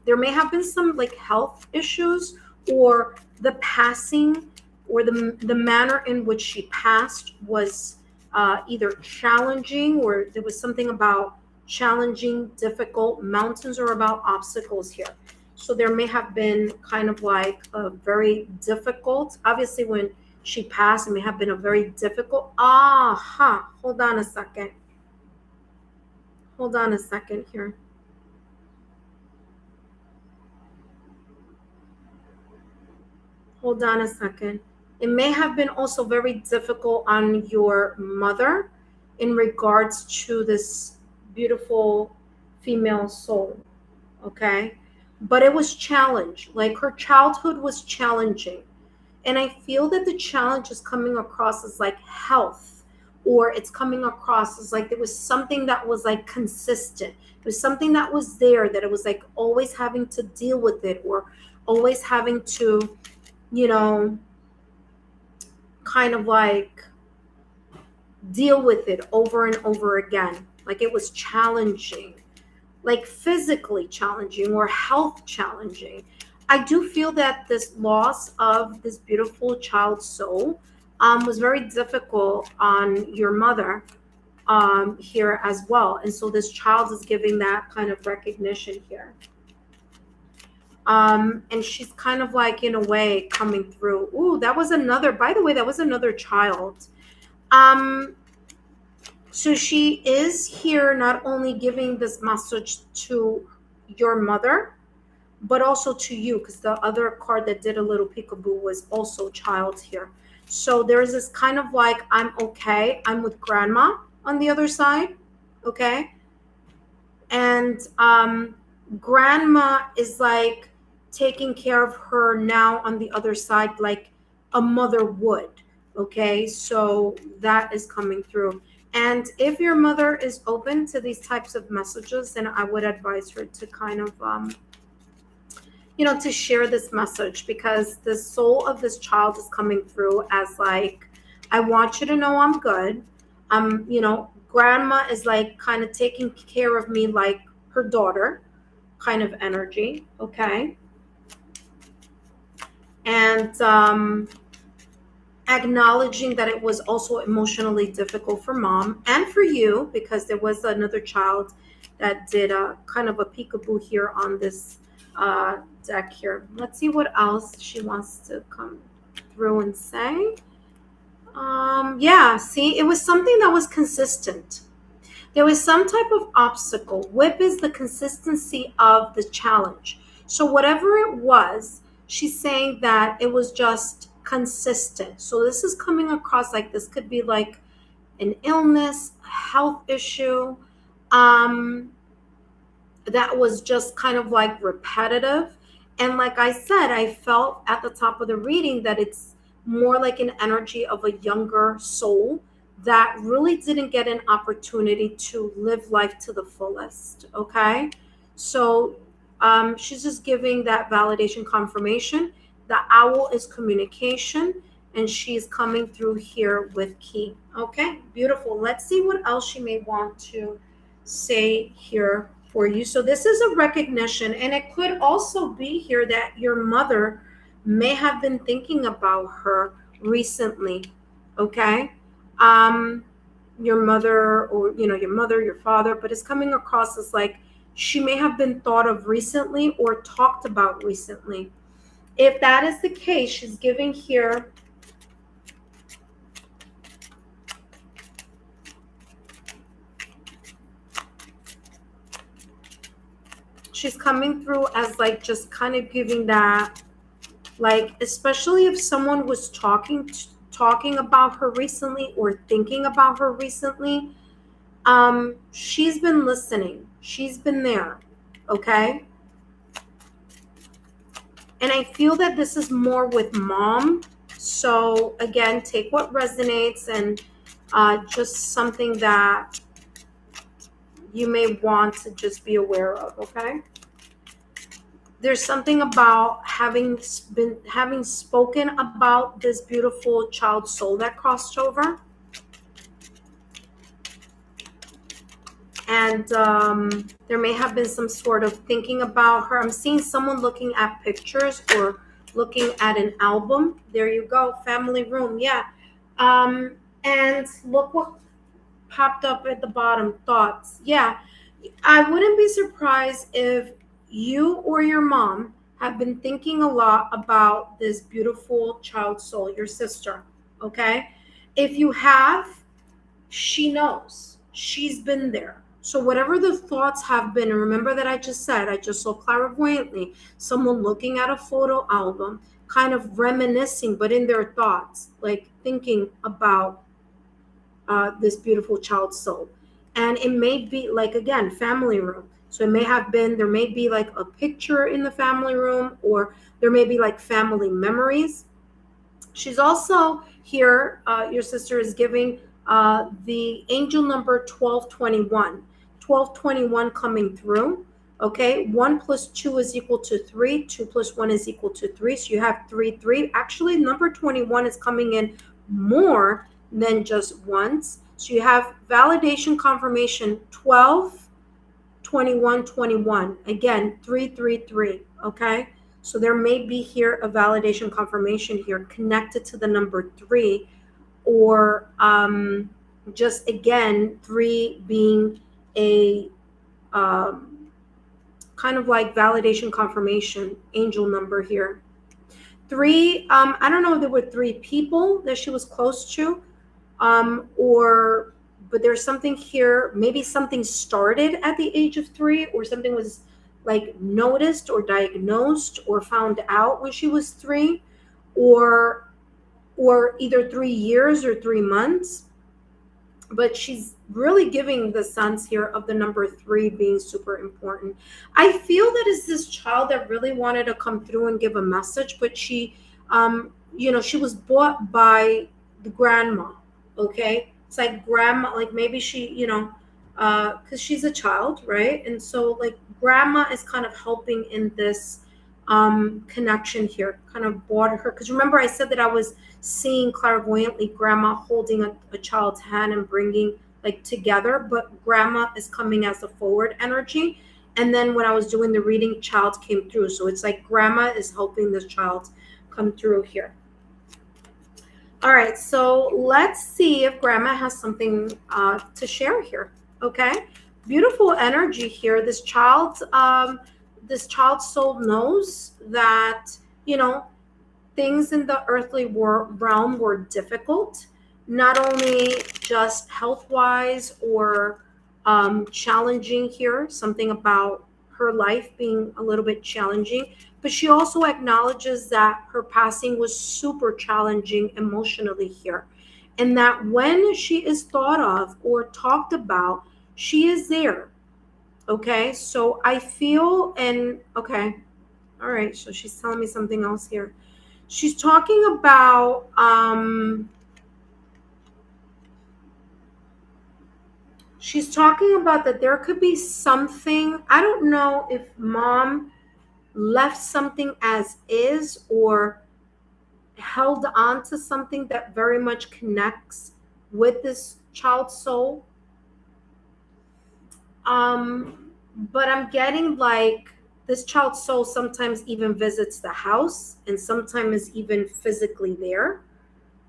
There may have been some like health issues, or the passing or the manner in which she passed was either challenging, or there was something about challenging, difficult mountains, or about obstacles here. So there may have been kind of like a very difficult, obviously when she passed, it may have been a very difficult, hold on a second. Hold on a second here. Hold on a second. It may have been also very difficult on your mother in regards to this beautiful female soul, okay? But it was challenged. Like her childhood was challenging. And I feel that the challenge is coming across as like health, or it's coming across as like there was something that was like consistent. It was something that was there, that it was like always having to deal with it, or always having to, kind of like deal with it over and over again. Like it was challenging, like physically challenging or health challenging. I do feel that this loss of this beautiful child's soul was very difficult on your mother here as well. And so this child is giving that kind of recognition here. And she's kind of like, in a way, coming through. Ooh, that was another, by the way, that was another child. So she is here not only giving this message to your mother, but also to you, because the other card that did a little peekaboo was also child here. So there's this kind of like, I'm okay, I'm with grandma on the other side, okay? And grandma is like taking care of her now on the other side like a mother would, okay? So that is coming through. And if your mother is open to these types of messages, then I would advise her to kind of to share this message, because the soul of this child is coming through as like, I want you to know I'm good. Grandma is like kind of taking care of me like her daughter kind of energy, okay? And acknowledging that it was also emotionally difficult for mom and for you, because there was another child that did a kind of a peekaboo here on this deck here. Let's see what else she wants to come through and say. Yeah, see, it was something that was consistent. There was some type of obstacle. Whip is the consistency of the challenge. So whatever it was, she's saying that it was just consistent. So this is coming across like this could be like an illness, a health issue, that was just kind of like repetitive. And like I said, I felt at the top of the reading that it's more like an energy of a younger soul that really didn't get an opportunity to live life to the fullest. Okay. So she's just giving that validation confirmation. The owl is communication, and she's coming through here with key. Okay, beautiful. Let's see what else she may want to say here for you. So this is a recognition, and it could also be here that your mother may have been thinking about her recently. Okay. Your mother, or your mother, your father, but it's coming across as like she may have been thought of recently or talked about recently. If that is the case, she's giving here she's coming through as like just kind of giving that, like, especially if someone was talking about her recently or thinking about her recently, she's been listening, she's been there. Okay. And I feel that this is more with mom. So again, take what resonates, and just something that you may want to just be aware of. Okay. There's something about having spoken about this beautiful child soul that crossed over. And there may have been some sort of thinking about her. I'm seeing someone looking at pictures or looking at an album. There you go, family room. Yeah. And look what popped up at the bottom, thoughts. Yeah, I wouldn't be surprised if you or your mom have been thinking a lot about this beautiful child soul, your sister. Okay. If you have, she knows, she's been there. So whatever the thoughts have been, and remember that I just saw clairvoyantly someone looking at a photo album, kind of reminiscing, but in their thoughts, like thinking about this beautiful child soul. And it may be like, again, family room. So it may have been, there may be like a picture in the family room, or there may be like family memories. She's also here, your sister is giving the angel number 1221. 1221 coming through. Okay, 1 plus 2 is equal to 3. 2 plus 1 is equal to 3. So you have 3, 3. Actually, number 21 is coming in more than just once. So you have validation confirmation 12, 21, 21. Again, 3, 3, 3. Okay, so there may be here a validation confirmation here connected to the number 3, or just again 3 being a kind of like validation confirmation angel number here. 3, I don't know if there were 3 people that she was close to, but there's something here, maybe something started at the age of 3, or something was like noticed or diagnosed or found out when she was 3, or either 3 years or 3 months. But she's really giving the sense here of the number 3 being super important. I feel that it's this child that really wanted to come through and give a message, but she, she was bought by the grandma. Okay. It's like grandma, like maybe she, because she's a child, right? And so like grandma is kind of helping in this connection here, kind of brought her, because remember I said that I was seeing clairvoyantly grandma holding a child's hand and bringing like together, but grandma is coming as a forward energy. And then when I was doing the reading, child came through. So it's like grandma is helping this child come through here. All right, so let's see if grandma has something to share here. Okay, beautiful energy here. This child's soul knows that, you know, things in the earthly realm were difficult, not only just health wise or challenging here, something about her life being a little bit challenging, but she also acknowledges that her passing was super challenging emotionally here. And that when she is thought of or talked about, she is there. Okay, so I feel, and okay, all right, so she's telling me something else here. She's talking about that there could be something. I don't know if mom left something as is or held on to something that very much connects with this child's soul. But I'm getting like this child's soul sometimes even visits the house and sometimes is even physically there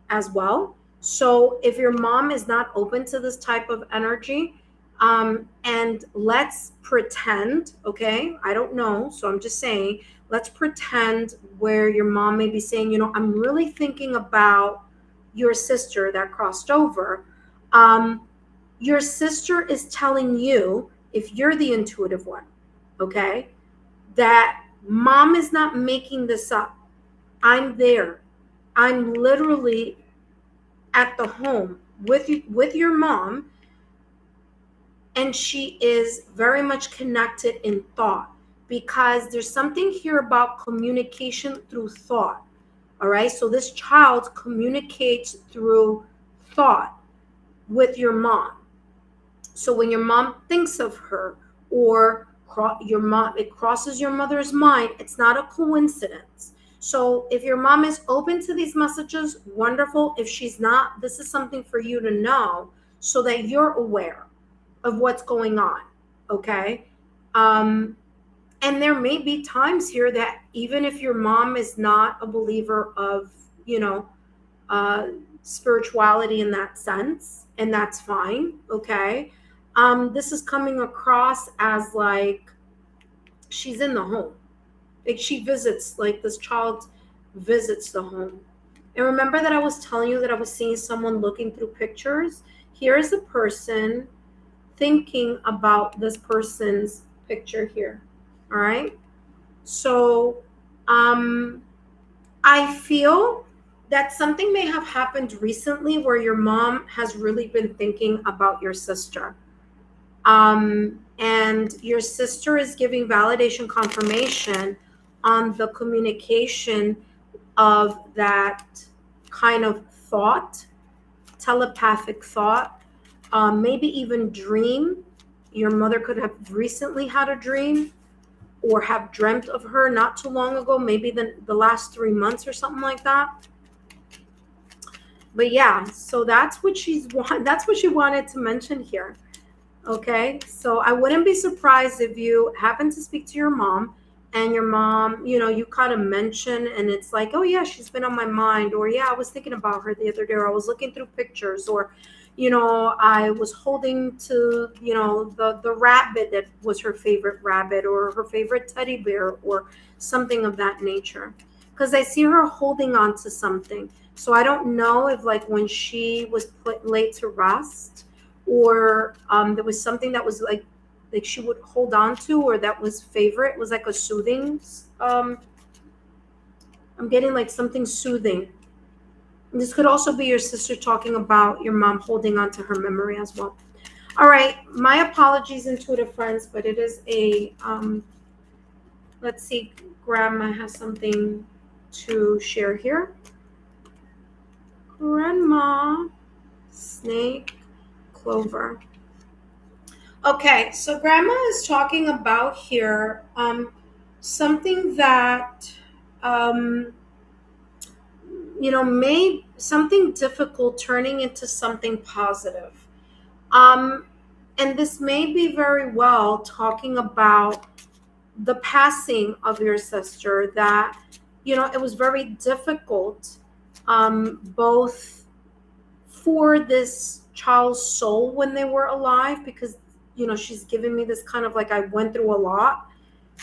as well. So if your mom is not open to this type of energy, and let's pretend, okay, I don't know, so I'm just saying, let's pretend where your mom may be saying, you know, I'm really thinking about your sister that crossed over. Your sister is telling you, if you're the intuitive one, okay, that mom is not making this up. I'm there. I'm literally at the home with you, with your mom, and she is very much connected in thought, because there's something here about communication through thought. All right, so this child communicates through thought with your mom. So when your mom thinks of her, or your mom, it crosses your mother's mind, it's not a coincidence. So if your mom is open to these messages, wonderful. If she's not, this is something for you to know so that you're aware of what's going on. Okay. And there may be times here that even if your mom is not a believer of, you know, spirituality in that sense, and that's fine. Okay. This is coming across as like she's in the home. Like she visits, like this child visits the home. And remember that I was telling you that I was seeing someone looking through pictures? Here is a person thinking about this person's picture here. All right. So I feel that something may have happened recently where your mom has really been thinking about your sister. And your sister is giving validation confirmation on the communication of that kind of thought, telepathic thought, maybe even dream. Your mother could have recently had a dream or have dreamt of her not too long ago, maybe the last 3 months or something like that. But yeah, so that's what she wanted to mention here. Okay, so I wouldn't be surprised if you happen to speak to your mom and your mom, you know, you kind of mention and it's like, oh yeah, she's been on my mind, or yeah, I was thinking about her the other day, or I was looking through pictures, or you know, I was holding to, you know, the rabbit that was her favorite rabbit or her favorite teddy bear or something of that nature. Because I see her holding on to something. So I don't know if like when she was laid to rest, or there was something that was like she would hold on to, or that was favorite, it was like a soothing, I'm getting like something soothing. This could also be your sister talking about your mom holding on to her memory as well. All right, my apologies, intuitive friends, but it is a let's see, grandma has something to share here. Grandma, snake, clover. Okay, so grandma is talking about here something that you know, made something difficult turning into something positive. And this may be very well talking about the passing of your sister, that, you know, it was very difficult, both for this child's soul when they were alive, because she's giving me this kind of like I went through a lot.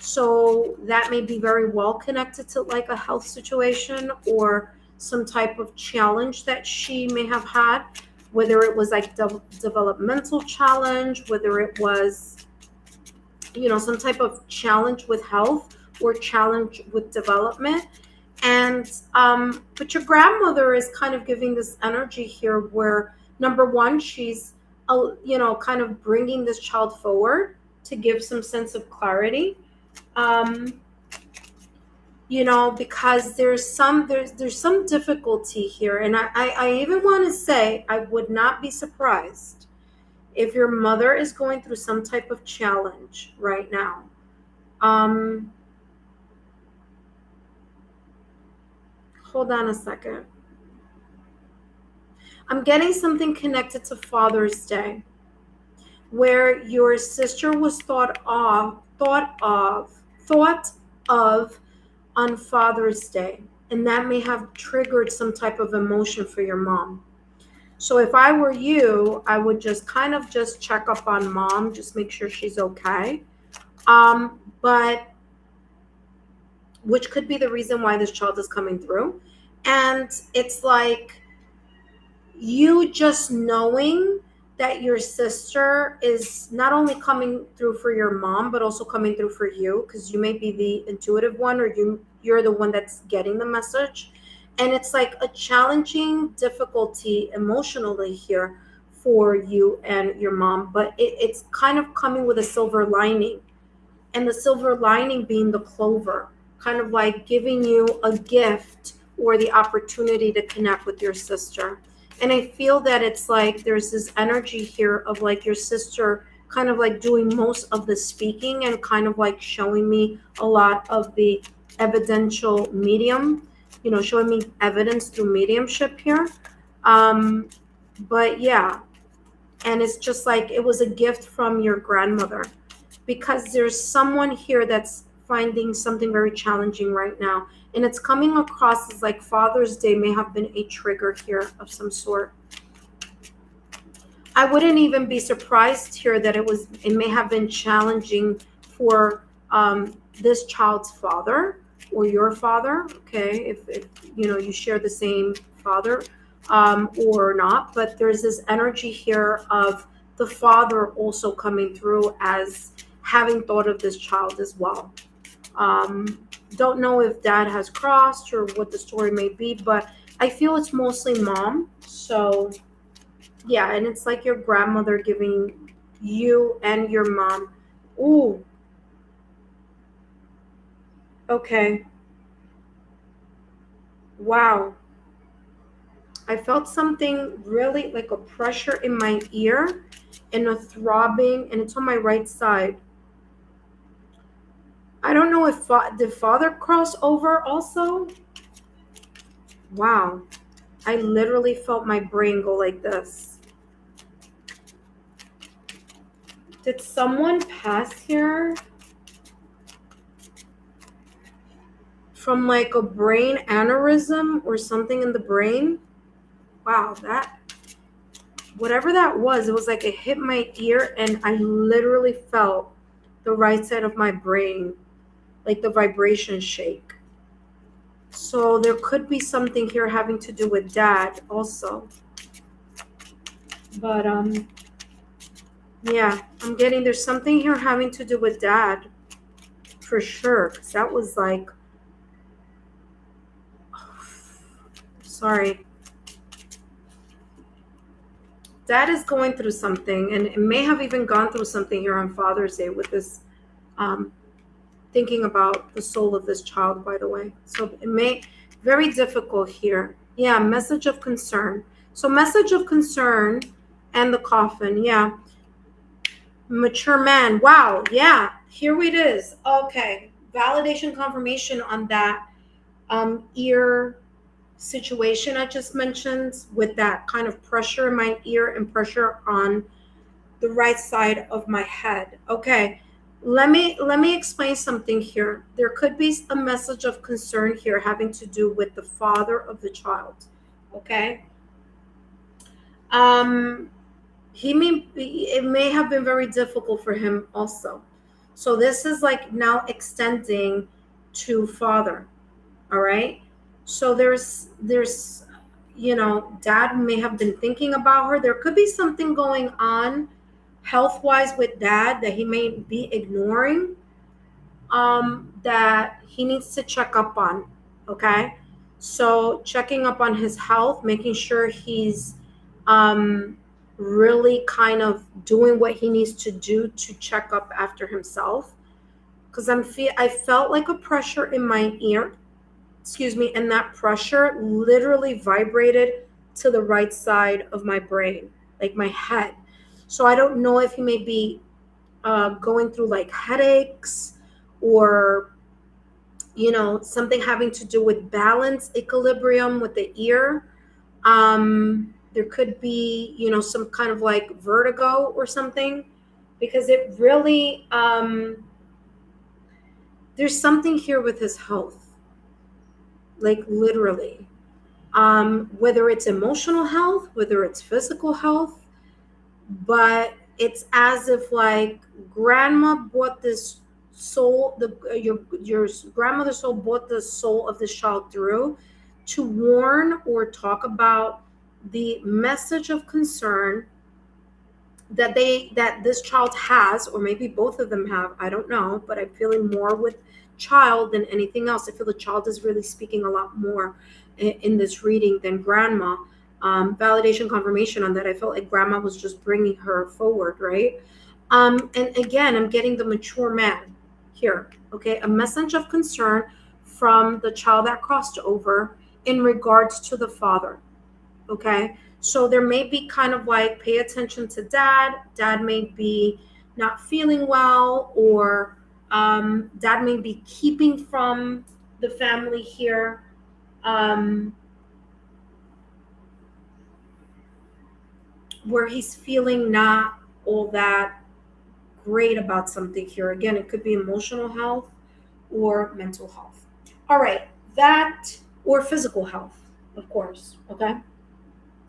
So that may be very well connected to like a health situation or some type of challenge that she may have had, whether it was like developmental challenge, whether it was, some type of challenge with health or challenge with development. And but your grandmother is kind of giving this energy here where, number one, she's kind of bringing this child forward to give some sense of clarity. Because there's some difficulty here, and I even want to say I would not be surprised if your mother is going through some type of challenge right now. Hold on a second. I'm getting something connected to Father's Day, where your sister was thought of on Father's Day, and that may have triggered some type of emotion for your mom. So if I were you, I would just kind of just check up on mom, just make sure she's okay. But which could be the reason why this child is coming through. And it's like you just knowing that your sister is not only coming through for your mom, but also coming through for you, because you may be the intuitive one, or you're the one that's getting the message. And it's like a challenging difficulty emotionally here for you and your mom, but it's kind of coming with a silver lining. And the silver lining being the clover, kind of like giving you a gift or the opportunity to connect with your sister. And I feel that it's like there's this energy here of like your sister kind of like doing most of the speaking and kind of like showing me a lot of the evidential medium, showing me evidence through mediumship here. But yeah, and it's just like it was a gift from your grandmother, because there's someone here that's finding something very challenging right now. And it's coming across as like Father's Day may have been a trigger here of some sort. I wouldn't even be surprised here that it may have been challenging for this child's father or your father, okay, if you share the same father or not. But there's this energy here of the father also coming through as having thought of this child as well. Don't know if dad has crossed or what the story may be, but I feel it's mostly mom. So yeah, and it's like your grandmother giving you and your mom. Ooh. Okay. Wow. I felt something really like a pressure in my ear and a throbbing, and it's on my right side. I don't know if did father cross over also? Wow. I literally felt my brain go like this. Did someone pass here from like a brain aneurysm or something in the brain? Wow, whatever that was, it was like it hit my ear and I literally felt the right side of my brain, like the vibration shake. So there could be something here having to do with dad also. But yeah, I'm getting there's something here having to do with dad for sure. Because that was like, sorry. Dad is going through something, and it may have even gone through something here on Father's Day with this, thinking about the soul of this child, by the way. So it may, very difficult here. Yeah, message of concern. So message of concern and the coffin, yeah. Mature man, wow, yeah, here it is. Okay, validation confirmation on that ear situation I just mentioned, with that kind of pressure in my ear and pressure on the right side of my head. Okay, let me explain something here. There could be a message of concern here having to do with the father of the child. Okay, it may have been very difficult for him also. So this is like now extending to father. All right. So there's dad may have been thinking about her. There could be something going on health wise with dad that he may be ignoring, that he needs to check up on. Okay. So checking up on his health, making sure he's um, really kind of doing what he needs to do to check up after himself. Because I felt like a pressure in my ear, excuse me, and that pressure literally vibrated to the right side of my brain, like my head. So I don't know if he may be going through like headaches, or something having to do with balance, equilibrium with the ear. There could be some kind of like vertigo or something, because it really there's something here with his health, like literally, whether it's emotional health, whether it's physical health. But it's as if like grandma bought this soul, your grandmother's soul bought the soul of this child through to warn or talk about the message of concern that this child has, or maybe both of them have, I don't know, but I'm feeling more with child than anything else. I feel the child is really speaking a lot more in this reading than grandma. Validation, confirmation on that. I felt like grandma was just bringing her forward, right? And again, I'm getting the mature man here. Okay, a message of concern from the child that crossed over in regards to the father. Okay, so there may be kind of like, pay attention to dad. Dad may be not feeling well, or dad may be keeping from the family here. Where he's feeling not all that great about something here. Again, it could be emotional health or mental health. All right, that, or physical health, of course. Okay,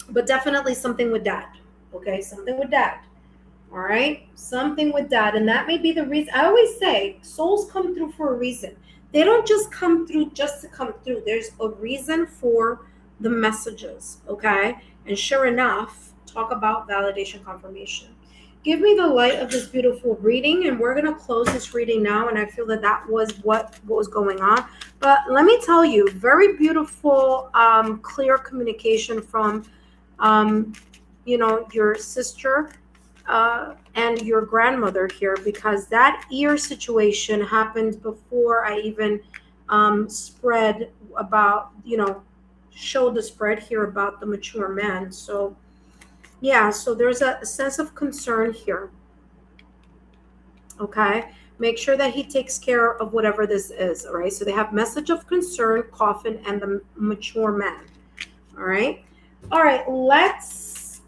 but definitely something with dad. Okay, something with dad. All right, something with dad. And that may be the reason. I always say souls come through for a reason. They don't just come through just to come through. There's a reason for the messages. Okay, and sure enough, talk about validation, confirmation. Give me the light of this beautiful reading, and we're going to close this reading now. And I feel that that was what was going on. But let me tell you, very beautiful, clear communication from your sister and your grandmother here, because that ear situation happened before I even spread about, showed the spread here about the mature man. So yeah, so there's a sense of concern here. Okay, make sure that he takes care of whatever this is. All right, so they have message of concern, coffin, and the mature man. All right, let's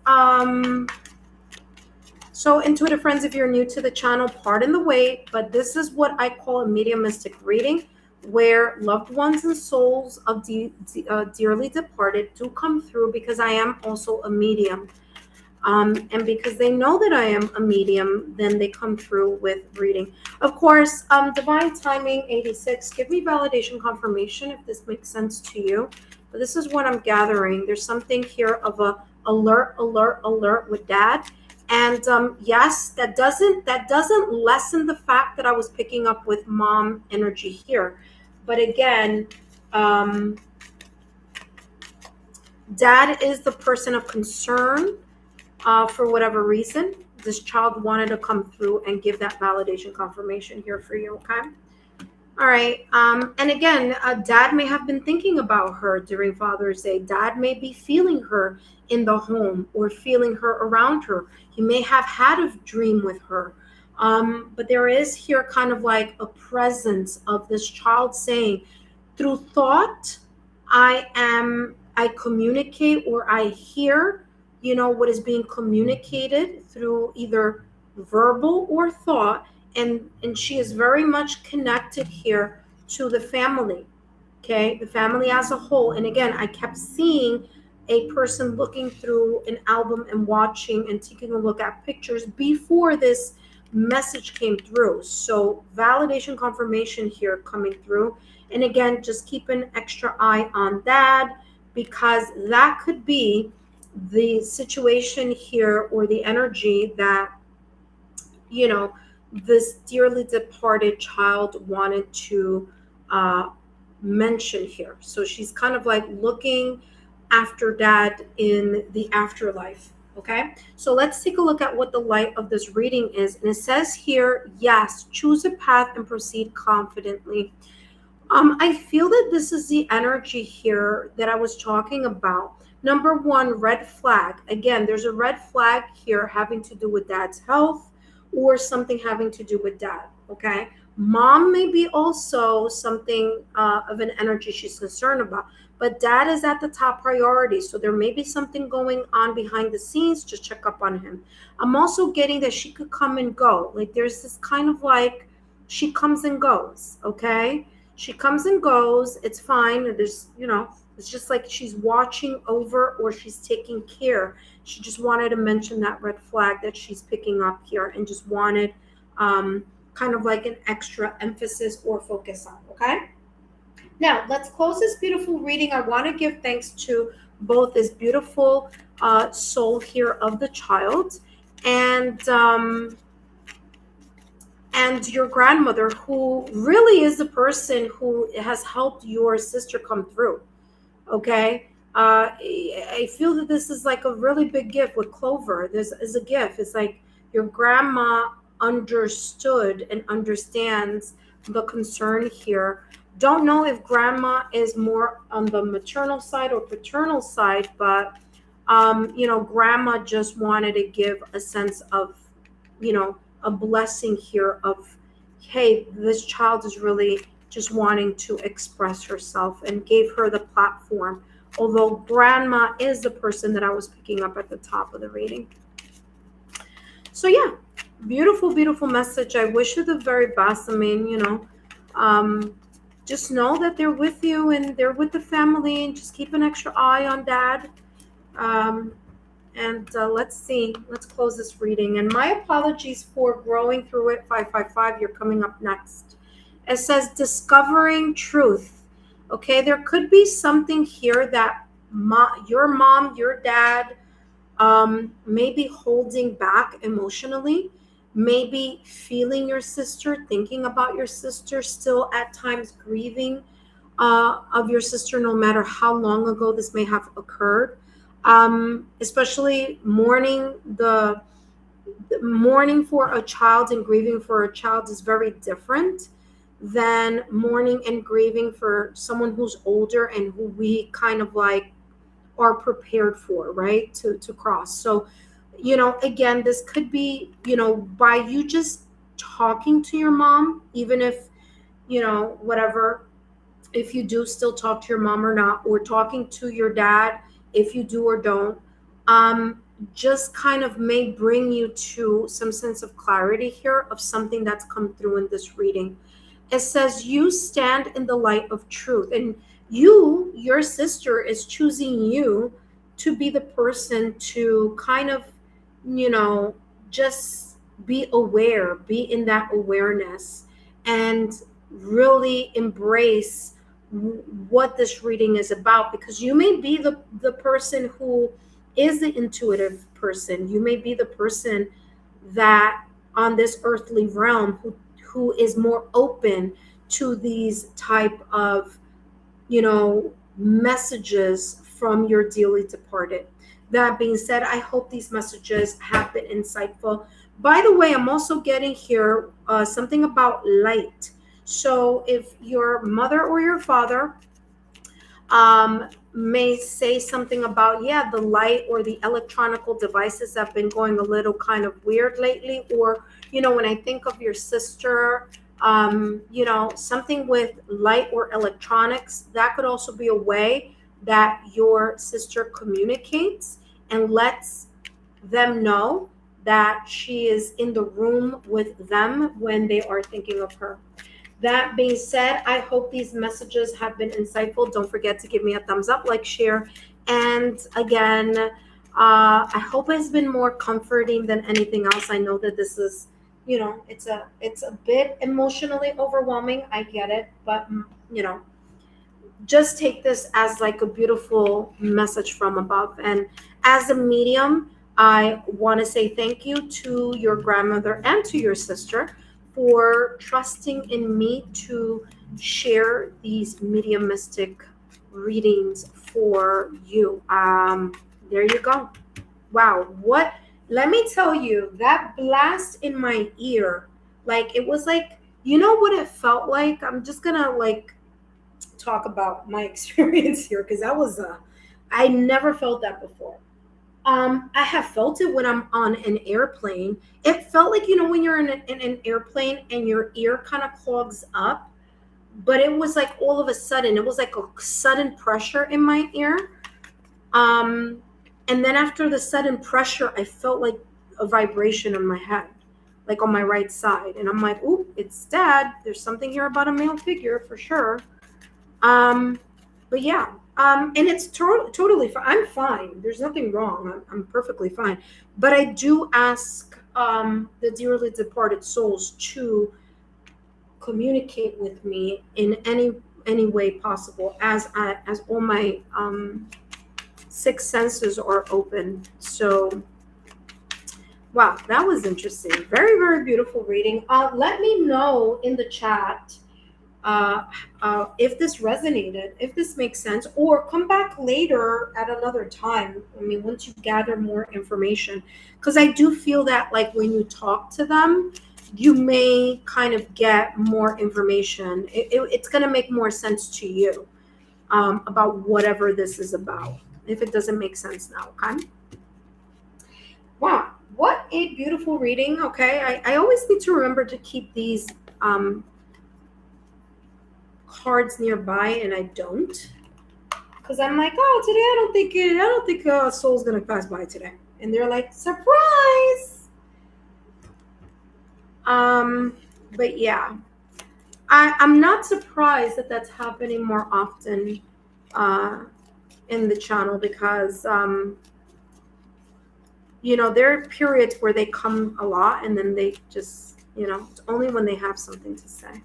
so intuitive friends, if you're new to the channel, pardon the wait, but this is what I call a mediumistic reading, where loved ones and souls of dearly departed do come through, because I am also a medium. And because they know that I am a medium, then they come through with reading. Of course, divine timing 86, give me validation, confirmation if this makes sense to you. But this is what I'm gathering. There's something here of a alert with dad. And yes, that doesn't lessen the fact that I was picking up with mom energy here. But again, dad is the person of concern. For whatever reason, this child wanted to come through and give that validation, confirmation here for you. Okay. All right. And again, dad may have been thinking about her during Father's Day. Dad may be feeling her in the home or feeling her around her. He may have had a dream with her. But there is here kind of like a presence of this child saying, through thought, I communicate, or I hear, what is being communicated through either verbal or thought. And she is very much connected here to the family, okay, the family as a whole. And again, I kept seeing a person looking through an album and watching and taking a look at pictures before this message came through. So validation, confirmation here coming through. And again, just keep an extra eye on that, because that could be the situation here or the energy that, you know, this dearly departed child wanted to uh, mention here. So she's kind of like looking after dad in the afterlife. Okay, so let's take a look at what the light of this reading is. And it says here, yes, choose a path and proceed confidently. I feel that this is the energy here that I was talking about. Number one, red flag. Again, there's a red flag here having to do with dad's health or something having to do with dad. Okay. Mom may be also something of an energy she's concerned about, but dad is at the top priority. So there may be something going on behind the scenes. Just check up on him. I'm also getting that she could come and go. Like there's this kind of like she comes and goes. Okay, she comes and goes. It's fine. There's, it's just like she's watching over or she's taking care. She just wanted to mention that red flag that she's picking up here and just wanted kind of like an extra emphasis or focus on. Okay. Now, let's close this beautiful reading. I want to give thanks to both this beautiful soul here of the child and your grandmother, who really is the person who has helped your sister come through. Okay. I feel that this is like a really big gift with Clover. This is a gift. It's like your grandma understood and understands the concern here. Don't know if grandma is more on the maternal side or paternal side, but grandma just wanted to give a sense of, a blessing here of, hey, this child is really just wanting to express herself, and gave her the platform. Although grandma is the person that I was picking up at the top of the reading. So yeah, beautiful, beautiful message. I wish you the very best. I mean, just know that they're with you and they're with the family, and just keep an extra eye on dad. Let's see. Let's close this reading. And my apologies for growing through it. 555, you're coming up next. It says discovering truth. Okay, there could be something here that your mom, your dad, maybe holding back emotionally, maybe feeling your sister, thinking about your sister, still at times grieving of your sister, no matter how long ago this may have occurred. Especially mourning for a child and grieving for a child is very different than mourning and grieving for someone who's older and who we kind of like are prepared for, right, to cross. So again, this could be by you just talking to your mom, even if whatever, if you do still talk to your mom or not, or talking to your dad, if you do or don't, just kind of may bring you to some sense of clarity here of something that's come through in this reading. It says you stand in the light of truth, and your sister is choosing you to be the person to kind of, just be aware, be in that awareness, and really embrace what this reading is about, because you may be the person who is the intuitive person. You may be the person that on this earthly realm who is more open to these type of messages from your dearly departed. That being said, I hope these messages have been insightful. By the way, I'm also getting here something about light. So if your mother or your father may say something about, the light or the electronical devices have been going a little kind of weird lately, or when I think of your sister, something with light or electronics, that could also be a way that your sister communicates and lets them know that she is in the room with them when they are thinking of her. That being said, I hope these messages have been insightful. Don't forget to give me a thumbs up, like, share, And again, I hope it's been more comforting than anything else. I know that this is, it's a bit emotionally overwhelming. I get it, but just take this as like a beautiful message from above. And as a medium, I want to say thank you to your grandmother and to your sister for trusting in me to share these mediumistic readings for you. There you go. Wow. What? Let me tell you, that blast in my ear, like it was like, you know what it felt like? I'm just gonna like talk about my experience here because I never felt that before. I have felt it when I'm on an airplane. It felt like, when you're in an airplane and your ear kind of clogs up, but it was like all of a sudden, it was like a sudden pressure in my ear. And then after the sudden pressure, I felt like a vibration in my head, like on my right side. And I'm like, ooh, it's dad. There's something here about a male figure for sure. But yeah, and it's totally fine. I'm fine. There's nothing wrong. I'm perfectly fine. But I do ask the dearly departed souls to communicate with me in any way possible, as all my six senses are open. So wow, that was interesting. Very, very beautiful reading. Let me know in the chat if this resonated, if this makes sense, or come back later at another time. I mean, once you gather more information, because I do feel that like when you talk to them, you may kind of get more information. It's going to make more sense to you about whatever this is about, if it doesn't make sense now. Okay. Wow, what a beautiful reading. Okay, I always need to remember to keep these cards nearby, and I don't, because I'm like, oh, today I don't think a soul's gonna pass by today, and they're like, surprise. But yeah, I'm not surprised that that's happening more often in the channel, because there are periods where they come a lot and then they just, it's only when they have something to say.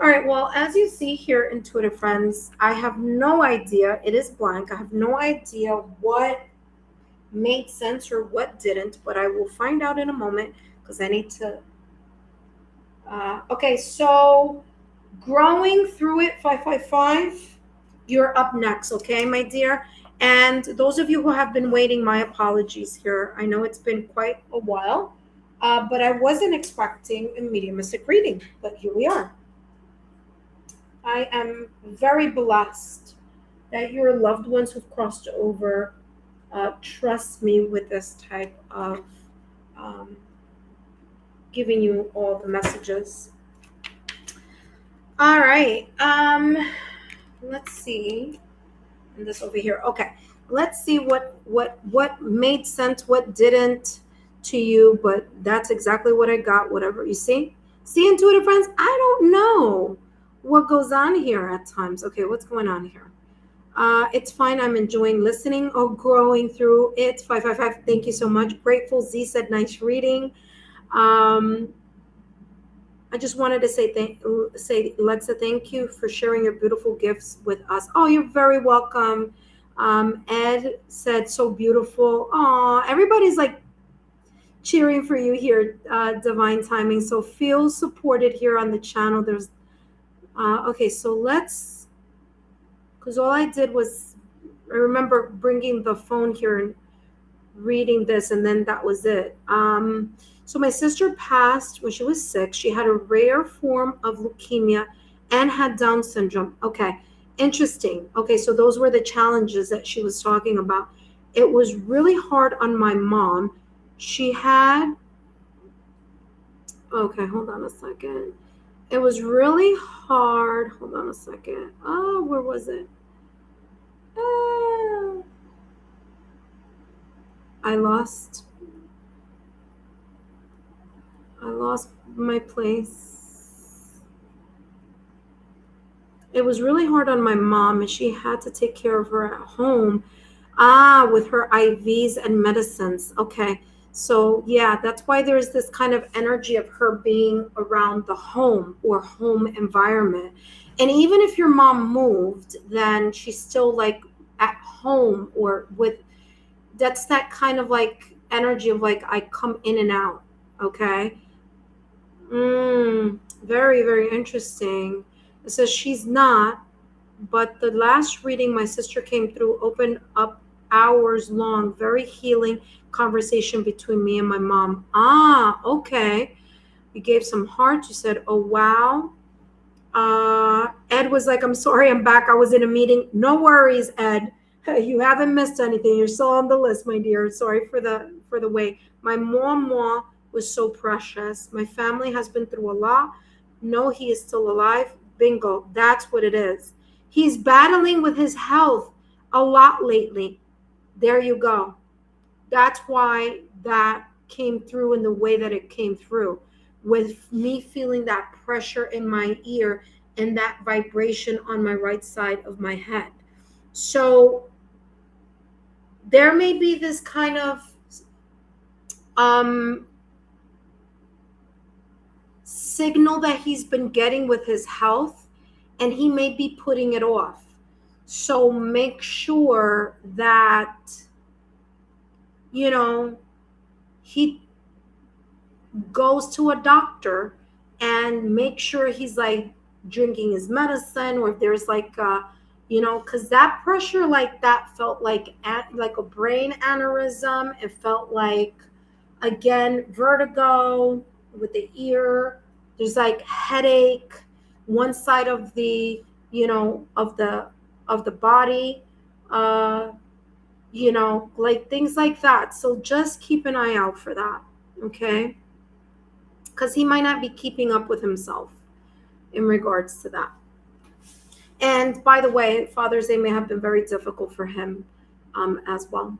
All right, well, as you see here, intuitive friends, I have no idea. It is blank. I have no idea what made sense or what didn't, but I will find out in a moment because I need to. Okay, so growing through it, 555, you're up next, okay, my dear? And those of you who have been waiting, my apologies here. I know it's been quite a while, but I wasn't expecting a mediumistic reading, but here we are. I am very blessed that your loved ones who've crossed over trust me with this type of giving you all the messages. All right. Let's see. And this over here. Okay. Let's see what made sense, what didn't to you, but that's exactly what I got. Whatever you see. See, intuitive friends, I don't know what goes on here at times. Okay, what's going on here? It's fine. I'm enjoying listening or growing through it. 555. Thank you so much. Grateful. Z said nice reading. I just wanted to say Lexa, thank you for sharing your beautiful gifts with us. Oh, you're very welcome. Ed said so beautiful. Oh, everybody's like cheering for you here, divine timing. So feel supported here on the channel. There's okay, so let's, because all I did was, I remember bringing the phone here and reading this, and then that was it. So my sister passed when she was 6. She had a rare form of leukemia and had Down syndrome. Okay, interesting. Okay, so those were the challenges that she was talking about. It was really hard on my mom. She had, okay, hold on a second. It was really hard. Hold on a second. Oh, where was it? I lost my place. It was really hard on my mom, and she had to take care of her at home. With her IVs and medicines. Okay. So, yeah, that's why there's this kind of energy of her being around the home or home environment. And even if your mom moved, then she's still like at home or with, that's that kind of like energy of like, I come in and out. Okay. Very, very interesting. It says she's not, but the last reading my sister came through opened up hours long, very healing conversation between me and my mom. Okay. You gave some heart. You said, oh, wow. Ed was like, I'm sorry, I'm back. I was in a meeting. No worries, Ed. You haven't missed anything. You're still on the list, my dear. Sorry for the wait. My mom was so precious. My family has been through a lot. No, he is still alive. Bingo. That's what it is. He's battling with his health a lot lately. There you go. That's why that came through in the way that it came through, with me feeling that pressure in my ear and that vibration on my right side of my head. So there may be this kind of signal that he's been getting with his health, and he may be putting it off. So make sure that, he goes to a doctor and make sure he's like drinking his medicine, or if there's like because that pressure like that felt like a brain aneurysm. It felt like, again, vertigo with the ear. There's like headache one side of the of the body, like things like that. So just keep an eye out for that. Okay, because he might not be keeping up with himself in regards to that. And by the way, Father's Day may have been very difficult for him as well.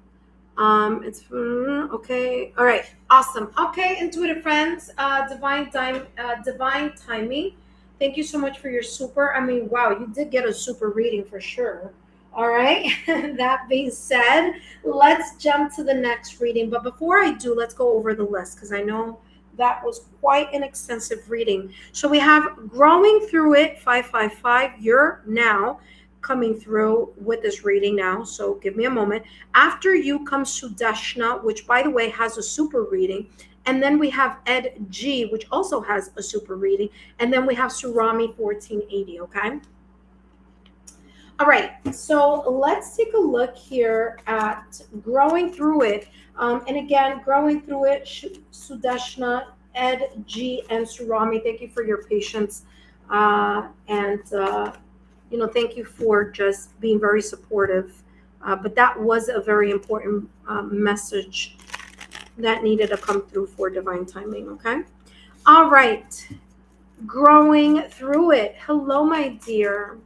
It's okay. All right. Awesome. Okay, intuitive friends, divine timing. Thank you so much for your super. I mean, wow, you did get a super reading for sure. All right. That being said, let's jump to the next reading. But before I do, let's go over the list, because I know that was quite an extensive reading. So we have Growing Through It 555. You're now coming through with this reading now. So give me a moment. After you comes Sudeshna, which by the way has a super reading. And then we have Ed G, which also has a super reading. And then we have Surami 1480. Okay. All right, so let's take a look here at Growing Through It. And again, Growing Through It, Sudeshna, Ed G, and Surami, thank you for your patience. Thank you for just being very supportive. But that was a very important message that needed to come through for divine timing, okay? All right, Growing Through It. Hello, my dear.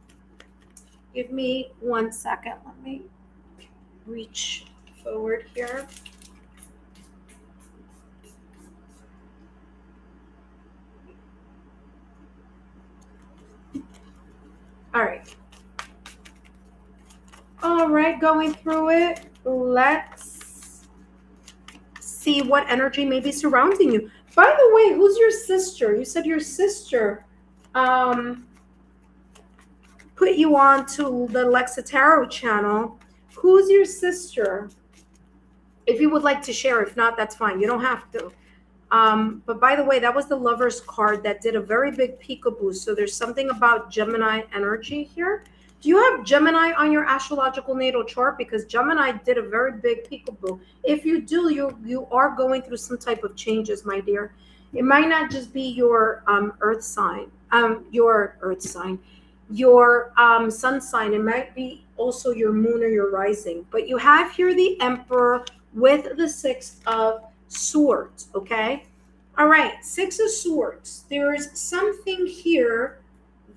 Give me 1 second. Let me reach forward here. All right. All right, Going Through It. Let's see what energy may be surrounding you. By the way, who's your sister? You said your sister put you on to the Lexa Tarot channel. Who's your sister? If you would like to share, if not, that's fine. You don't have to. But by the way, that was the Lover's card that did a very big peekaboo. So there's something about Gemini energy here. Do you have Gemini on your astrological natal chart? Because Gemini did a very big peekaboo. If you do, you are going through some type of changes, my dear. It might not just be your earth sign, your sun sign. It might be also your moon or your rising. But you have here the Emperor with the Six of Swords, okay? All right, Six of Swords. There's something here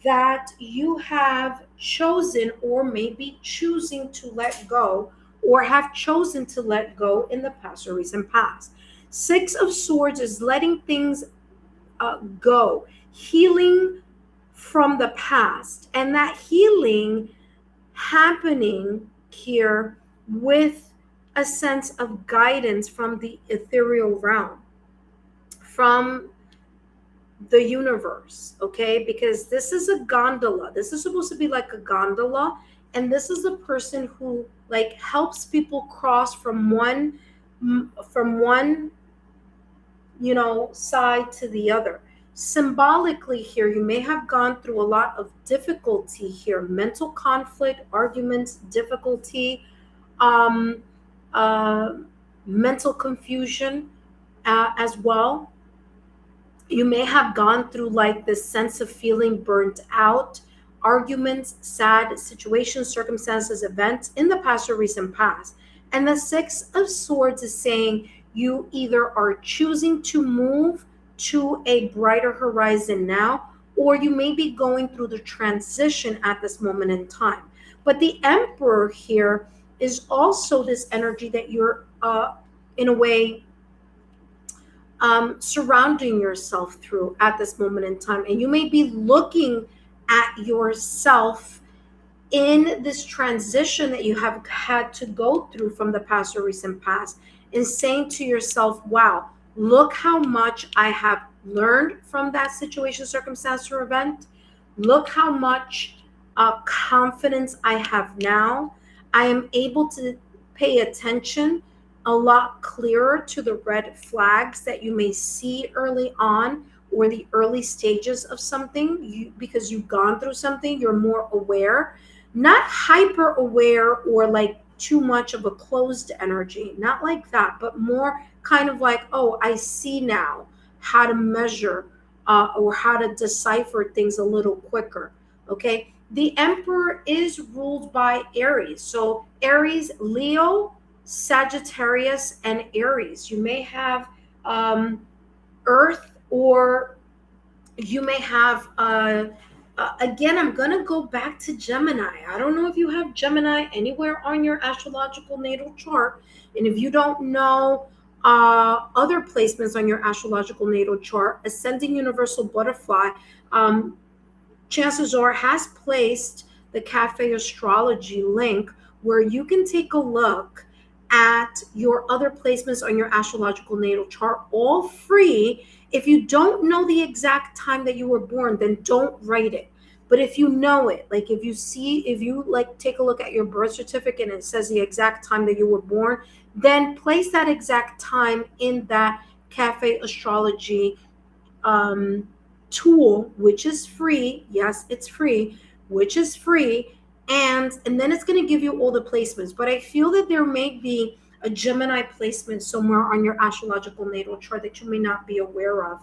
that you have chosen or maybe choosing to let go, or have chosen to let go in the past or recent past. Six of Swords is letting things go, healing from the past, and that healing happening here with a sense of guidance from the ethereal realm, from the universe, okay? Because this is a gondola. This is supposed to be like a gondola, and this is a person who like helps people cross from one side to the other. Symbolically here, you may have gone through a lot of difficulty here, mental conflict, arguments, difficulty, um, uh, mental confusion as well. You may have gone through like this sense of feeling burnt out, arguments, sad situations, circumstances, events in the past or recent past. And the Six of Swords is saying you either are choosing to move to a brighter horizon now, or you may be going through the transition at this moment in time. But the Emperor here is also this energy that you're, in a way, surrounding yourself through at this moment in time. And you may be looking at yourself in this transition that you have had to go through from the past or recent past and saying to yourself, wow, look how much I have learned from that situation, circumstance, or event. Look how much confidence I have now. I am able to pay attention a lot clearer to the red flags that you may see early on or the early stages of something. Because you've gone through something, you're more aware, not hyper aware or like too much of a closed energy, not like that, but more kind of like, oh, I see now how to measure or how to decipher things a little quicker. Okay, the Emperor is ruled by Aries, so Aries, Leo, Sagittarius, and Aries. You may have Earth, or you may have, again, I'm going to go back to Gemini. I don't know if you have Gemini anywhere on your astrological natal chart. And if you don't know other placements on your astrological natal chart, Ascending Universal Butterfly, chances are, has placed the Cafe Astrology link where you can take a look at your other placements on your astrological natal chart, all free. If you don't know the exact time that you were born, then don't write it. But if you know it, like if you like take a look at your birth certificate and it says the exact time that you were born, then place that exact time in that Cafe Astrology tool, which is free. Yes, it's free, which is free. And then it's going to give you all the placements. But I feel that there may be a Gemini placement somewhere on your astrological natal chart that you may not be aware of.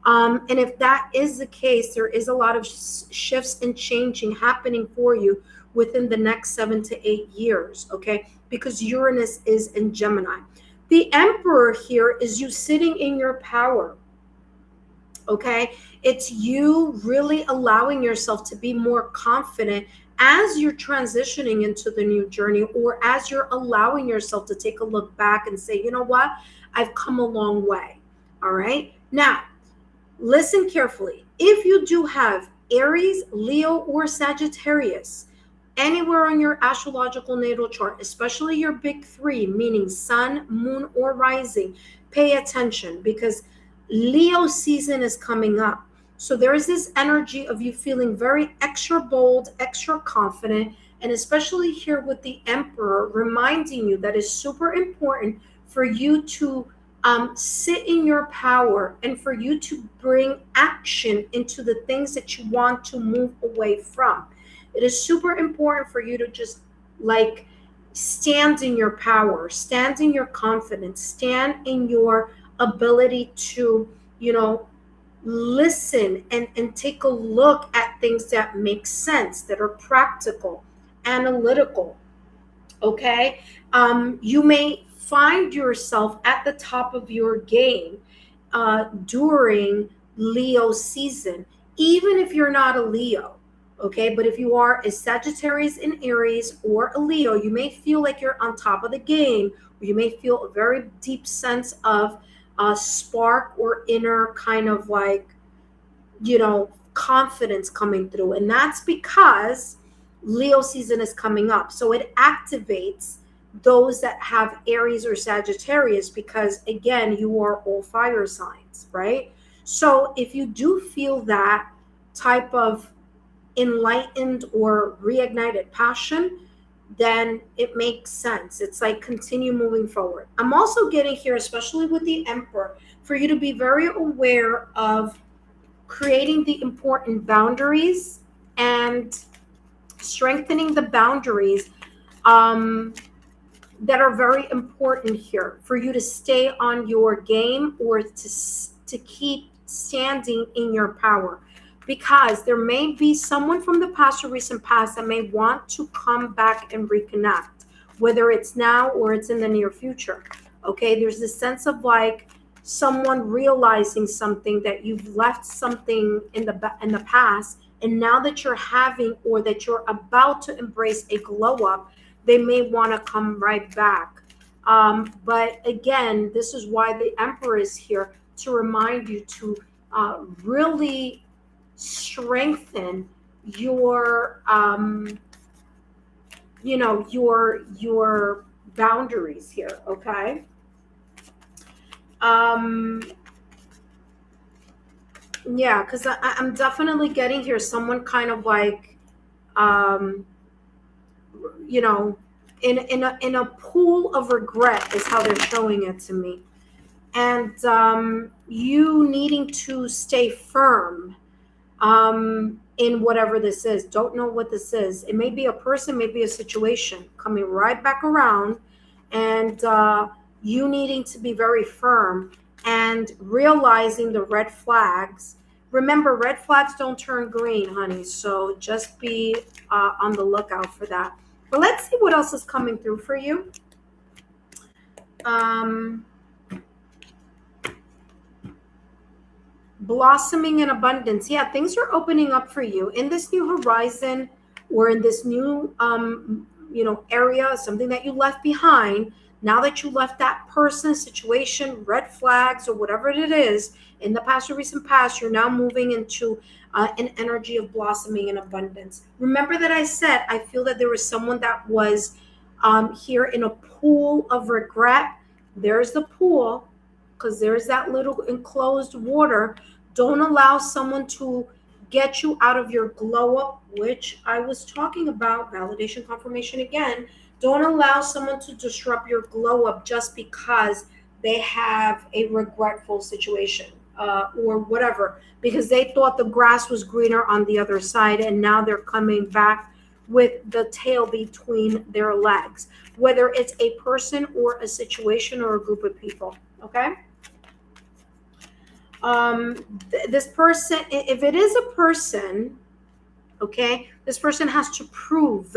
And if that is the case, there is a lot of shifts and changing happening for you within the next 7 to 8 years, okay? Because Uranus is in Gemini. The Emperor here is you sitting in your power, okay? It's you really allowing yourself to be more confident as you're transitioning into the new journey, or as you're allowing yourself to take a look back and say, you know what, I've come a long way. All right. Now, listen carefully. If you do have Aries, Leo, or Sagittarius anywhere on your astrological natal chart, especially your big three, meaning sun, moon, or rising, pay attention, because Leo season is coming up. So there is this energy of you feeling very extra bold, extra confident, and especially here with the Emperor, reminding you that it's super important for you to sit in your power and for you to bring action into the things that you want to move away from. It is super important for you to just like stand in your power, stand in your confidence, stand in your ability to, listen and take a look at things that make sense, that are practical, analytical. Okay. You may find yourself at the top of your game during Leo season, even if you're not a Leo. Okay. But if you are a Sagittarius in Aries or a Leo, you may feel like you're on top of the game, or you may feel a very deep sense of spark or inner kind of like, confidence coming through. And that's because Leo season is coming up. So it activates those that have Aries or Sagittarius, because again, you are all fire signs, right? So if you do feel that type of enlightened or reignited passion, then it makes sense. It's like continue moving forward. I'm also getting here, especially with the Emperor, for you to be very aware of creating the important boundaries and strengthening the boundaries that are very important here for you to stay on your game, or to keep standing in your power, because there may be someone from the past or recent past that may want to come back and reconnect, whether it's now or it's in the near future. Okay, there's this sense of like someone realizing something, that you've left something in the past, and now that you're having, or that you're about to embrace a glow up, they may want to come right back. But again, this is why the Emperor is here, to remind you to really strengthen your your boundaries here. Okay. Yeah, because I'm definitely getting here someone kind of like you know, in a pool of regret is how they're showing it to me, and you needing to stay firm in whatever this is. Don't know what this is. It may be a person, maybe a situation coming right back around, and you needing to be very firm and realizing the red flags. Remember, red flags don't turn green, honey. So just be on the lookout for that. But let's see what else is coming through for you. Blossoming in abundance. Yeah, things are opening up for you in this new horizon, or in this new area, something that you left behind. Now that you left that person, situation, red flags, or whatever it is in the past or recent past, you're now moving into an energy of blossoming in abundance. Remember that I said I feel that there was someone that was here in a pool of regret. There's the pool, because there's that little enclosed water. Don't allow someone to get you out of your glow up, which I was talking about. Validation, confirmation again. Don't allow someone to disrupt your glow up just because they have a regretful situation or whatever, because they thought the grass was greener on the other side, and now they're coming back with the tail between their legs, whether it's a person or a situation or a group of people. Okay. This person, if it is a person, okay, this person has to prove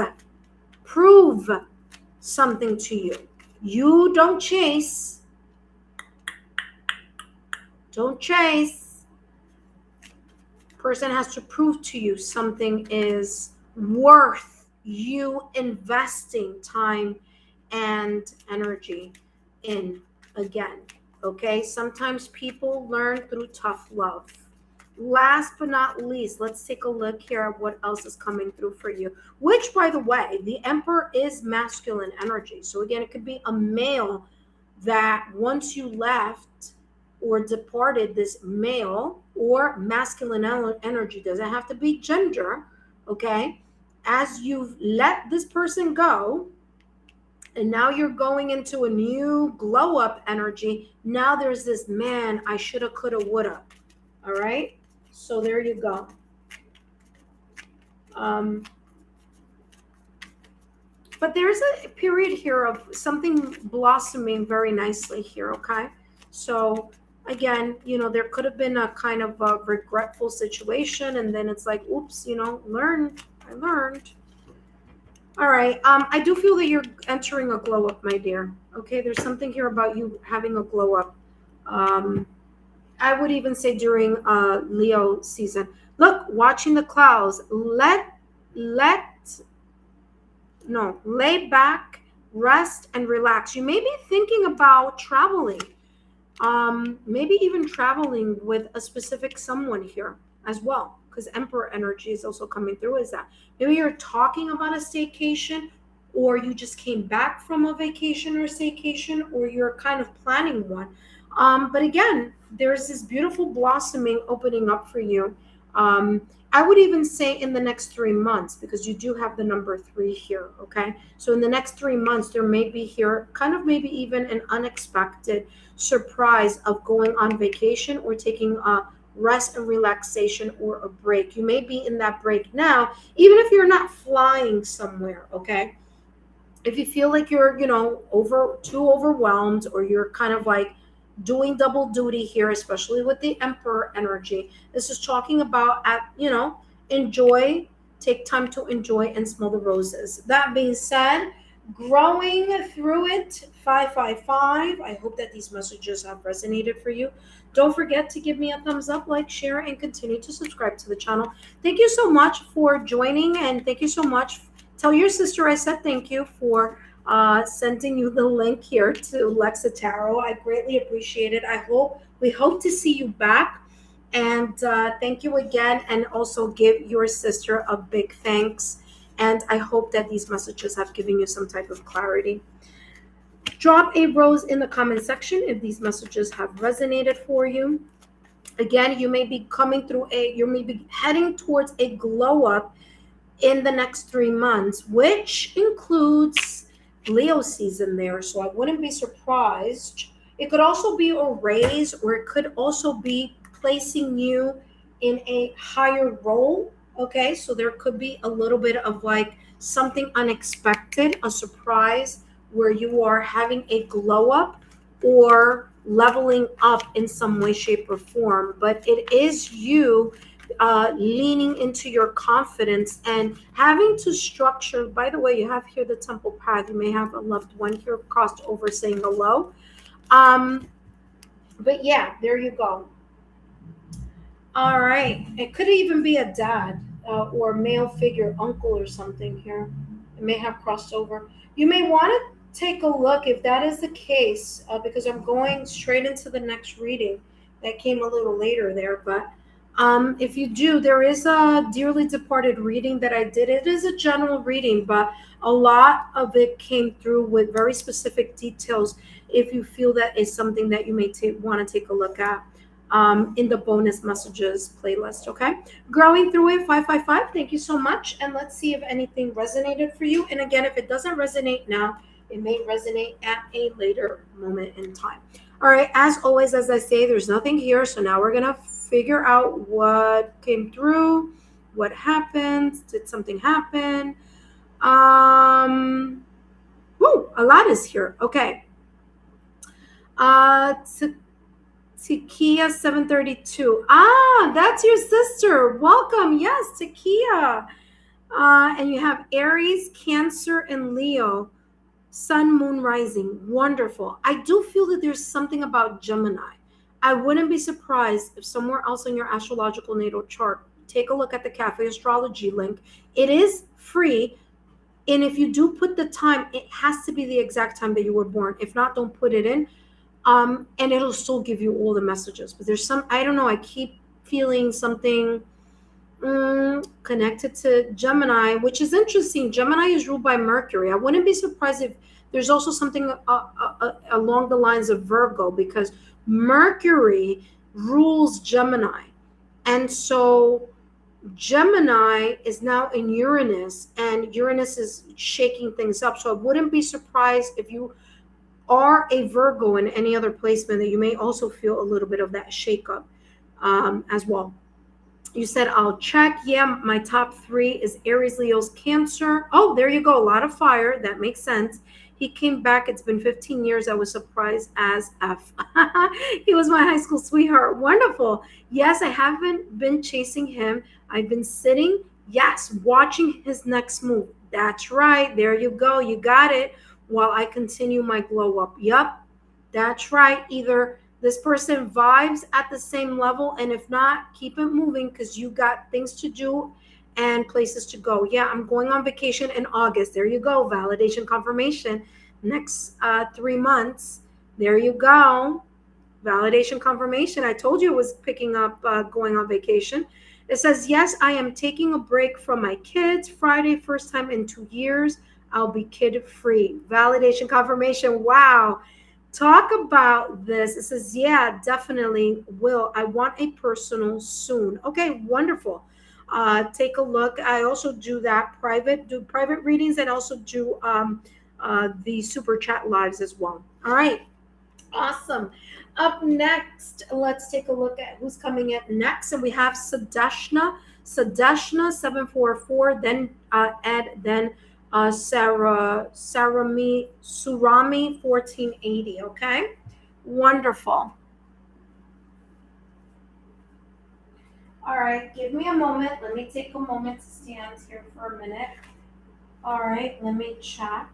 something to you. You don't chase. Person has to prove to you something is worth you investing time and energy in again. Okay, sometimes people learn through tough love. Last but not least, let's take a look here at what else is coming through for you, which, by the way, the Emperor is masculine energy. So again, it could be a male that once you left or departed, this male or masculine energy, doesn't have to be gender. Okay, as you've let this person go, and now you're going into a new glow up energy. Now there's this, man, I shoulda, coulda, woulda. All right. So there you go. But there's a period here of something blossoming very nicely here. Okay. So again, there could have been a kind of a regretful situation, and then it's like, oops, I learned. All right. I do feel that you're entering a glow up, my dear. Okay. There's something here about you having a glow up. I would even say during Leo season. Look, watching the clouds. Lay back, rest, and relax. You may be thinking about traveling. Maybe even traveling with a specific someone here as well, because Emperor energy is also coming through. Is that maybe you're talking about a staycation, or you just came back from a vacation or staycation, or you're kind of planning one. But again, there's this beautiful blossoming opening up for you. Um, I would even say in the next 3 months, because you do have the number three here. Okay. So in the next 3 months, there may be here kind of maybe even an unexpected surprise of going on vacation or taking a rest and relaxation or a break. You may be in that break now, even if you're not flying somewhere. Okay. If you feel like you're, over too overwhelmed, or you're kind of like doing double duty here, especially with the Emperor energy, this is talking about enjoy, take time to enjoy and smell the roses. That being said, growing through it, 555. I hope that these messages have resonated for you. Don't forget to give me a thumbs up, like, share, and continue to subscribe to the channel. Thank you so much for joining, and thank you so much. Tell your sister I said thank you for sending you the link here to Lexa Tarot. I greatly appreciate it. We hope to see you back, and thank you again. And also give your sister a big thanks. And I hope that these messages have given you some type of clarity. Drop a rose in the comment section if these messages have resonated for you. Again, you may be you may be heading towards a glow up in the next 3 months, which includes Leo season there. So I wouldn't be surprised. It could also be a raise, or it could also be placing you in a higher role. Okay, so there could be a little bit of like something unexpected, a surprise where you are having a glow up or leveling up in some way, shape, or form. But it is you leaning into your confidence and having to structure. By the way, you have here the temple path. You may have a loved one here crossed over saying hello. But yeah, there you go. All right. It could even be a dad or male figure, uncle or something here. It may have crossed over. You may want to take a look if that is the case, because I'm going straight into the next reading that came a little later there. But if you do, there is a dearly departed reading that I did. It is a general reading, but a lot of it came through with very specific details. If you feel that is something that you may want to take a look at in the bonus messages playlist. Okay, growing through it, 555. Thank you so much, and let's see if anything resonated for you. And again, if it doesn't resonate now, it may resonate at a later moment in time. All right, as always, as I say, there's nothing here, so now we're gonna figure out what came through, what happened, did something happen? Woo, a lot is here. Okay. Takia 732. That's your sister. Welcome. Yes, Takia. And you have Aries, Cancer, and Leo. Sun, Moon, Rising. Wonderful. I do feel that there's something about Gemini. I wouldn't be surprised if somewhere else in your astrological natal chart, take a look at the Cafe Astrology link. It is free. And if you do put the time, it has to be the exact time that you were born. If not, don't put it in. And it'll still give you all the messages. But there's I don't know, I keep feeling something connected to Gemini, which is interesting. Gemini is ruled by Mercury. I wouldn't be surprised if there's also something along the lines of Virgo, because Mercury rules Gemini. And so Gemini is now in Uranus, and Uranus is shaking things up. So I wouldn't be surprised if you are a Virgo in any other placement, that you may also feel a little bit of that shakeup as well. You said, I'll check. Yeah, my top 3 is Aries, Leo's, Cancer. Oh, there you go. A lot of fire. That makes sense. He came back. It's been 15 years. I was surprised as F. He was my high school sweetheart. Wonderful. Yes, I haven't been chasing him. I've been sitting, yes, watching his next move. That's right. There you go. You got it. While I continue my glow up. Yup, that's right. Either this person vibes at the same level, and if not, keep it moving, because you got things to do and places to go. Yeah, I'm going on vacation in August. There you go. Validation confirmation. Next 3 months. There you go. Validation confirmation. I told you it was picking up going on vacation. It says, yes, I am taking a break from my kids. Friday, first time in 2 years. I'll be kid free. Validation confirmation. Wow. Talk about this. It says, yeah, definitely will. I want a personal soon. Okay, wonderful. Take a look. I also do that do private readings, and also do the super chat lives as well. All right. Awesome. Up next, let's take a look at who's coming in next. And we have Sadashna 744, then Ed, then Surami 1480. Okay. Wonderful. All right, give me a moment. Let me take a moment to stand here for a minute. All right, let me check.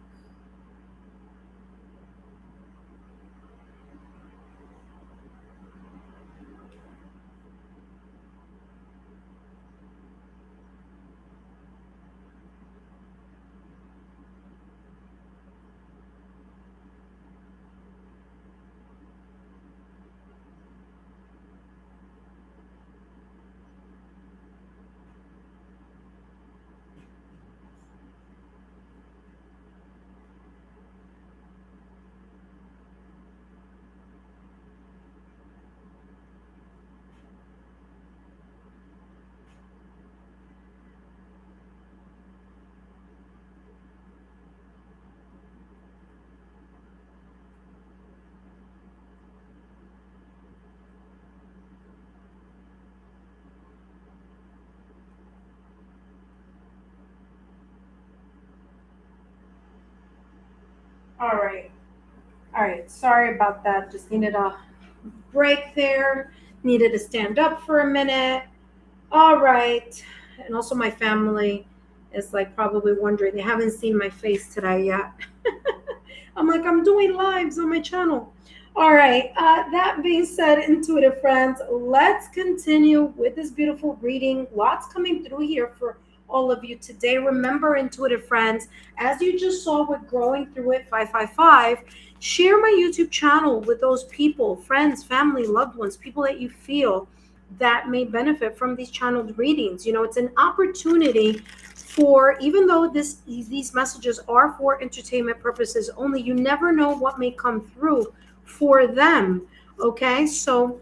All right. All right. Sorry about that. Just needed a break there. Needed to stand up for a minute. All right. And also, my family is like probably wondering. They haven't seen my face today yet. I'm like, I'm doing lives on my channel. All right. That being said, intuitive friends, let's continue with this beautiful reading. Lots coming through here for all of you today. Remember, intuitive friends, as you just saw with Growing Through It 555, share my YouTube channel with those people, friends, family, loved ones, people that you feel that may benefit from these channeled readings. You know, it's an opportunity for, even though these messages are for entertainment purposes only, you never know what may come through for them. Okay, so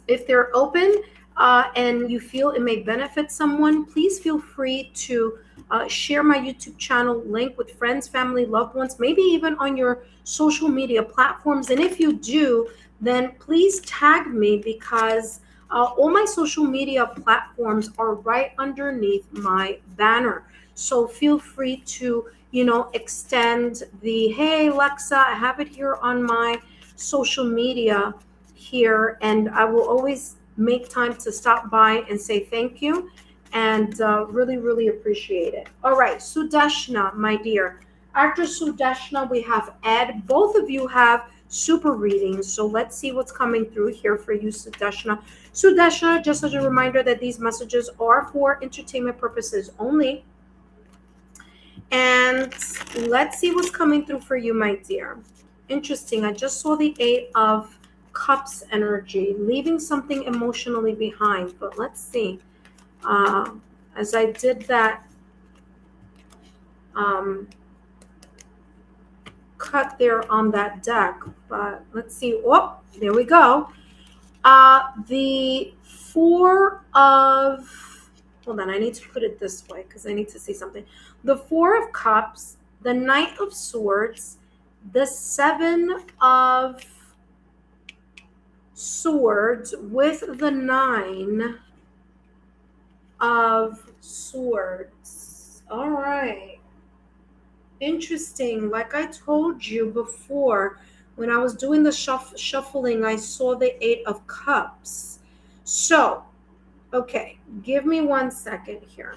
if they're open and you feel it may benefit someone, please feel free to share my YouTube channel link with friends, family, loved ones, maybe even on your social media platforms. And if you do, then please tag me, because all my social media platforms are right underneath my banner. So feel free to, extend the, hey, Lexa, I have it here on my social media here, and I will always make time to stop by and say thank you, and really, really appreciate it. All right, Sudashna, my dear. After Sudashna, we have Ed. Both of you have super readings, so let's see what's coming through here for you, Sudashna. Sudashna, just as a reminder that these messages are for entertainment purposes only. And let's see what's coming through for you, my dear. Interesting. I just saw the 8 of Cups energy, leaving something emotionally behind. But let's see. As I did that cut there on that deck. But let's see. Oh, there we go. The 4 of... Hold on, I need to put it this way because I need to see something. The 4 of Cups, the Knight of Swords, the 7 of Swords with the 9 of Swords. All right. Interesting. Like I told you before, when I was doing the shuffling, I saw the 8 of Cups. So, okay, give me 1 second here.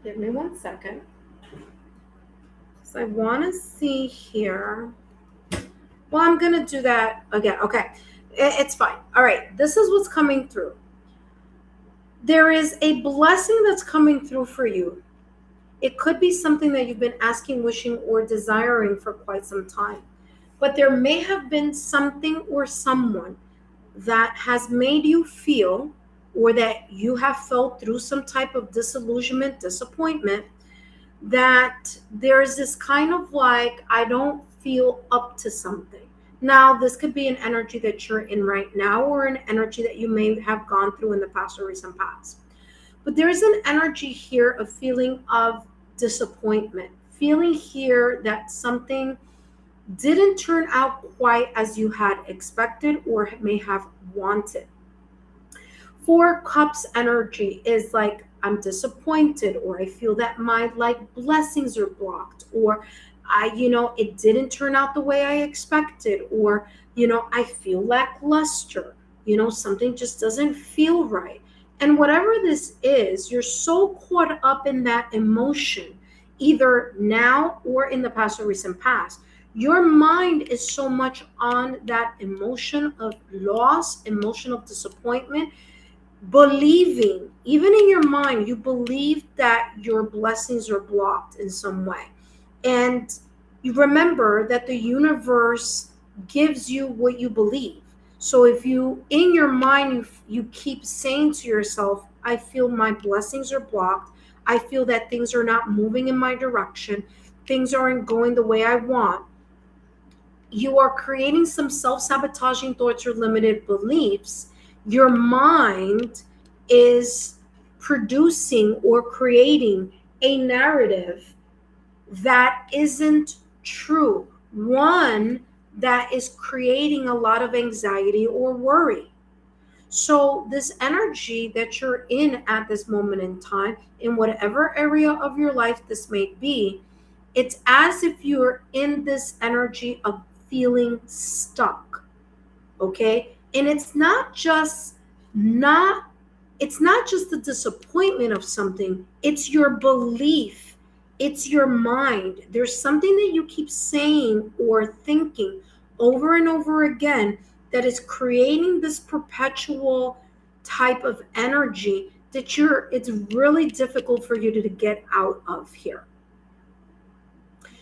Give me 1 second. So I want to see here. Well, I'm going to do that again. Okay, it's fine. All right, this is what's coming through. There is a blessing that's coming through for you. It could be something that you've been asking, wishing, or desiring for quite some time. But there may have been something or someone that has made you feel or that you have felt through some type of disillusionment, disappointment, that there's this kind of like, I don't feel up to something. Now, this could be an energy that you're in right now, or an energy that you may have gone through in the past or recent past. But there's an energy here of feeling of disappointment, feeling here that something didn't turn out quite as you had expected or may have wanted. Four Cups energy is like, I'm disappointed, or I feel that my like blessings are blocked, or it didn't turn out the way I expected, or I feel lackluster, something just doesn't feel right. And whatever this is, you're so caught up in that emotion, either now or in the past or recent past. Your mind is so much on that emotion of loss, emotion of disappointment, believing, even in your mind, you believe that your blessings are blocked in some way. And you remember that the universe gives you what you believe. So if you, in your mind, you keep saying to yourself, I feel my blessings are blocked. I feel that things are not moving in my direction. Things aren't going the way I want. You are creating some self-sabotaging thoughts or limited beliefs. Your mind is producing or creating a narrative that isn't true, one that is creating a lot of anxiety or worry. So this energy that you're in at this moment in time, in whatever area of your life this may be, it's as if you're in this energy of feeling stuck. Okay? And it's not just the disappointment of something, it's your belief, it's your mind. There's something that you keep saying or thinking over and over again that is creating this perpetual type of energy that it's really difficult for you to get out of here.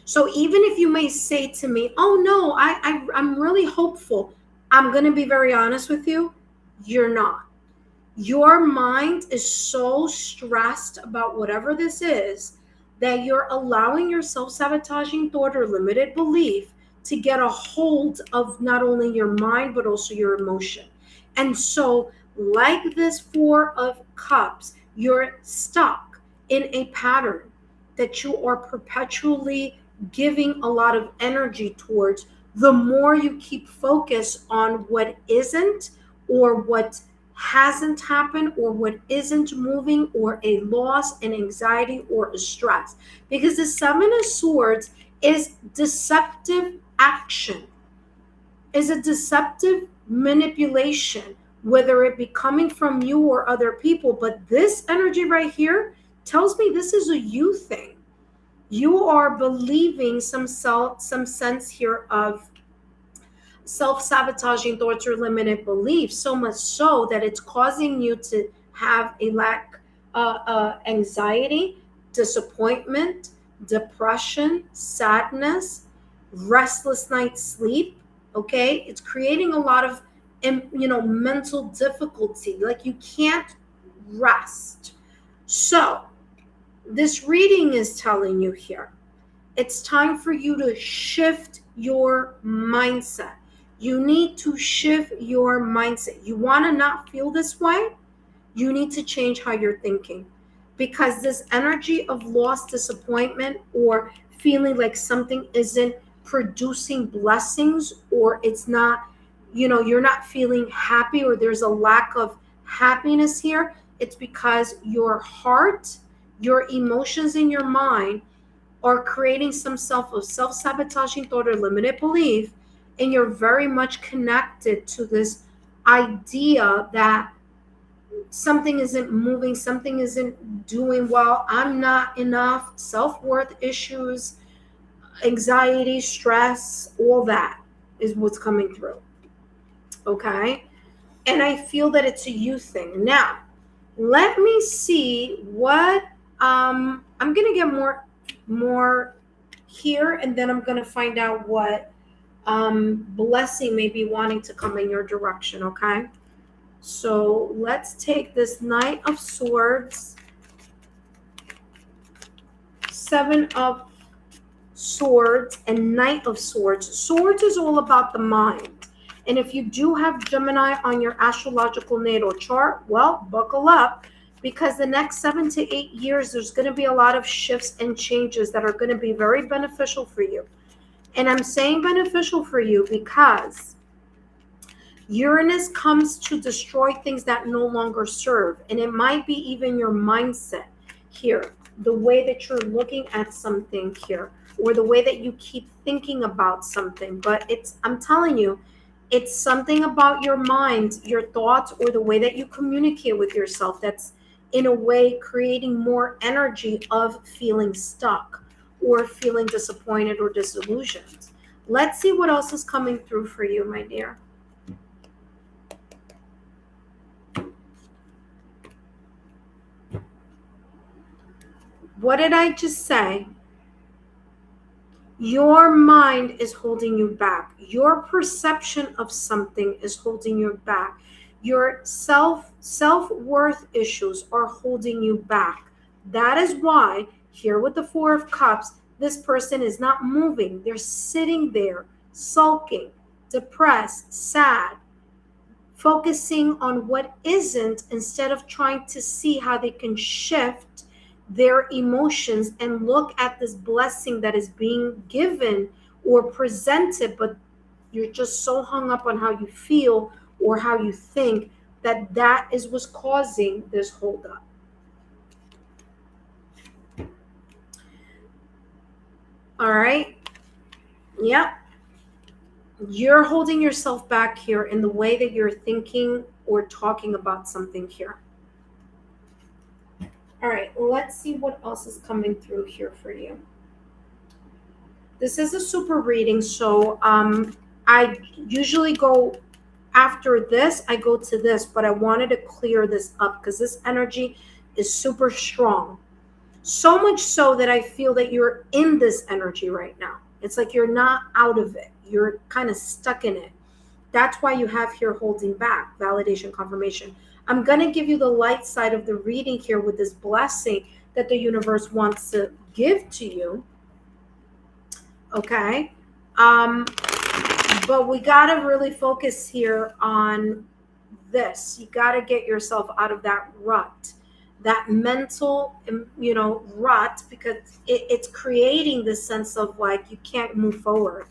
So even if you may say to me, oh no, I'm really hopeful, I'm going to be very honest with you, you're not. Your mind is so stressed about whatever this is that you're allowing your self-sabotaging thought or limited belief to get a hold of not only your mind, but also your emotion. And so, like this Four of Cups, you're stuck in a pattern that you are perpetually giving a lot of energy towards. The more you keep focus on what isn't, or what hasn't happened, or what isn't moving, or a loss, an anxiety, or a stress. Because the Seven of Swords is deceptive action, is a deceptive manipulation, whether it be coming from you or other people. But this energy right here tells me this is a you thing. You are believing some sense here of self-sabotaging thoughts or limited beliefs, so much so that it's causing you to have a lack anxiety, disappointment, depression, sadness, restless night's sleep. Okay, it's creating a lot of mental difficulty, like you can't rest. So this reading is telling you here, it's time for you to shift your mindset. You need to shift your mindset. You want to not feel this way? You need to change how you're thinking. Because this energy of loss, disappointment, or feeling like something isn't producing blessings, or it's not, you're not feeling happy, or there's a lack of happiness here, it's because your heart, your emotions in your mind are creating some self-sabotaging thought or limited belief, and you're very much connected to this idea that something isn't moving, something isn't doing well, I'm not enough, self-worth issues, anxiety, stress, all that is what's coming through. Okay? And I feel that it's a you thing. Now, let me see what I'm gonna get more here, and then I'm gonna find out what blessing may be wanting to come in your direction. Okay, So let's take this Knight of Swords, Seven of Swords, and Knight of Swords. Swords is all about the mind. And if you do have Gemini on your astrological natal chart, well, buckle up, because the next 7 to 8 years, there's going to be a lot of shifts and changes that are going to be very beneficial for you. And I'm saying beneficial for you because Uranus comes to destroy things that no longer serve. And it might be even your mindset here, the way that you're looking at something here, or the way that you keep thinking about something. But I'm telling you, it's something about your mind, your thoughts, or the way that you communicate with yourself that's in a way creating more energy of feeling stuck or feeling disappointed or disillusioned. Let's see what else is coming through for you, my dear. What did I just say? Your mind is holding you back. Your perception of something is holding you back. Your self-worth issues are holding you back. That is why here with the Four of Cups, this person is not moving. They're sitting there, sulking, depressed, sad, focusing on what isn't instead of trying to see how they can shift their emotions and look at this blessing that is being given or presented, but you're just so hung up on how you feel or how you think that is what's causing this holdup. All right. Yep. You're holding yourself back here in the way that you're thinking or talking about something here. All right, let's see what else is coming through here for you. This is a super reading, so I usually go after this, I go to this, but I wanted to clear this up because this energy is super strong. So much so that I feel that you're in this energy right now. It's like you're not out of it. You're kind of stuck in it. That's why you have here holding back, validation, confirmation. I'm going to give you the light side of the reading here with this blessing that the universe wants to give to you. Okay. But we got to really focus here on this. You got to get yourself out of that rut, that mental, rut, because it's creating this sense of like you can't move forward.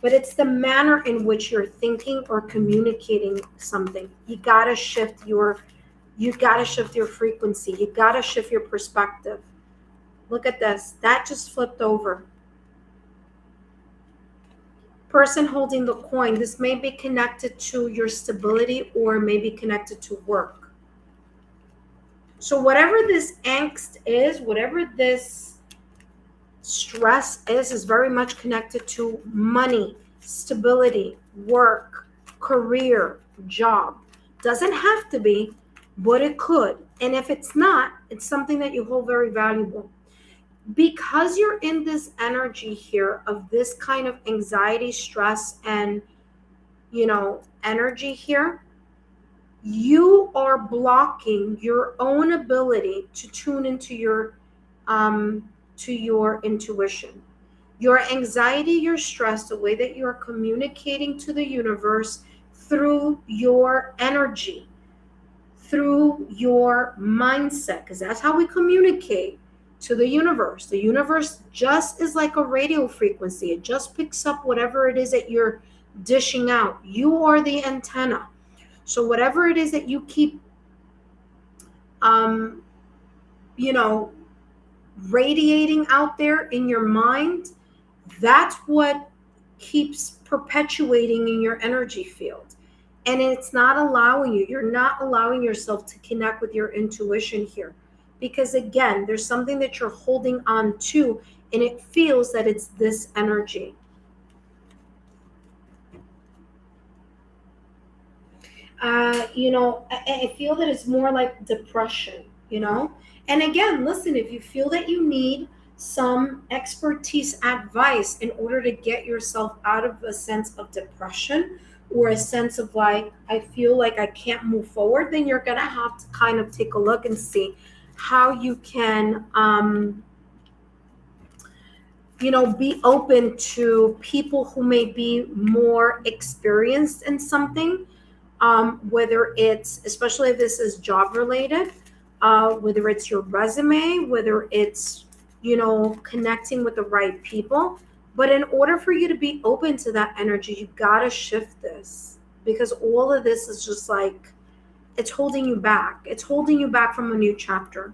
But it's the manner in which you're thinking or communicating something. You gotta shift your frequency. You gotta shift your perspective. Look at this. That just flipped over. Person holding the coin. This may be connected to your stability or may be connected to work. So whatever this angst is, whatever this stress is very much connected to money, stability, work, career, job. Doesn't have to be, but it could. And if it's not, it's something that you hold very valuable. Because you're in this energy here of this kind of anxiety, stress, and, energy here, you are blocking your own ability to tune into your intuition. Your anxiety, your stress, the way that you're communicating to the universe through your energy, through your mindset, because that's how we communicate to the universe. The universe just is like a radio frequency. It just picks up whatever it is that you're dishing out. You are the antenna. So whatever it is that you keep, radiating out there in your mind, that's what keeps perpetuating in your energy field. And it's not allowing you're not allowing yourself to connect with your intuition here. Because again, there's something that you're holding on to and it feels that it's this energy. I feel that it's more like depression, And again, listen, if you feel that you need some expertise advice in order to get yourself out of a sense of depression or a sense of like, I feel like I can't move forward, then you're going to have to kind of take a look and see how you can, be open to people who may be more experienced in something, whether it's, especially if this is job related, whether it's your resume, whether it's, connecting with the right people. But in order for you to be open to that energy, you got to shift this, because all of this is just like, it's holding you back. It's holding you back from a new chapter.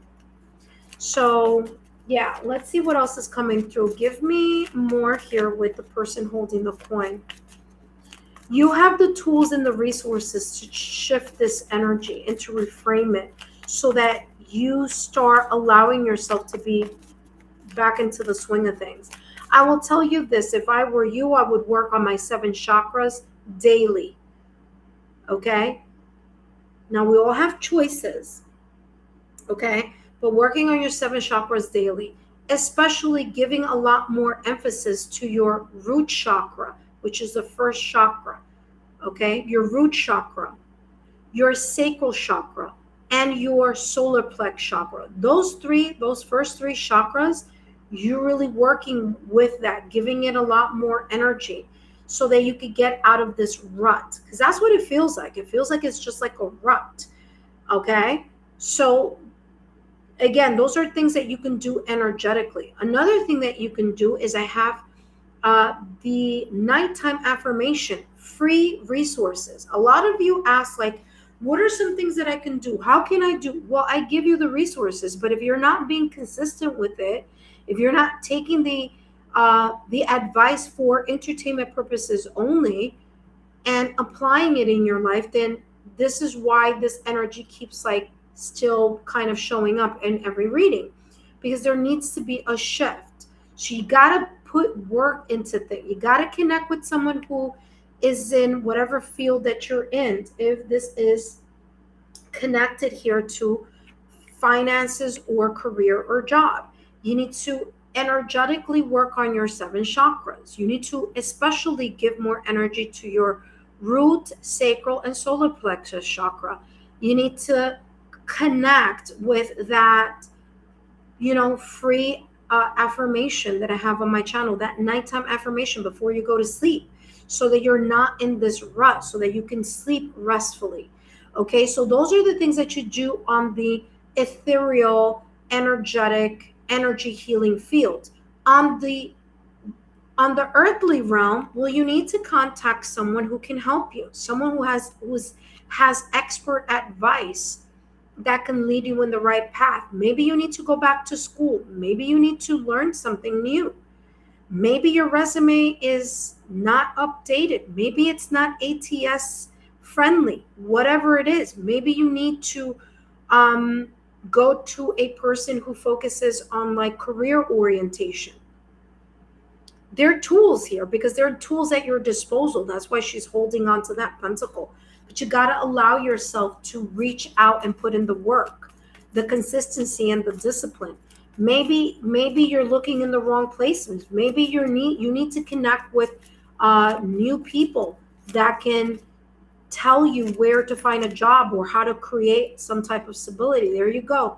So yeah, let's see what else is coming through. Give me more here with the person holding the coin. You have the tools and the resources to shift this energy and to reframe it so that you start allowing yourself to be back into the swing of things. I will tell you this, if I were you, I would work on my 7 chakras daily. Okay? Now we all have choices. Okay? But working on your 7 chakras daily, especially giving a lot more emphasis to your root chakra, which is the first chakra, okay? Your root chakra, your sacral chakra, and your solar plex chakra. Those first three chakras, you're really working with that, giving it a lot more energy so that you could get out of this rut. Because that's what it feels like. It feels like it's just like a rut, okay? So again, those are things that you can do energetically. Another thing that you can do is I have the nighttime affirmation, free resources. A lot of you ask, like, what are some things that I can do? How can I do? Well, I give you the resources, but if you're not being consistent with it, if you're not taking the advice for entertainment purposes only and applying it in your life, then this is why this energy keeps like still kind of showing up in every reading, because there needs to be a shift. So you got to put work into things. You got to connect with someone who is in whatever field that you're in. If this is connected here to finances or career or job, you need to energetically work on your 7 chakras. You need to especially give more energy to your root, sacral, and solar plexus chakra. You need to connect with that, free affirmation that I have on my channel, that nighttime affirmation before you go to sleep, so that you're not in this rut, so that you can sleep restfully. Okay, so those are the things that you do on the ethereal, energetic, energy healing field. On the earthly realm, well, you need to contact someone who can help you, someone who has expert advice that can lead you in the right path. Maybe you need to go back to school. Maybe you need to learn something new. Maybe your resume is not updated. Maybe it's not ATS friendly. Whatever it is, maybe you need to go to a person who focuses on like career orientation. There are tools here, because there are tools at your disposal. That's why she's holding on to that pentacle. But you got to allow yourself to reach out and put in the work, the consistency and the discipline. Maybe you're looking in the wrong places. Maybe you need to connect with new people that can tell you where to find a job or how to create some type of stability. There you go.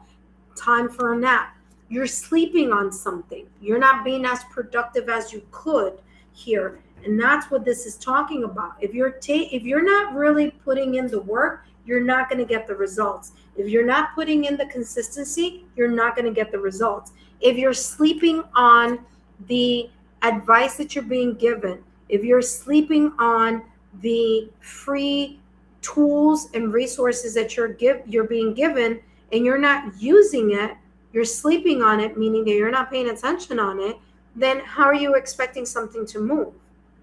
Time for a nap. You're sleeping on something. You're not being as productive as you could here. And that's what this is talking about. If you're not really putting in the work, you're not going to get the results. If you're not putting in the consistency, you're not going to get the results. If you're sleeping on the advice that you're being given, if you're sleeping on the free tools and resources that you're being given, and you're not using it, you're sleeping on it, meaning that you're not paying attention on it, then how are you expecting something to move,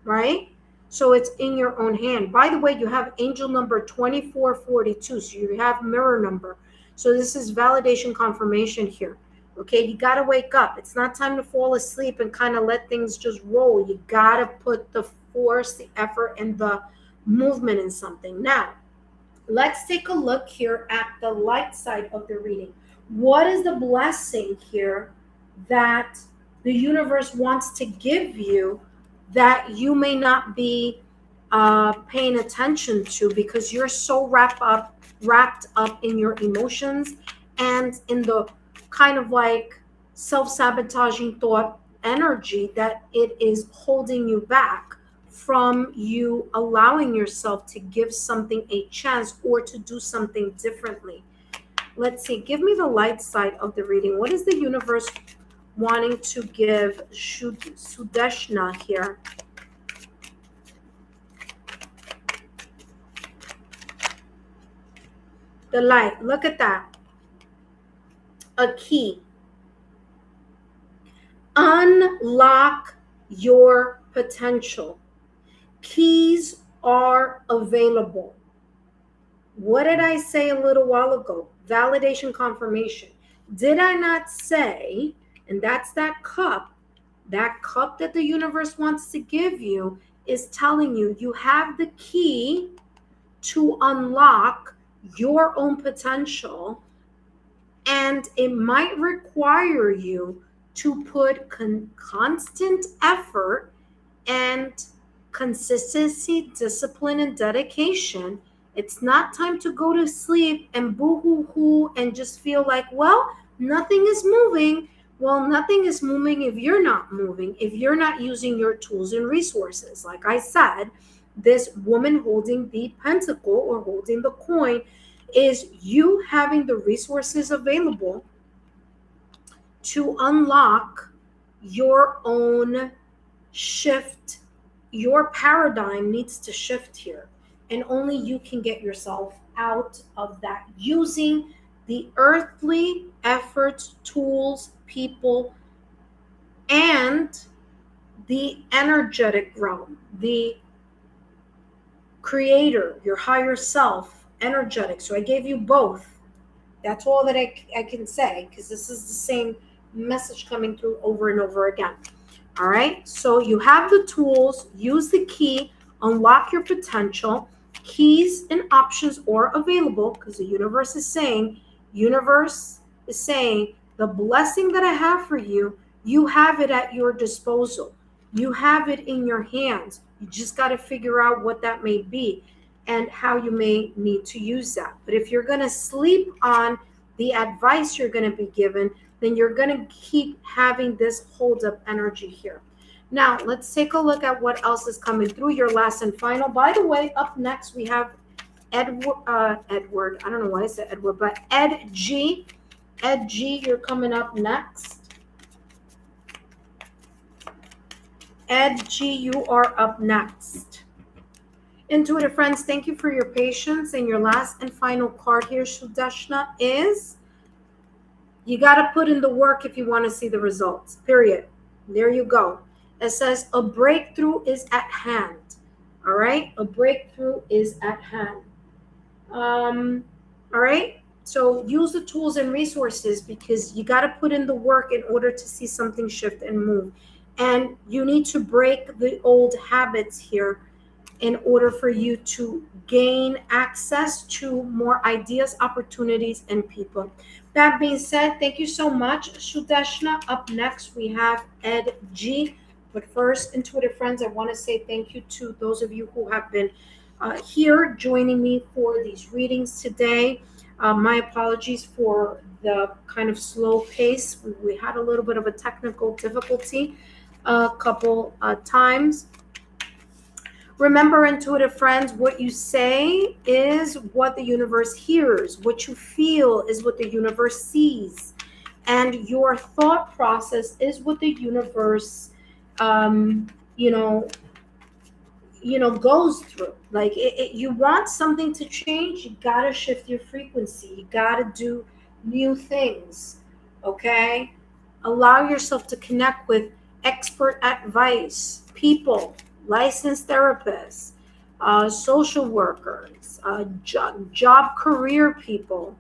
right? So it's in your own hand. By the way, you have angel number 2442, so you have mirror number. So this is validation confirmation here. Okay, you got to wake up. It's not time to fall asleep and kind of let things just roll. You got to put the force, the effort, and the movement in something. Now, let's take a look here at the light side of the reading. What is the blessing here that the universe wants to give you that you may not be paying attention to, because you're so wrapped up in your emotions and in the kind of like self-sabotaging thought energy that it is holding you back from you allowing yourself to give something a chance or to do something differently. Let's see, give me the light side of the reading. What is the universe wanting to give Sudeshna here? The light, look at that. A key. Unlock your potential. Keys are available. What did I say a little while ago? Validation, confirmation. Did I not say, and that's that cup that the universe wants to give you is telling you you have the key to unlock your own potential, and it might require you to put constant effort and consistency, discipline, and dedication. It's not time to go to sleep and boo-hoo-hoo and just feel like, well, nothing is moving. Well, nothing is moving if you're not moving, if you're not using your tools and resources. Like I said, this woman holding the pentacle or holding the coin is you having the resources available to unlock your own shift. Your paradigm needs to shift here, and only you can get yourself out of that using the earthly efforts, tools, people, and the energetic realm, the creator, your higher self, energetic. So I gave you both. That's all that I can say, because this is the same message coming through over and over again. All right, so you have the tools, use the key, unlock your potential. Keys and options are available, because the universe is saying, the blessing that I have for you, you have it at your disposal. You have it in your hands. You just got to figure out what that may be and how you may need to use that. But if you're going to sleep on the advice you're going to be given, then you're going to keep having this hold up energy here. Now, let's take a look at what else is coming through. Your last and final. By the way, up next, we have Edward. I don't know why I said Edward, but Ed G. Ed G, you're coming up next. Ed G, you are up next. Intuitive friends, thank you for your patience. And your last and final card here, Sudeshna, is you got to put in the work if you want to see the results, period. There you go. It says a breakthrough is at hand. All right? A breakthrough is at hand. All right? So use the tools and resources, because you got to put in the work in order to see something shift and move. And you need to break the old habits here in order for you to gain access to more ideas, opportunities, and people. That being said, thank you so much, Sudeshna. Up next, we have Ed G. But first, intuitive friends, I want to say thank you to those of you who have been here joining me for these readings today. My apologies for the kind of slow pace. We had a little bit of a technical difficulty a couple times. Remember, intuitive friends, what you say is what the universe hears. What you feel is what the universe sees. And your thought process is what the universe, goes through. Like, you want something to change, you got to shift your frequency. You got to do new things, okay? Allow yourself to connect with expert advice, people, licensed therapists, social workers, job career people.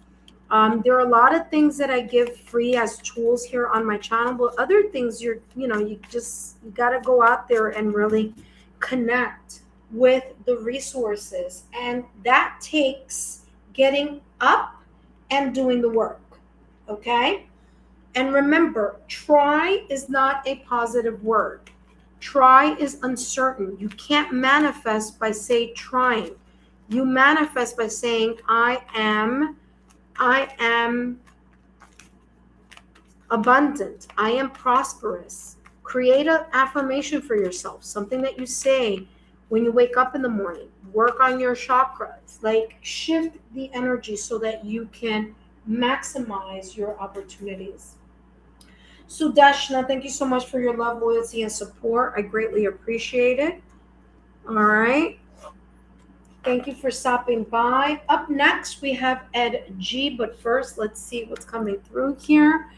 There are a lot of things that I give free as tools here on my channel, but other things you got to go out there and really connect with the resources, and that takes getting up and doing the work, okay? And remember, try is not a positive word. Try is uncertain. You can't manifest by trying. You manifest by saying, I am abundant. I am prosperous. Create an affirmation for yourself, something that you say when you wake up in the morning. Work on your chakras. Like, shift the energy so that you can maximize your opportunities. Sudeshna, thank you so much for your love, loyalty, and support. I greatly appreciate it. All right. Thank you for stopping by. Up next, we have Ed G. But first, let's see what's coming through here.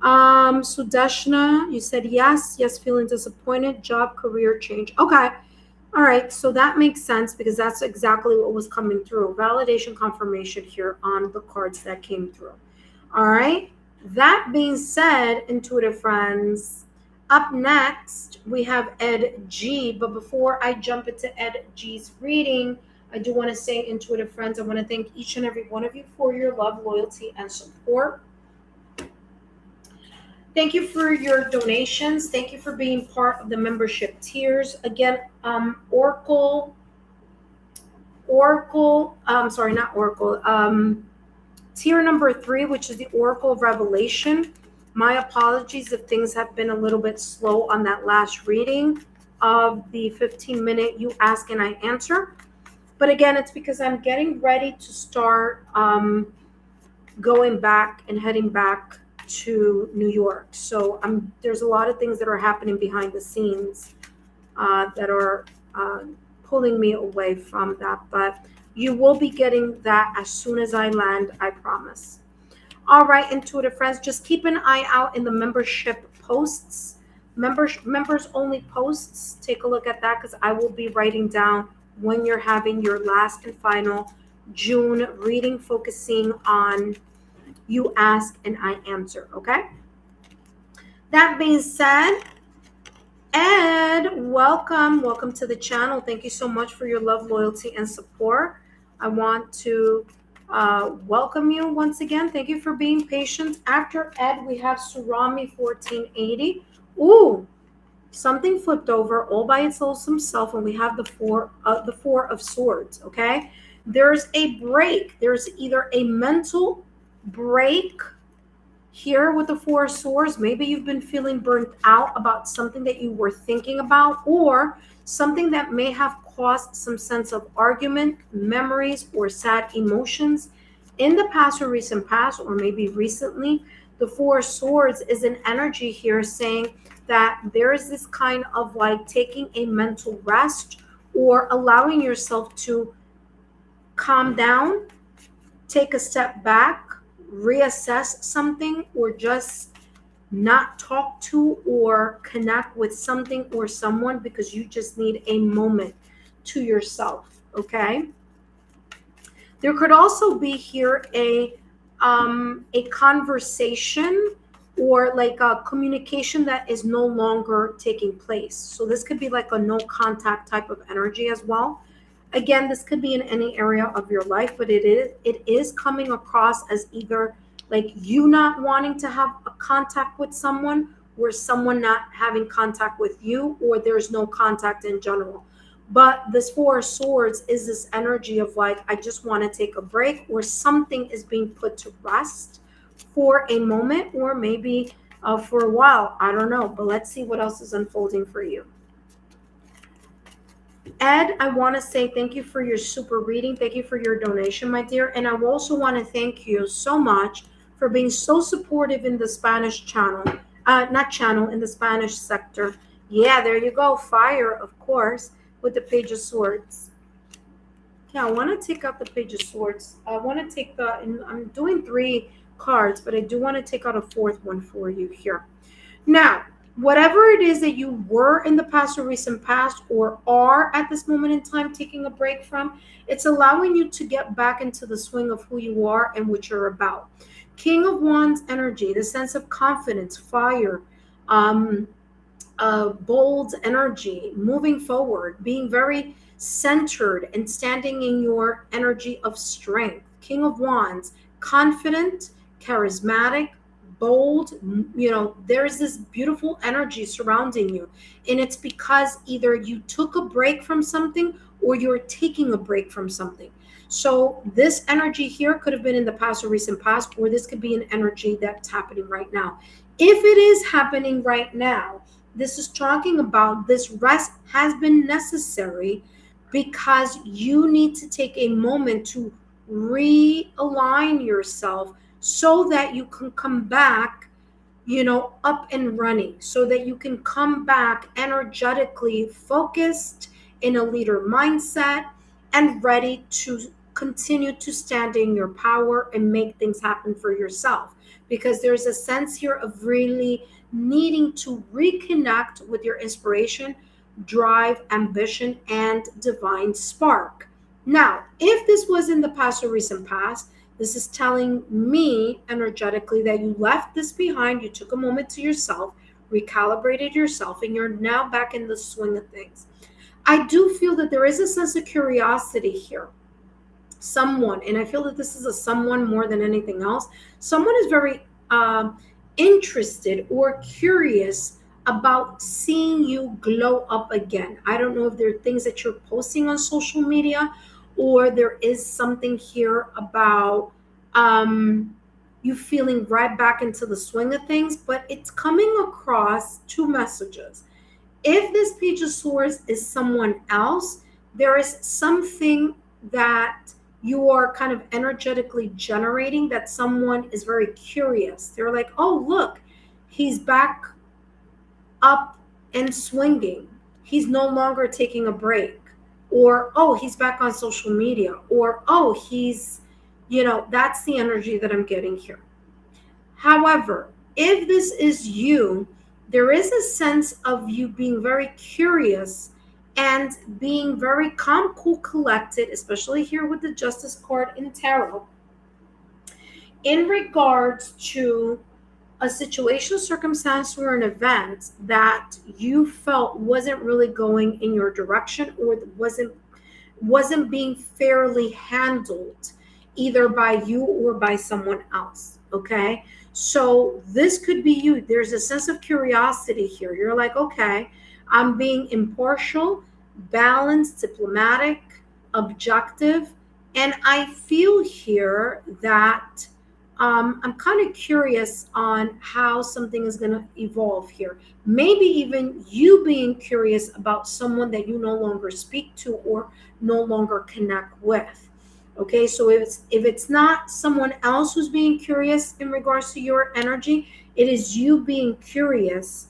Sudeshna, you said yes, feeling disappointed, job, career change. Okay. All right. So that makes sense because that's exactly what was coming through. Validation, confirmation here on the cards that came through. All right. That being said, intuitive friends, up next, we have Ed G. But before I jump into Ed G's reading, I do want to say, intuitive friends, I want to thank each and every one of you for your love, loyalty, and support. Thank you for your donations. Thank you for being part of the membership tiers. Again, tier number 3, which is the Oracle of Revelation. My apologies if things have been a little bit slow on that last reading of the 15-minute You Ask and I Answer. But again, it's because I'm getting ready to start going back and heading back to New York. So there's a lot of things that are happening behind the scenes that are pulling me away from that. But you will be getting that as soon as I land, I promise. All right, intuitive friends, just keep an eye out in the membership posts, members only posts. Take a look at that because I will be writing down when you're having your last and final June reading, focusing on You Ask and I Answer, okay? That being said, Ed, welcome to the channel. Thank you so much for your love, loyalty, and support. I want to welcome you once again. Thank you for being patient. After Ed, we have Surami 1480. Ooh, something flipped over all by its lonesome self, and we have the four of swords. Okay, there's a break. There's either a mental break here with the Four of Swords. Maybe you've been feeling burnt out about something that you were thinking about, or something that may have caused some sense of argument, memories, or sad emotions in the past or recent past, or maybe recently. The Four of Swords is an energy here saying that there is this kind of like taking a mental rest or allowing yourself to calm down, take a step back, reassess something, or just not talk to or connect with something or someone because you just need a moment to yourself. Okay, there could also be here a conversation or like a communication that is no longer taking place. So this could be like a no contact type of energy as well. Again, this could be in any area of your life, but it is coming across as either like you not wanting to have a contact with someone, or someone not having contact with you, or there's no contact in general. But this Four of Swords is this energy of like, I just want to take a break, or something is being put to rest for a moment, or maybe for a while. I don't know, but let's see what else is unfolding for you. Ed, I want to say thank you for your super reading. Thank you for your donation, my dear. And I also want to thank you so much for being so supportive in the Spanish channel, in the Spanish sector. Yeah, there you go. Fire, of course, with the Page of Swords. Yeah, I want to take out the Page of Swords. I want to take I'm doing 3 cards, but I do want to take out a 4th one for you here. Now, whatever it is that you were in the past or recent past, or are at this moment in time taking a break from, it's allowing you to get back into the swing of who you are and what you're about. King of Wands energy, the sense of confidence, fire, bold energy, moving forward, being very centered and standing in your energy of strength. King of Wands, confident, charismatic, bold, there's this beautiful energy surrounding you. And it's because either you took a break from something or you're taking a break from something. So this energy here could have been in the past or recent past, or this could be an energy that's happening right now. If it is happening right now, this is talking about this rest has been necessary because you need to take a moment to realign yourself so that you can come back, up and running, so that you can come back energetically focused in a leader mindset and ready to continue to stand in your power and make things happen for yourself. Because there's a sense here of really needing to reconnect with your inspiration, drive, ambition, and divine spark. Now, if this was in the past or recent past, this is telling me energetically that you left this behind, you took a moment to yourself, recalibrated yourself, and you're now back in the swing of things. I do feel that there is a sense of curiosity here. Someone, and I feel that this is a someone more than anything else, someone is very interested or curious about seeing you glow up again. I don't know if there are things that you're posting on social media, or there is something here about you feeling right back into the swing of things, but it's coming across two messages. If this Page of Swords is someone else, there is something that you are kind of energetically generating that someone is very curious. They're like, oh, look, he's back up and swinging. He's no longer taking a break. Or, oh, he's back on social media. Or, oh, he's, that's the energy that I'm getting here. However, if this is you, there is a sense of you being very curious and being very calm, cool, collected, especially here with the Justice card in Tarot, in regards to a situation, circumstance, or an event that you felt wasn't really going in your direction, or wasn't being fairly handled either by you or by someone else. Okay, so this could be you. There's a sense of curiosity here. You're like, okay, I'm being impartial, balanced, diplomatic, objective, and I feel here that I'm kind of curious on how something is going to evolve here. Maybe even you being curious about someone that you no longer speak to or no longer connect with. Okay, so if it's not someone else who's being curious in regards to your energy, it is you being curious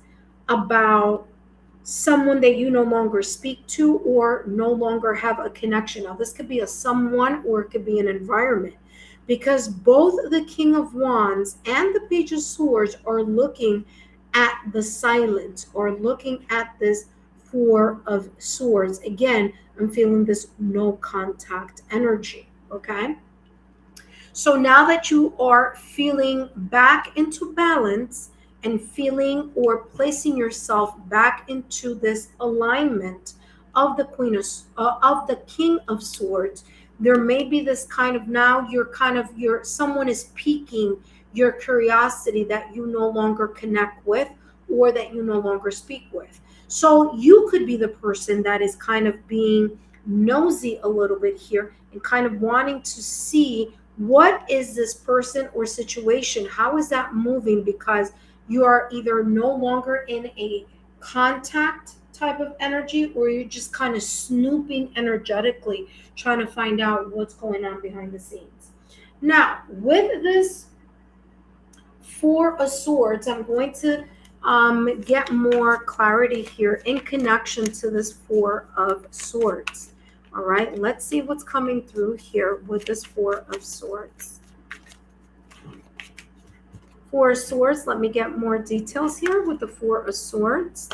about someone that you no longer speak to or no longer have a connection. Now, this could be a someone or it could be an environment, because both the King of Wands and the Page of Swords are looking at the silence, or looking at this Four of Swords. Again, I'm feeling this no contact energy. Okay, so now that you are feeling back into balance and feeling or placing yourself back into this alignment of the of the King of Swords, there may be this kind of, now someone is piquing your curiosity that you no longer connect with or that you no longer speak with. So you could be the person that is kind of being nosy a little bit here and kind of wanting to see what is this person or situation, how is that moving, because you are either no longer in a contact type of energy, or you're just kind of snooping energetically, trying to find out what's going on behind the scenes. Now, with this Four of Swords, I'm going to get more clarity here in connection to this Four of Swords. All right, let's see what's coming through here with this Four of Swords. Four of Swords, let me get more details here with the Four of Swords.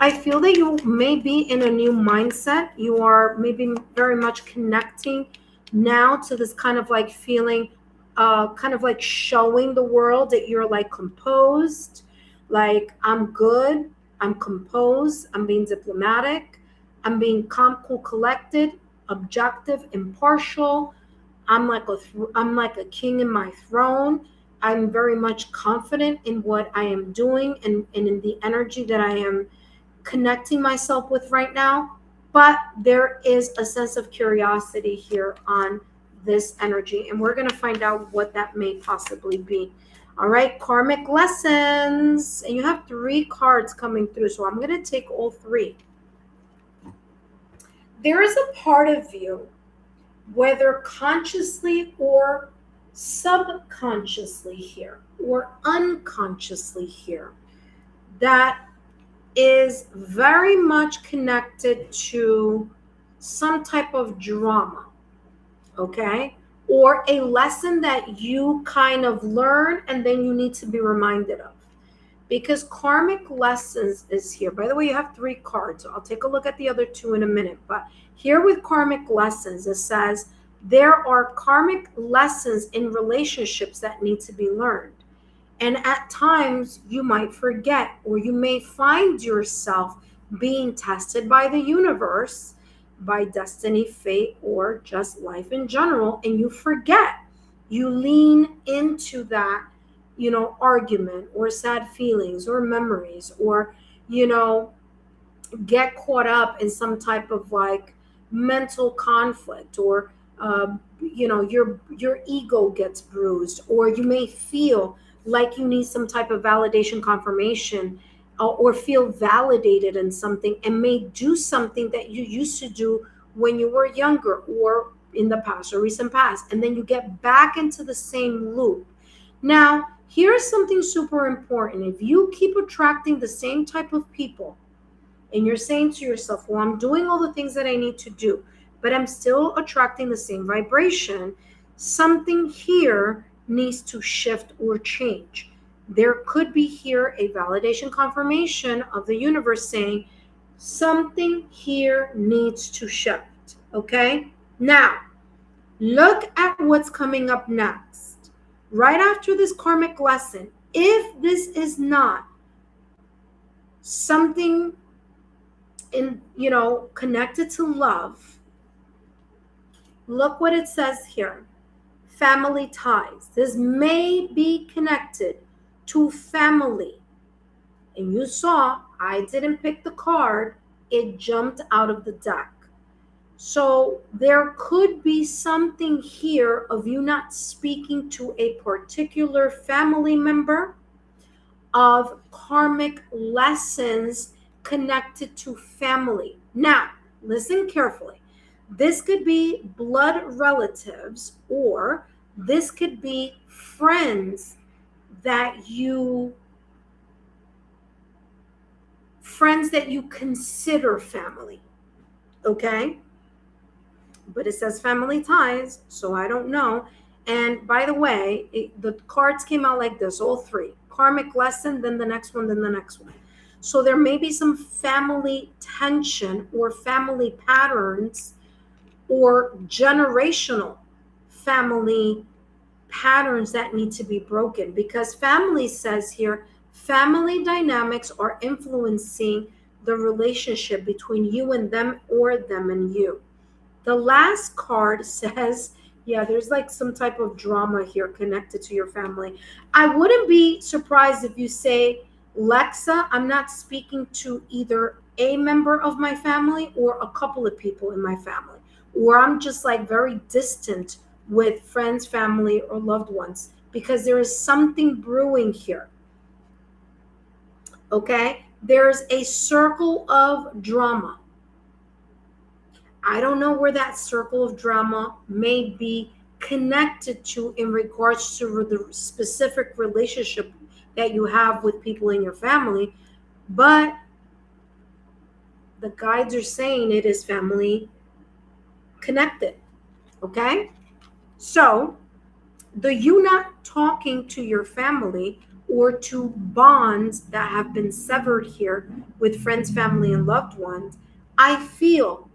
I feel that you may be in a new mindset. You are maybe very much connecting now to this kind of like feeling, kind of like showing the world that you're like composed, like I'm good, I'm composed, I'm being diplomatic, I'm being calm, cool, collected, objective, impartial. I'm like a king in my throne. I'm very much confident in what I am doing and in the energy that I am connecting myself with right now. But there is a sense of curiosity here on this energy, and we're going to find out what that may possibly be. All right, karmic lessons. And you have 3 cards coming through, so I'm going to take all 3. There is a part of you, whether consciously or subconsciously here, or unconsciously here, that is very much connected to some type of drama, okay? Or a lesson that you kind of learn and then you need to be reminded of. Because karmic lessons is here. By the way, you have 3 cards. So I'll take a look at the other 2 in a minute. But here with karmic lessons, it says there are karmic lessons in relationships that need to be learned. And at times you might forget, or you may find yourself being tested by the universe, by destiny, fate, or just life in general, and you forget. You lean into that, argument or sad feelings or memories, or, get caught up in some type of like mental conflict, or, your ego gets bruised, or you may feel like you need some type of validation, confirmation, or feel validated in something, and may do something that you used to do when you were younger or in the past or recent past, and then you get back into the same loop. Now, here's something super important. If you keep attracting the same type of people, and you're saying to yourself, well, I'm doing all the things that I need to do, but I'm still attracting the same vibration, something here needs to shift or change. There could be here a validation, confirmation of the universe saying something here needs to shift. Okay? Now, look at what's coming up next. Right after this karmic lesson, if this is not something connected to love, look what it says here. Family ties. This may be connected to family. And you saw, I didn't pick the card. It jumped out of the deck. So there could be something here of you not speaking to a particular family member, of karmic lessons connected to family. Now, listen carefully. This could be blood relatives, or this could be friends that you consider family. Okay? But it says family ties, so I don't know. And by the way, the cards came out like this, all 3. Karmic lesson, then the next one, then the next one. So there may be some family tension or family patterns or generational family patterns that need to be broken, because family says here, family dynamics are influencing the relationship between you and them, or them and you. The last card says, yeah, there's like some type of drama here connected to your family. I wouldn't be surprised if you say, Lexa, I'm not speaking to either a member of my family or a couple of people in my family, or I'm just like very distant with friends, family, or loved ones, because there is something brewing here. Okay? There's a circle of drama. I don't know where that circle of drama may be connected to in regards to the specific relationship that you have with people in your family, but the guides are saying it is family connected. Okay? So, the you not talking to your family, or to bonds that have been severed here with friends, family, and loved ones, I feel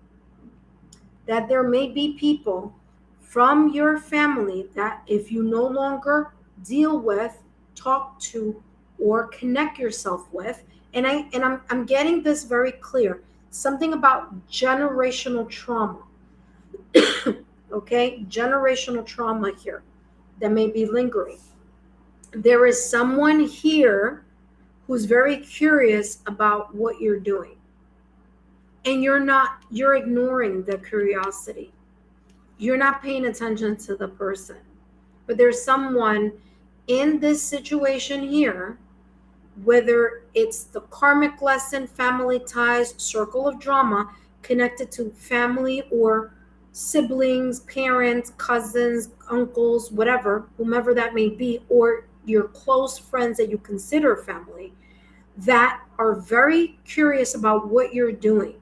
that there may be people from your family that if you no longer deal with, talk to, or connect yourself with, and I'm getting this very clear, something about generational trauma. Okay, generational trauma here that may be lingering. There is someone here who's very curious about what you're doing. And you're ignoring the curiosity. You're not paying attention to the person. But there's someone in this situation here, whether it's the karmic lesson, family ties, circle of drama, connected to family or siblings, parents, cousins, uncles, whatever, whomever that may be, or your close friends that you consider family, that are very curious about what you're doing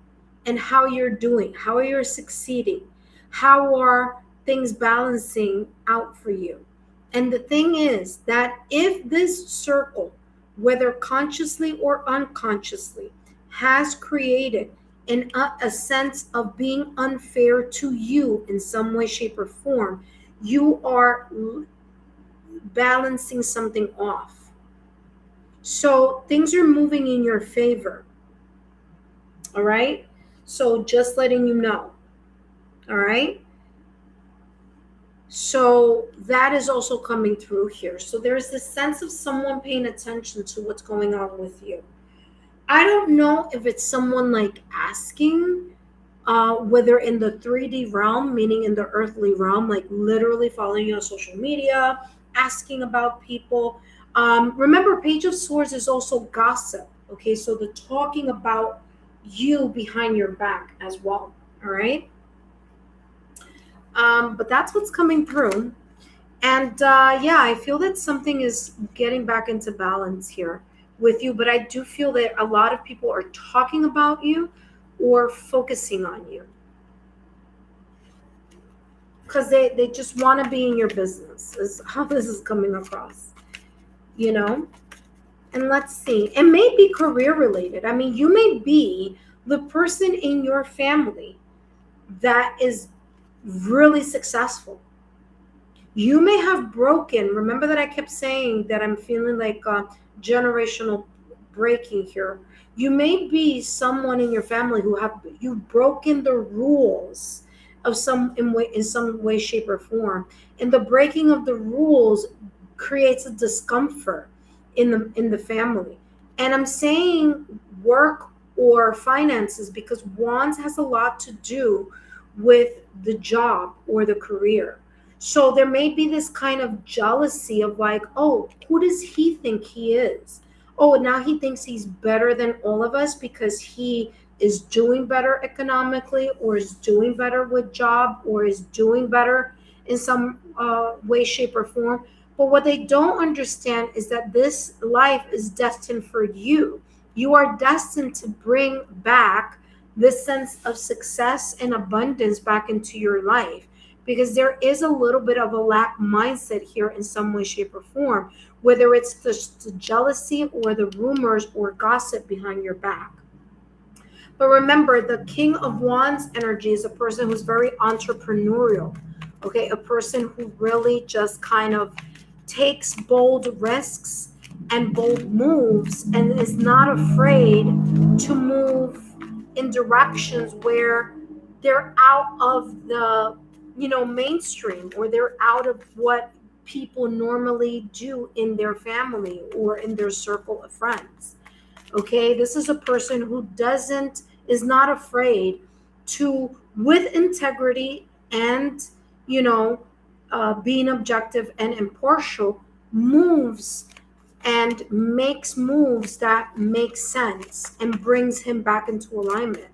and how you're doing, how you're succeeding, how are things balancing out for you. And the thing is that if this circle, whether consciously or unconsciously, has created a sense of being unfair to you in some way, shape, or form, you are balancing something off. So things are moving in your favor. All right. So just letting you know. All right. So that is also coming through here. So there's this sense of someone paying attention to what's going on with you. I don't know if it's someone like asking, whether in the 3D realm, meaning in the earthly realm, like literally following you on social media, asking about people. Remember, Page of Swords is also gossip. Okay, so the talking about you behind your back as well. All right. But that's what's coming through. And yeah, I feel that something is getting back into balance here with you. But I do feel that a lot of people are talking about you or focusing on you because they just want to be in your business, is how this is coming across, you know. And let's see, it may be career related. I mean, you may be the person in your family that is really successful. You may have broken, remember that I kept saying that I'm feeling like generational breaking here. You may be someone in your family who you've broken the rules of in some way, shape, or form. And the breaking of the rules creates a discomfort in the family. And I'm saying work or finances because Wands has a lot to do with the job or the career. So there may be this kind of jealousy of like, oh, who does he think he is? Oh, now he thinks he's better than all of us because he is doing better economically or is doing better with job or is doing better in some way, shape, or form. But what they don't understand is that this life is destined for you. You are destined to bring back this sense of success and abundance back into your life, because there is a little bit of a lack mindset here in some way, shape, or form, whether it's the jealousy or the rumors or gossip behind your back. But remember, the King of Wands energy is a person who's very entrepreneurial, okay? A person who really just kind of takes bold risks and bold moves and is not afraid to move in directions where they're out of the mainstream, or they're out of what people normally do in their family or in their circle of friends. Okay, this is a person who is not afraid to, with integrity and being objective and impartial, moves and makes moves that make sense and brings him back into alignment.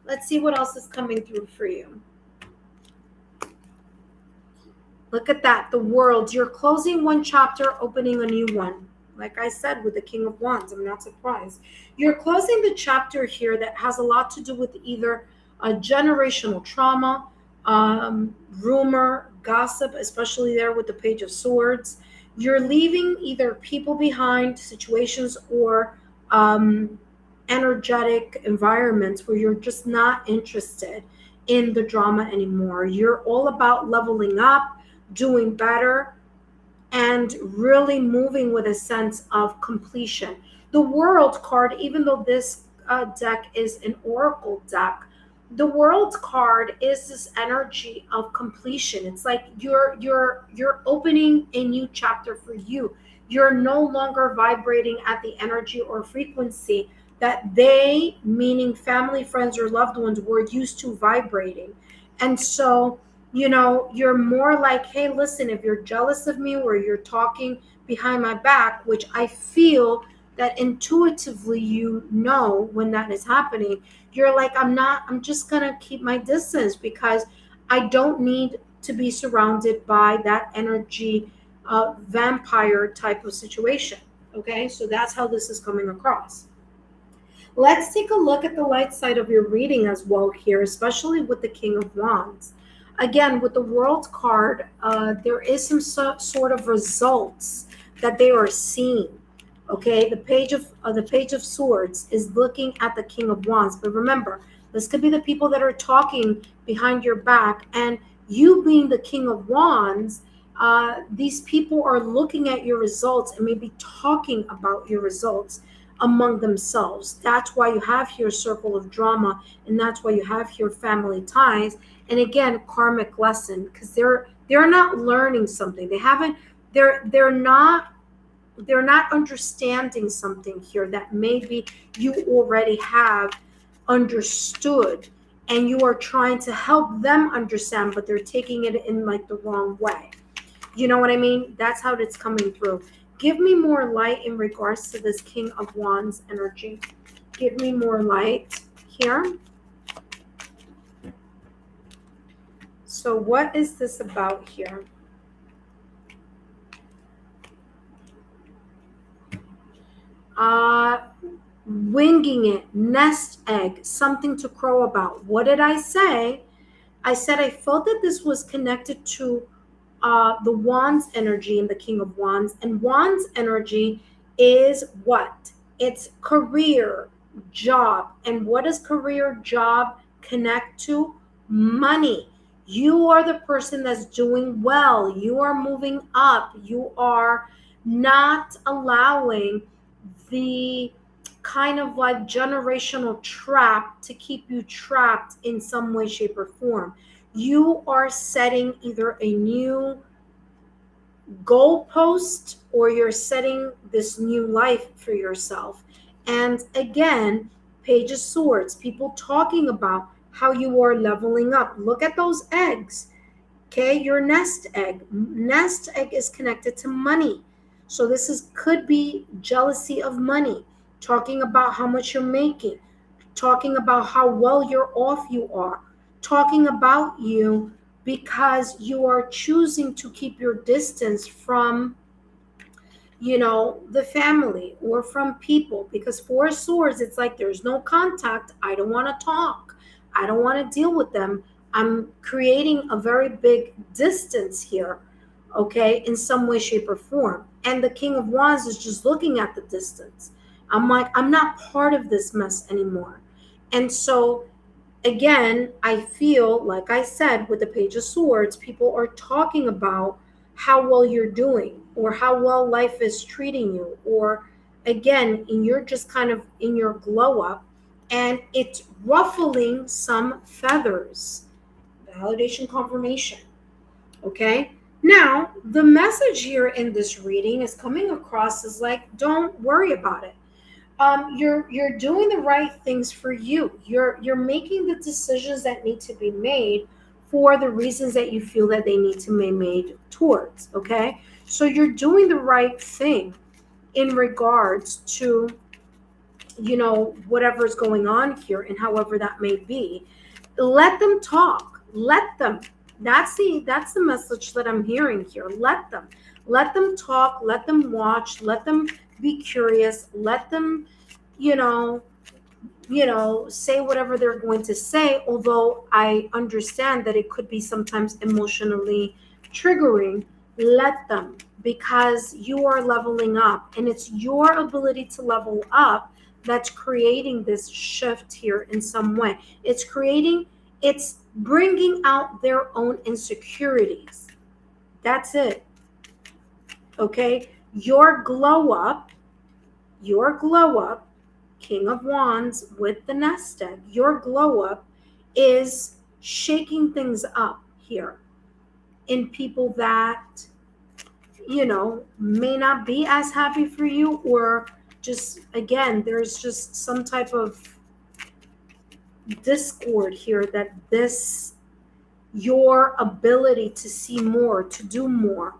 Let's see what else is coming through for you. Look at that, the World. You're closing one chapter, opening a new one. Like I said, with the King of Wands, I'm not surprised. You're closing the chapter here that has a lot to do with either a generational trauma, rumor, gossip, especially there with the Page of Swords. You're leaving either people behind, situations, or energetic environments where you're just not interested in the drama anymore. You're all about leveling up, doing better, and really moving with a sense of completion. The World card, even though this deck is an oracle deck, The World card is this energy of completion. It's like you're opening a new chapter for you. You're no longer vibrating at the energy or frequency that they, meaning family, friends, or loved ones, were used to vibrating. And so, you're more like, hey, listen, if you're jealous of me or you're talking behind my back, which I feel that intuitively you know when that is happening, you're like, I'm just gonna keep my distance because I don't need to be surrounded by that energy, vampire type of situation. Okay, so that's how this is coming across. Let's take a look at the light side of your reading as well here, especially with the King of Wands. Again, with the World card, there is some sort of results that they are seeing. Okay, the Page of Swords is looking at the King of Wands, but remember, this could be the people that are talking behind your back, and you being the King of Wands. These people are looking at your results and maybe talking about your results among themselves. That's why you have here circle of drama, and that's why you have here family ties, and again karmic lesson, because they're not learning something. They haven't. They're not understanding something here that maybe you already have understood, and you are trying to help them understand, but they're taking it in like the wrong way. You know what I mean? That's how it's coming through. Give me more light in regards to this King of Wands energy. Give me more light here. So what is this about here? Winging it, nest egg, something to crow about. What did I say? I said I felt that this was connected to the Wands energy and the King of Wands. And Wands energy is what? It's career, job. And what does career, job connect to? Money. You are the person that's doing well. You are moving up. You are not allowing the kind of like generational trap to keep you trapped in some way, shape, or form. You are setting either a new goalpost or you're setting this new life for yourself. And again, Page of Swords, people talking about how you are leveling up. Look at those eggs. Okay, your nest egg. Nest egg is connected to money. So this could be jealousy of money, talking about how much you're making, talking about how well you're off you are, talking about you because you are choosing to keep your distance from, the family or from people. Because Four of Swords, it's like there's no contact. I don't want to talk. I don't want to deal with them. I'm creating a very big distance here, okay, in some way, shape, or form. And the King of Wands is just looking at the distance. I'm like, I'm not part of this mess anymore. And so, again, I feel, like I said, with the Page of Swords, people are talking about how well you're doing or how well life is treating you. Or, again, and you're just kind of in your glow up and it's ruffling some feathers. Validation, confirmation. Okay. Now, the message here in this reading is coming across as like, don't worry about it. You're doing the right things for you. You're making the decisions that need to be made for the reasons that you feel that they need to be made towards. Okay. So you're doing the right thing in regards to, whatever's going on here and however that may be. Let them talk. Let them. That's the message that I'm hearing here. Let them talk. Let them watch. Let them be curious. Let them, you know, say whatever they're going to say. Although I understand that it could be sometimes emotionally triggering. Let them, because you are leveling up, and it's your ability to level up that's creating this shift here in some way. It's bringing out their own insecurities. That's it. Okay? Your glow up, King of Wands with the nest egg, your glow up is shaking things up here in people that, may not be as happy for you, or just, again, there's just some type of discord here that your ability to see more, to do more,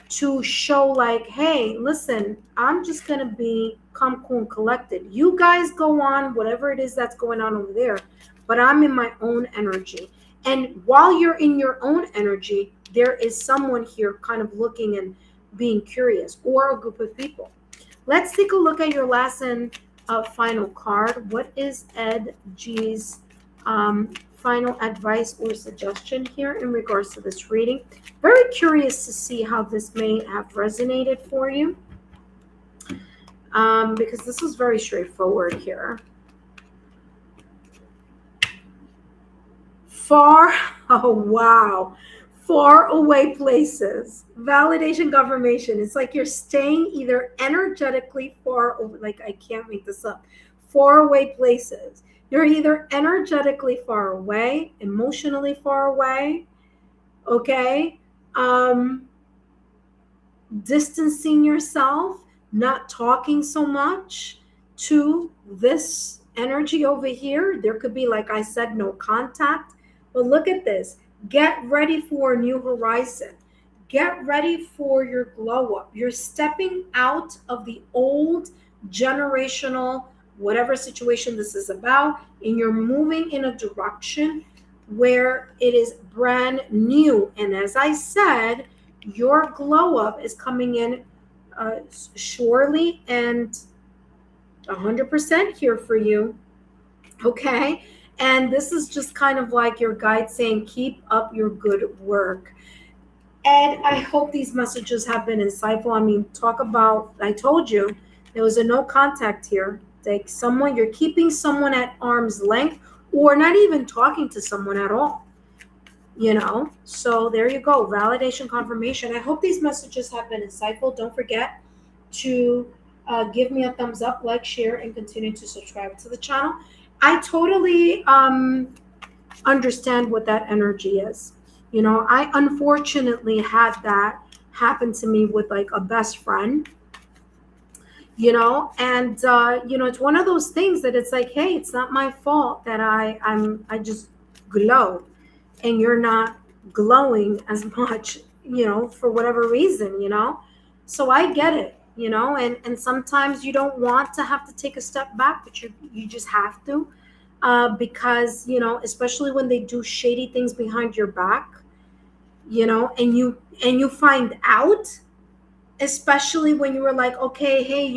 to show like, hey, listen, I'm just going to be calm, cool, and collected. You guys go on, whatever it is that's going on over there, but I'm in my own energy. And while you're in your own energy, there is someone here kind of looking and being curious, or a group of people. Let's take a look at your last and final card. What is Ed G's final advice or suggestion here in regards to this reading? Very curious to see how this may have resonated for you, because this is very straightforward here. Oh wow, far away places, validation, confirmation. It's like you're staying either energetically far over, like I can't make this up, far away places. You're either energetically far away, emotionally far away, okay? Distancing yourself, not talking so much to this energy over here. There could be, like I said, no contact. But look at this. Get ready for a new horizon. Get ready for your glow up. You're stepping out of the old generational, whatever situation this is about, and you're moving in a direction where it is brand new. And as I said, your glow up is coming in surely and 100% here for you. Okay. And this is just kind of like your guide saying, keep up your good work. And I hope these messages have been insightful. I mean, talk about, I told you, there was a no contact here. Like someone, you're keeping someone at arm's length, or not even talking to someone at all. So there you go. Validation, confirmation. I hope these messages have been insightful. Don't forget to give me a thumbs up, like, share, and continue to subscribe to the channel. I totally understand what that energy is. I unfortunately had that happen to me with like a best friend, and it's one of those things that it's like, hey, it's not my fault that I just glow and you're not glowing as much, for whatever reason, so I get it. And sometimes you don't want to have to take a step back, but you just have to, because, especially when they do shady things behind your back, and you find out, especially when you were like, okay, hey,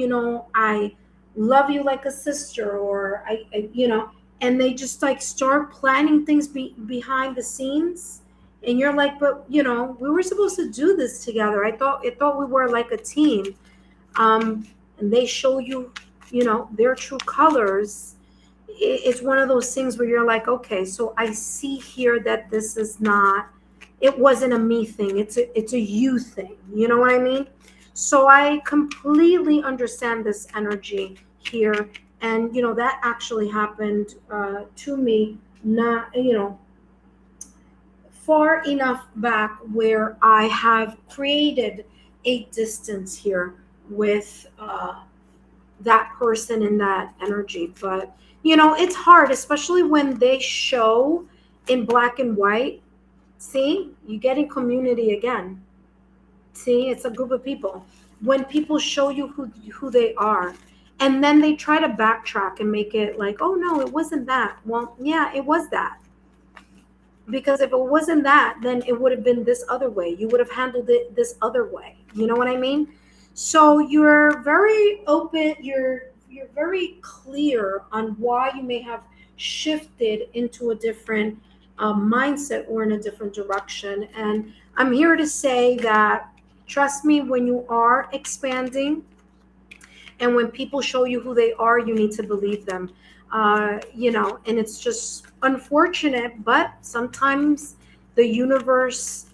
I love you like a sister, or I and they just like start planning things behind the scenes. And you're like, but we were supposed to do this together. I thought we were like a team. And they show you, their true colors. It's one of those things where you're like, okay, so I see here that this is not, it wasn't a me thing. It's a you thing. You know what I mean? So I completely understand this energy here. And, that actually happened to me, not, far enough back where I have created a distance here with that person and that energy. But it's hard, especially when they show in black and white. See, you get in community again. See, it's a group of people. When people show you who they are, and then they try to backtrack and make it like, oh no, it wasn't that. Well, yeah, it was that. Because if it wasn't that, then it would have been this other way. You would have handled it this other way. You know what I mean? So you're very open, you're very clear on why you may have shifted into a different mindset or in a different direction. And I'm here to say that, trust me, when you are expanding and when people show you who they are, you need to believe them. And it's just unfortunate, but sometimes the universe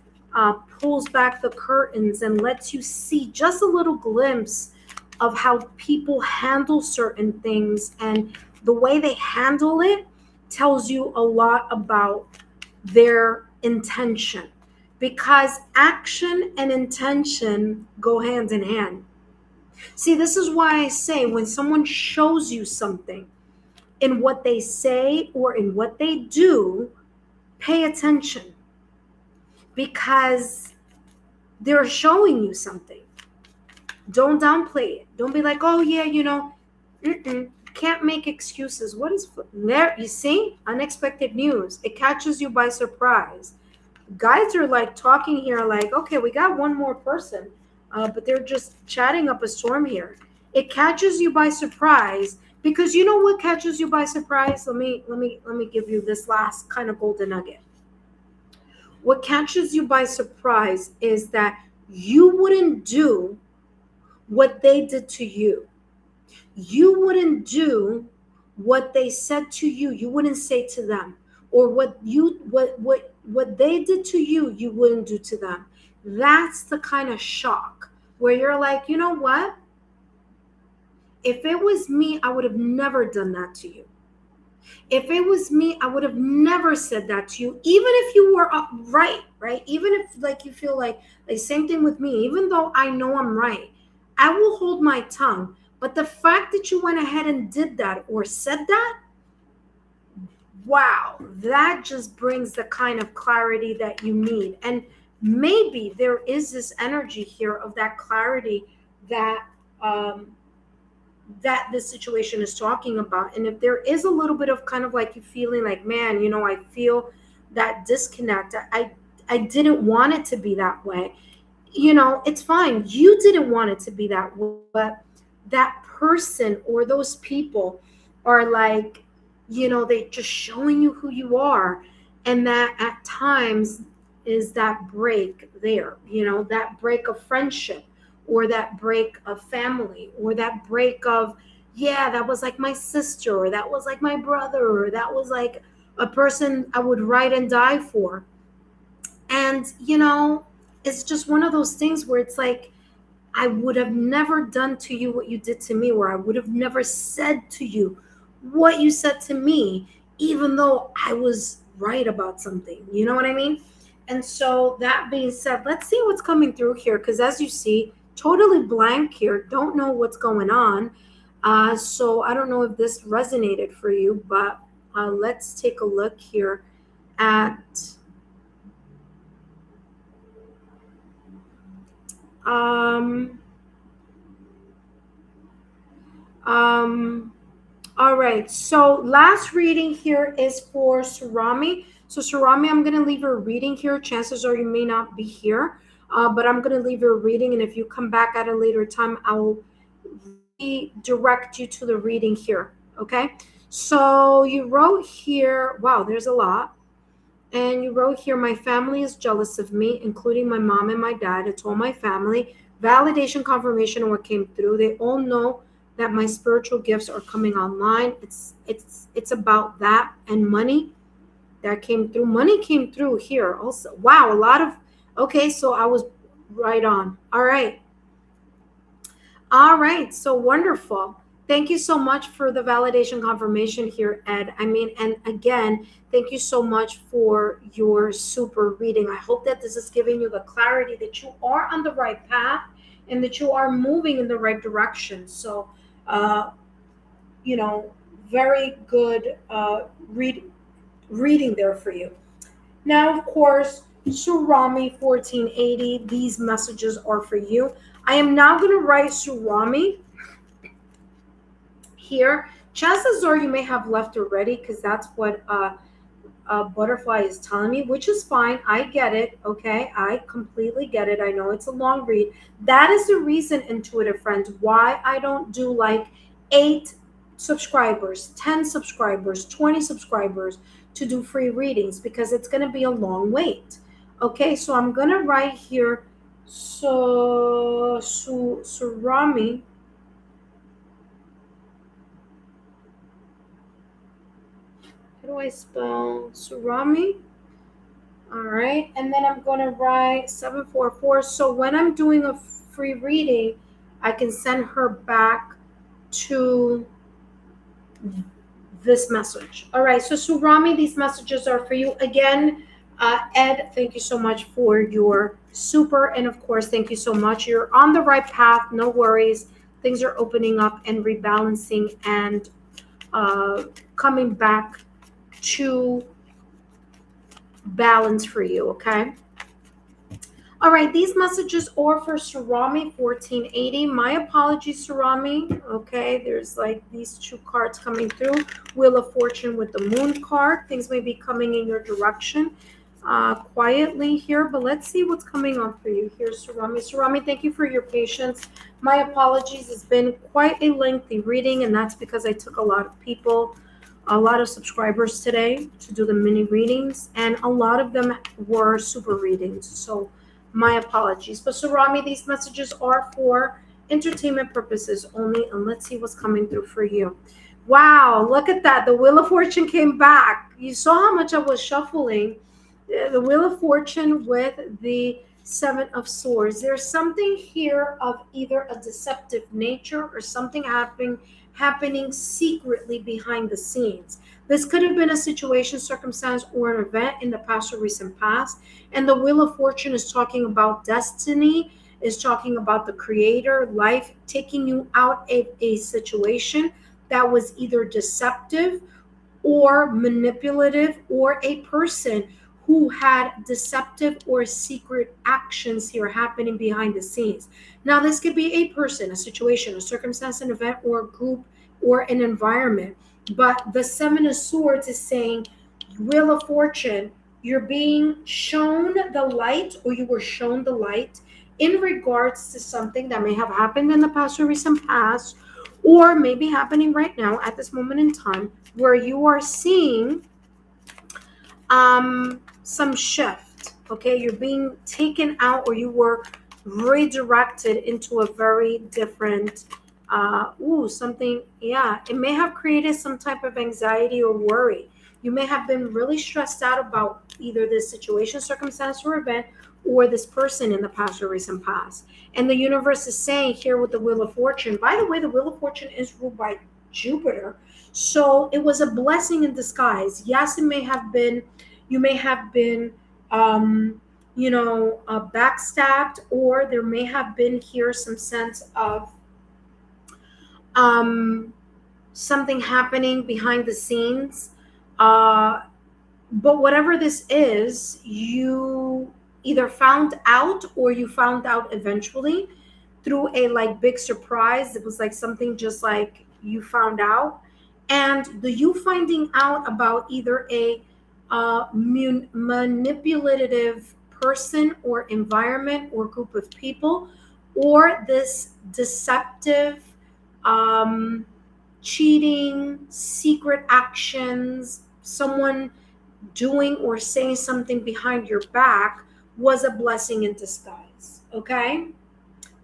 pulls back the curtains and lets you see just a little glimpse of how people handle certain things, and the way they handle it tells you a lot about their intention, because action and intention go hand in hand. See, this is why I say when someone shows you something in what they say or in what they do, pay attention, because they're showing you something. Don't downplay it. Don't be like, oh yeah, can't make excuses. What is there? You see, unexpected news. It catches you by surprise. Guys are like talking here, like, okay, we got one more person, but they're just chatting up a storm here. It catches you by surprise, because you know what catches you by surprise? Let me give you this last kind of golden nugget. What catches you by surprise is that you wouldn't do what they did to you. You wouldn't do what they said to you. You wouldn't say to them, or what they did to you, you wouldn't do to them. That's the kind of shock where you're like, you know what? If it was me, I would have never done that to you. If it was me, I would have never said that to you, even if you were right? Even if like you feel like same thing with me, even though I know I'm right, I will hold my tongue. But the fact that you went ahead and did that or said that, wow, that just brings the kind of clarity that you need. And maybe there is this energy here of that clarity that that this situation is talking about. And if there is a little bit of kind of like you feeling like, man, I feel that disconnect. I didn't want it to be that way. It's fine. You didn't want it to be that way, but that person or those people are like, they just showing you who you are. And that at times is that break there, that break of friendship, or that break of family, or that break of, yeah, that was like my sister, or that was like my brother, or that was like a person I would ride and die for. And, it's just one of those things where it's like, I would have never done to you what you did to me, or I would have never said to you what you said to me, even though I was right about something. You know what I mean? And so that being said, let's see what's coming through here, because as you see, totally blank here, don't know what's going on. So I don't know if this resonated for you, but let's take a look here at all right, so last reading here is for Surami. So Surami, I'm going to leave a reading here. Chances are you may not be here, but I'm going to leave you a reading. And if you come back at a later time, I will redirect you to the reading here. Okay, so you wrote here, wow, there's a lot. And you wrote here, my family is jealous of me, including my mom and my dad. I told my family, validation, confirmation of what came through. They all know that my spiritual gifts are coming online. It's about that. And money that came through. Money came through here also. Wow, a lot of, okay, so I was right on. All right, so wonderful. Thank you so much for the validation confirmation here, Ed. And again, thank you so much for your super reading. I hope that this is giving you the clarity that you are on the right path and that you are moving in the right direction. So, very good reading there for you. Now, of course, Surami 1480, these messages are for you. I am now going to write Surami here. Chances are you may have left already, because that's what Butterfly is telling me, which is fine. I get it. Okay, I completely get it. I know it's a long read. That is the reason, intuitive friends, why I don't do like 8 subscribers, 10 subscribers, 20 subscribers to do free readings, because it's going to be a long wait. Okay, so I'm going to write here, so Surami. How do I spell Surami? All right, and then I'm going to write 744. So when I'm doing a free reading, I can send her back to this message. All right, so Surami, these messages are for you. Again, Ed, thank you so much for your super. And of course, thank you so much. You're on the right path. No worries. Things are opening up and rebalancing and coming back to balance for you, okay? All right, these messages are for Surami 1480. My apologies, Surami. Okay, there's like these two cards coming through. Wheel of Fortune with the Moon card. Things may be coming in your direction quietly here, but let's see what's coming on for you here, Surami. Surami, thank you for your patience. My apologies. It's been quite a lengthy reading, and that's because I took a lot of people, a lot of subscribers today to do the mini readings, and a lot of them were super readings. So my apologies. But Surami, these messages are for entertainment purposes only, and let's see what's coming through for you. Wow, look at that. The Wheel of Fortune came back. You saw how much I was shuffling. The Wheel of Fortune with the Seven of Swords. There's something here of either a deceptive nature or something happening secretly behind the scenes. This could have been a situation, circumstance, or an event in the past or recent past. And the Wheel of Fortune is talking about destiny, is talking about the creator, life, taking you out of a situation that was either deceptive or manipulative, or a person who had deceptive or secret actions here happening behind the scenes. Now, this could be a person, a situation, a circumstance, an event, or a group, or an environment. But the Seven of Swords is saying, Wheel of Fortune, you're being shown the light, or you were shown the light in regards to something that may have happened in the past or recent past, or maybe happening right now at this moment in time, where you are seeing some shift. Okay, you're being taken out, or you were redirected into a very different something. Yeah, it may have created some type of anxiety or worry. You may have been really stressed out about either this situation, circumstance, or event, or this person in the past or recent past. And the universe is saying here with the Wheel of Fortune, by the way, the Wheel of Fortune is ruled by Jupiter. So it was a blessing in disguise. Yes, it may have been, you may have been, backstabbed, or there may have been here some sense of something happening behind the scenes. But whatever this is, you either found out, or you found out eventually through a like big surprise. It was like something just like you found out. And the you finding out about either a manipulative person or environment or group of people, or this deceptive, cheating, secret actions, someone doing or saying something behind your back, was a blessing in disguise. Okay?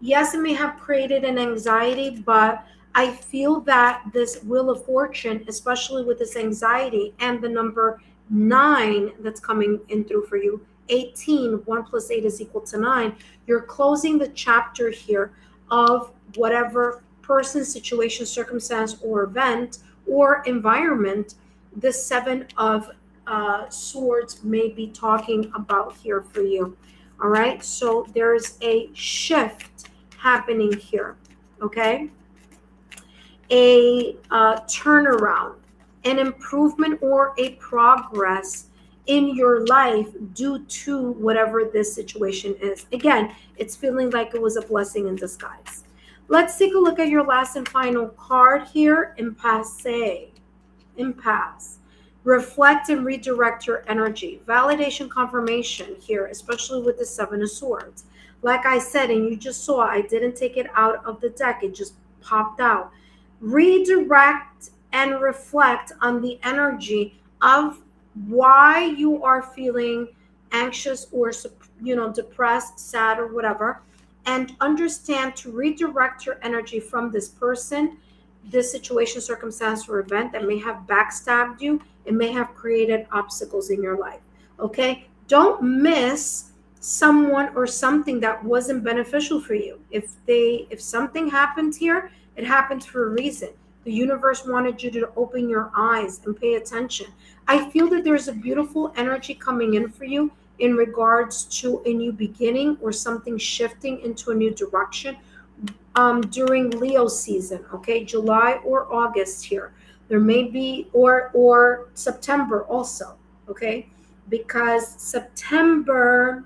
Yes, it may have created an anxiety, but I feel that this Wheel of Fortune, especially with this anxiety and the number 9 that's coming in through for you, 18, 1 plus 8 is equal to 9. You're closing the chapter here of whatever person, situation, circumstance, or event, or environment the Seven of Swords may be talking about here for you. All right, so there's a shift happening here. Okay, a turnaround, an improvement, or a progress in your life due to whatever this situation is. Again, it's feeling like it was a blessing in disguise. Let's take a look at your last and final card here, impasse. Impasse. Reflect and redirect your energy. Validation, confirmation here, especially with the Seven of Swords. Like I said, and you just saw, I didn't take it out of the deck. It just popped out. Redirect and reflect on the energy of why you are feeling anxious or depressed, sad, or whatever, and understand to redirect your energy from this person, this situation, circumstance, or event that may have backstabbed you. It may have created obstacles in your life. Okay, don't miss someone or something that wasn't beneficial for you. If something happened here, it happened for a reason. The universe wanted you to open your eyes and pay attention. I feel that there's a beautiful energy coming in for you in regards to a new beginning or something shifting into a new direction during Leo season, okay? July or August here. There may be, or September also, okay? Because September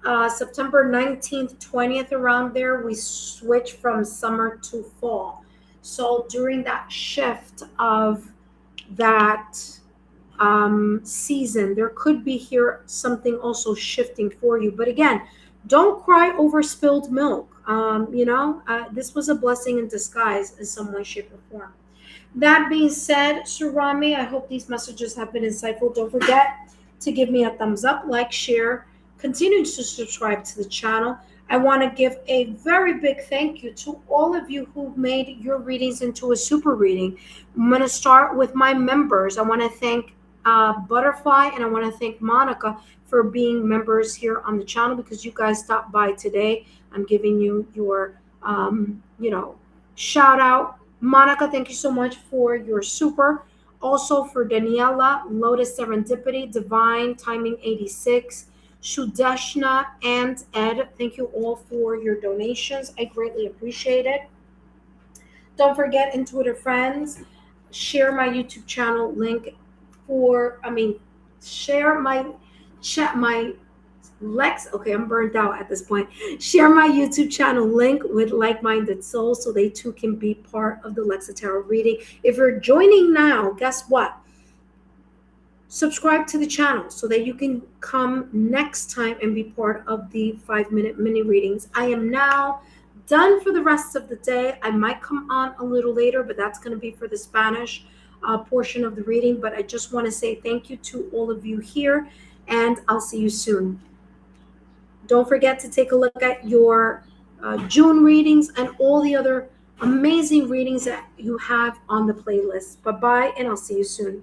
19th, 20th, around there, we switch from summer to fall. So during that shift of that season, there could be here something also shifting for you. But again, don't cry over spilled milk. This was a blessing in disguise in some way, shape, or form. That being said, Surami, I hope these messages have been insightful. Don't forget to give me a thumbs up, like, share, continue to subscribe to the channel. I want to give a very big thank you to all of you who made your readings into a super reading. I'm going to start with my members. I want to thank Butterfly, and I want to thank Monica for being members here on the channel, because you guys stopped by today. I'm giving you your, shout out. Monica, thank you so much for your super. Also for Daniela, Lotus Serendipity, Divine Timing 86, Shudeshna, and Ed, thank you all for your donations. I greatly appreciate it. Don't forget, Intuitive Friends, share my YouTube channel link share my chat, my Lex. Okay, I'm burnt out at this point. Share my YouTube channel link with like-minded souls so they too can be part of the Lexa Tarot reading. If you're joining now, guess what? Subscribe to the channel so that you can come next time and be part of the 5-minute mini readings. I am now done for the rest of the day. I might come on a little later, but that's going to be for the Spanish portion of the reading. But I just want to say thank you to all of you here, and I'll see you soon. Don't forget to take a look at your June readings and all the other amazing readings that you have on the playlist. Bye-bye, and I'll see you soon.